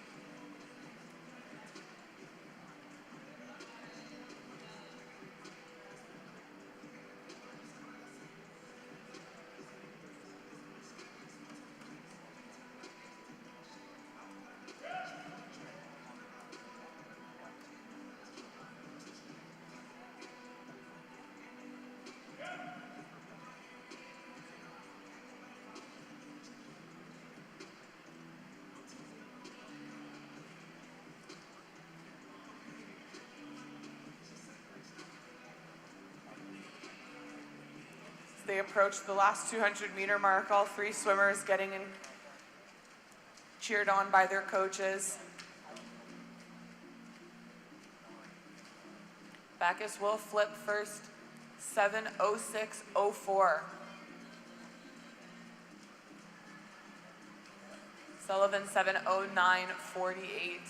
They approach the last 200-meter mark, all three swimmers getting in, cheered on by their coaches. Bacchus will flip first, 7:06.04. Sullivan 7:09.48.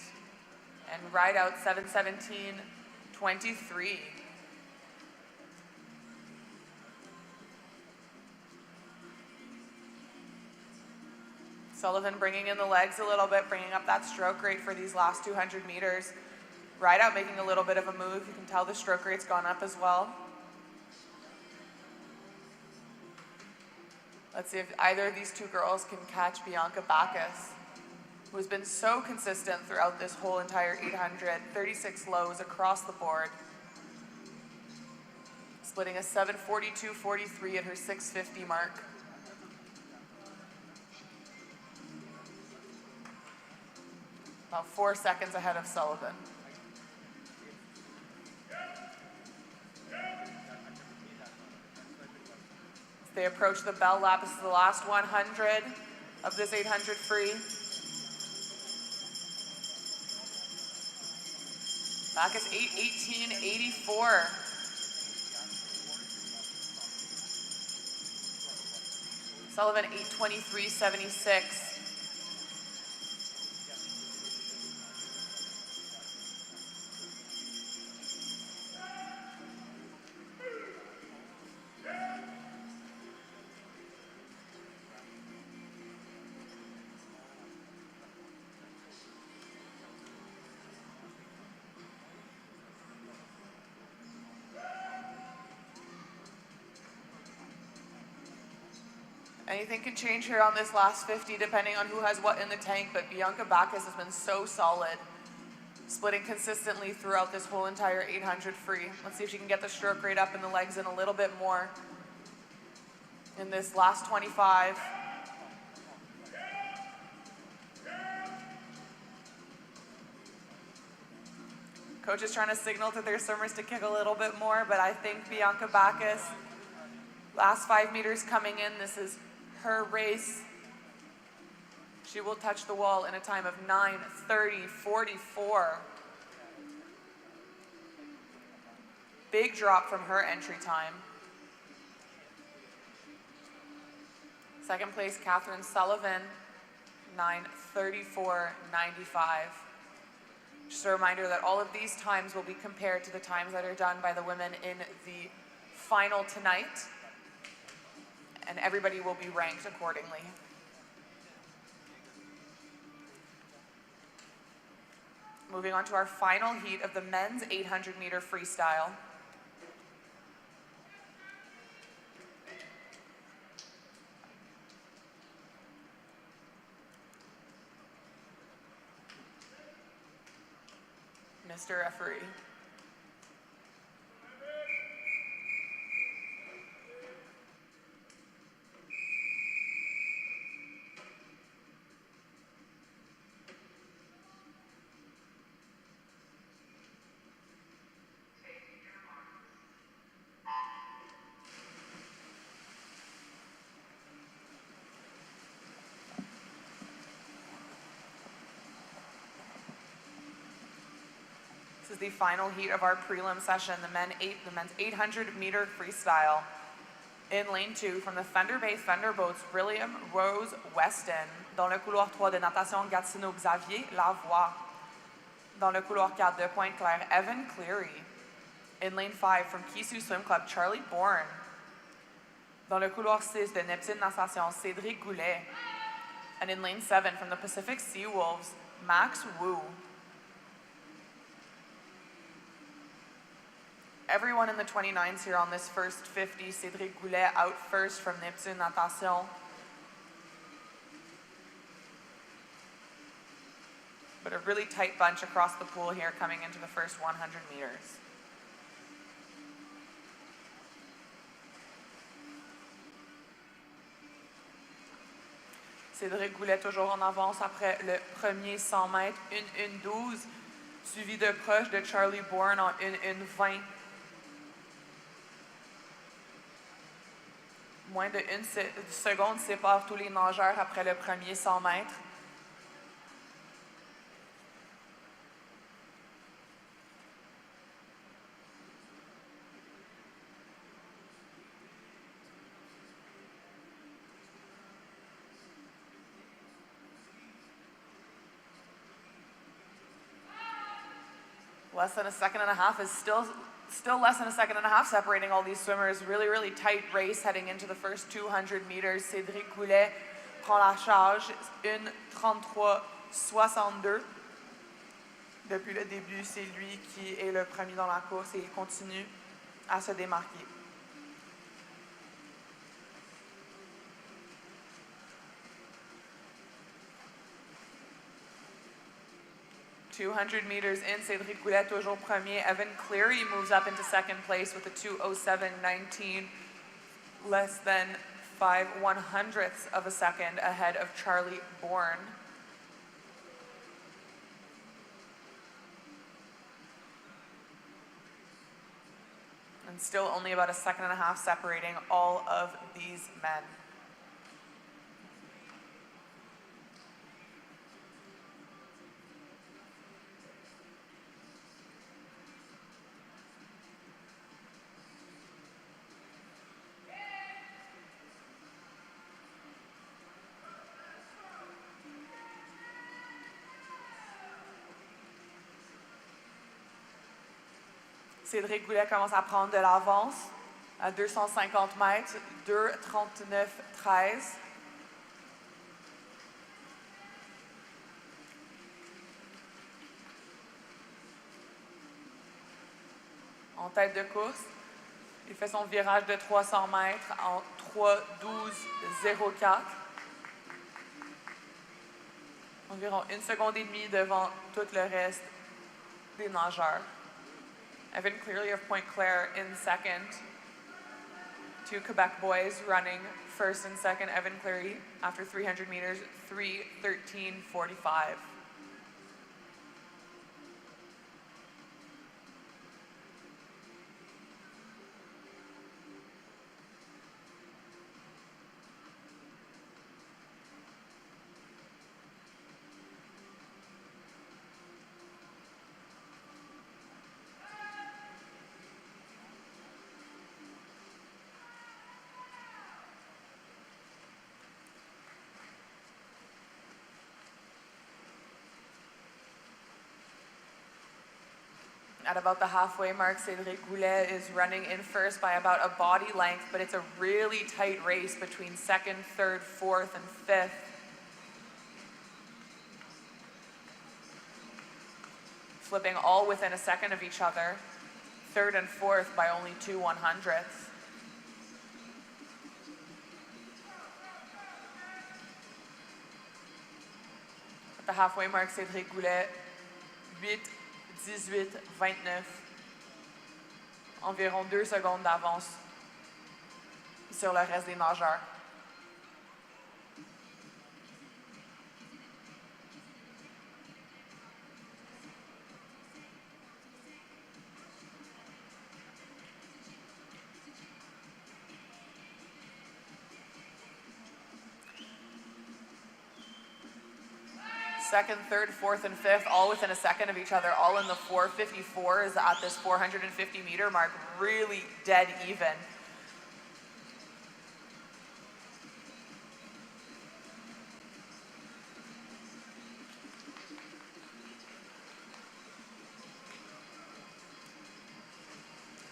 And Rideout 7:17.23. Sullivan bringing in the legs a little bit, bringing up that stroke rate for these last 200 meters. Rideout making a little bit of a move. You can tell the stroke rate's gone up as well. Let's see if either of these two girls can catch Bianca Bacchus, who has been so consistent throughout this whole entire 800, 36 lows across the board. Splitting a 7:42.43 at her 6:50 mark. About 4 seconds ahead of Sullivan. As they approach the bell lap, this is the last 100 of this 800 free. Bacchus 8:18.84. Sullivan 8:23.76. Anything can change here on this last 50 depending on who has what in the tank, but Bianca Bacchus has been so solid, splitting consistently throughout this whole entire 800 free. Let's see if she can get the stroke rate up and the legs in a little bit more in this last 25. Coach is trying to signal to their swimmers to kick a little bit more, but I think Bianca Bacchus, last 5 meters coming in, this is her race. She will touch the wall in a time of 9:30.44. Big drop from her entry time. Second place, Catherine Sullivan, 9:34.95. Just a reminder that all of these times will be compared to the times that are done by the women in the final tonight, and everybody will be ranked accordingly. Moving on to our final heat of the men's 800-meter freestyle. Mr. Referee. This is the final heat of our prelim session, the men's 800-meter freestyle. In lane 2, from the Fender-based Fender boats, William Rose Weston. Dans le couloir 3 de natation, Gatineau Xavier Lavoie. Dans le couloir 4 de Pointe-Claire, Evan Cleary. In lane 5, from Kisu Swim Club, Charlie Bourne. Dans le couloir 6 de Neptune Natation, Cédric Goulet. And in lane 7, from the Pacific Sea Wolves, Max Wu. Everyone in the 29s here on this first 50, Cédric Goulet out first from Neptune Natation. But a really tight bunch across the pool here coming into the first 100 meters. Cédric Goulet toujours en avance après le premier 100 mètres, 1:12, suivi de proche de Charlie Bourne en 1:20. Moins de 1 seconde sépare tous les nageurs après le premier 100 mètres. Less than a second and a half is still less than a second and a half separating all these swimmers. Really, really tight race heading into the first 200 meters. Cédric Goulet prend la charge, 1:33:62. Depuis le début, c'est lui qui est le premier dans la course et il continue à se démarquer. .200 meters in, Cédric Goulet toujours premier. Evan Cleary moves up into second place with a 2:07:19, less than 5/100ths of a second ahead of Charlie Bourne. And still only about a second and a half separating all of these men. Cédric Goulet commence à prendre de l'avance à 250 mètres, 2:39:13. En tête de course, il fait son virage de 300 mètres en 3:12:04. Environ 1 seconde et demie devant tout le reste des nageurs. Evan Cleary of Pointe-Claire in second. 2 Quebec boys running first and second. Evan Cleary after 300 meters, 3:13:45. At about the halfway mark, Cédric Goulet is running in first by about a body length, but it's a really tight race between second, third, fourth, and fifth. Flipping all within a second of each other. Third and fourth by only 2/100ths. At the halfway mark, Cédric Goulet, 8:18:29. Environ 2 secondes d'avance sur le reste des nageurs. second, third, fourth, and fifth, all within a second of each other, all in the 4:54s at this 450-meter mark, really dead even.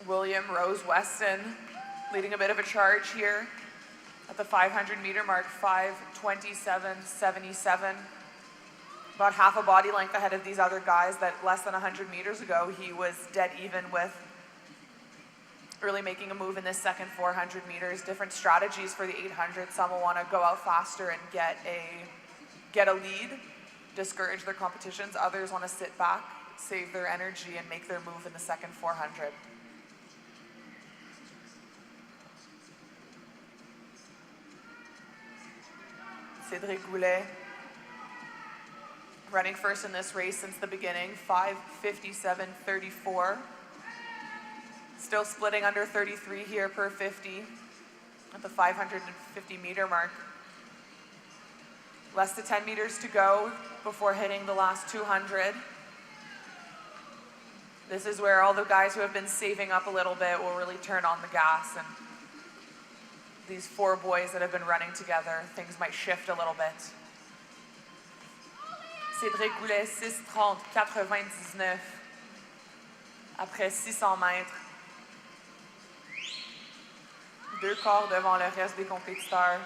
William Rose Weston leading a bit of a charge here at the 500-meter mark, 5:27.77. About half a body length ahead of these other guys that less than 100 meters ago he was dead even with. Really making a move in this second 400 meters. Different strategies for the 800. Some will want to go out faster and get a lead, discourage their competitions. Others want to sit back, save their energy, and make their move in the second 400. Cédric Goulet running first in this race since the beginning, 5:57.34. Still splitting under 33 here per 50 at the 550-meter mark. Less than 10 meters to go before hitting the last 200. This is where all the guys who have been saving up a little bit will really turn on the gas, and these four boys that have been running together, things might shift a little bit. Cédric Goulet, 6:30.99 après 600 mètres. 2 corps devant le reste des compétiteurs.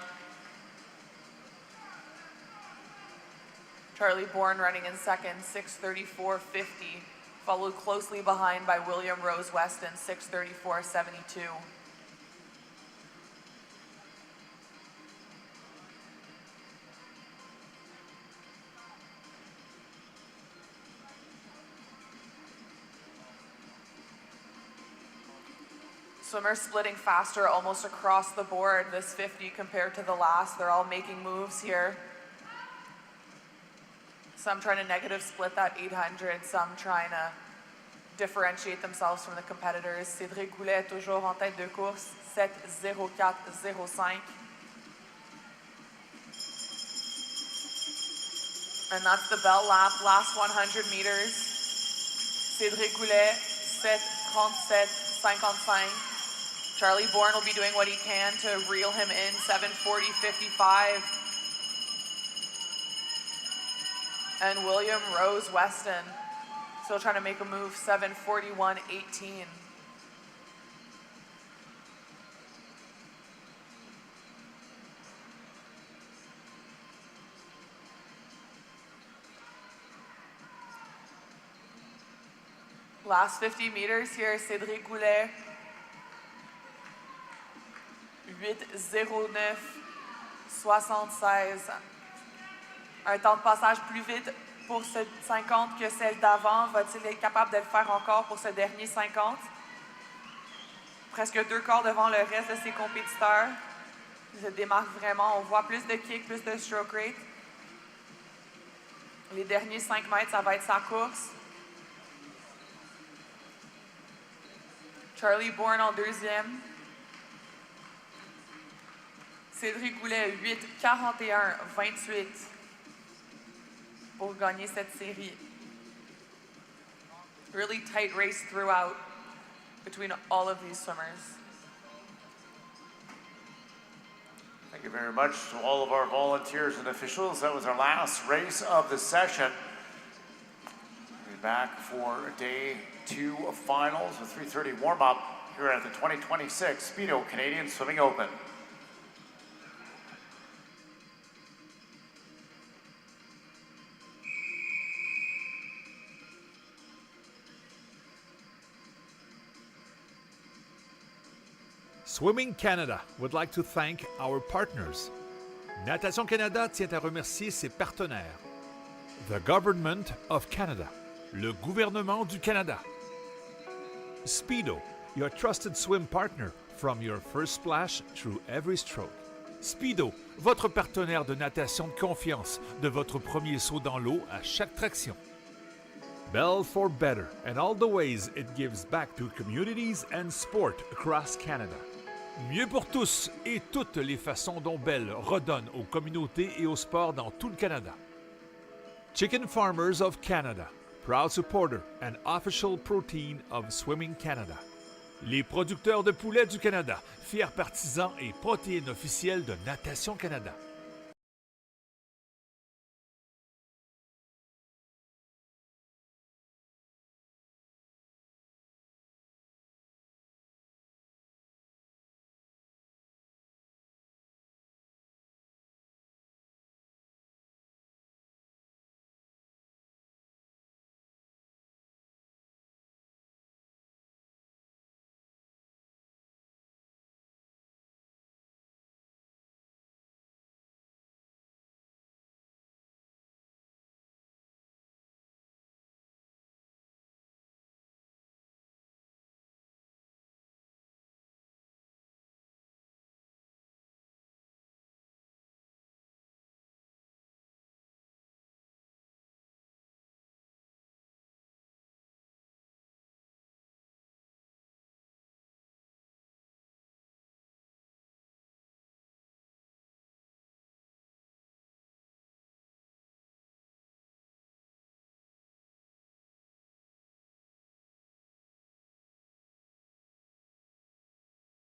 Charlie Bourne running in second, 6:34.50, followed closely behind by William Rose Weston, 6:34.72. Swimmers splitting faster almost across the board this 50 compared to the last. They're all making moves here. Some trying to negative split that 800, some trying to differentiate themselves from the competitors. Cédric Goulet toujours en tête de course, 7:04.05. And that's the bell lap, last 100 meters. Cédric Goulet, 7:37.55. Charlie Bourne will be doing what he can to reel him in, 7:40.55. And William Rose Weston still trying to make a move, 7:41.18. Last 50 meters here, Cédric Goulet. 8:09.76. Un temps de passage plus vite pour ce 50 que celle d'avant. Va-t-il être capable de le faire encore pour ce dernier 50? Presque 2 corps devant le reste de ses compétiteurs. Il se démarque vraiment. On voit plus de kick, plus de stroke rate. Les derniers 5 mètres, ça va être sa course. Charlie Bourne en deuxième. Cédric Goulet, 8:41.28 pour gagner cette série. Really tight race throughout between all of these swimmers. Thank you very much to all of our volunteers and officials. That was our last race of the session. We'll be back for day 2 of finals, a 3:30 warm-up here at the 2026 Speedo Canadian Swimming Open. Swimming Canada would like to thank our partners. Natation Canada tient à remercier ses partenaires. The Government of Canada, le gouvernement du Canada. Speedo, your trusted swim partner from your first splash through every stroke. Speedo, votre partenaire de natation de confiance, de votre premier saut dans l'eau à chaque traction. Bell for better and all the ways it gives back to communities and sport across Canada. Mieux pour tous et toutes les façons dont Bell redonne aux communautés et au sport dans tout le Canada. Chicken Farmers of Canada, proud supporter and official protein of Swimming Canada. Les producteurs de poulets du Canada, fiers partisans et protéines officielles de Natation Canada.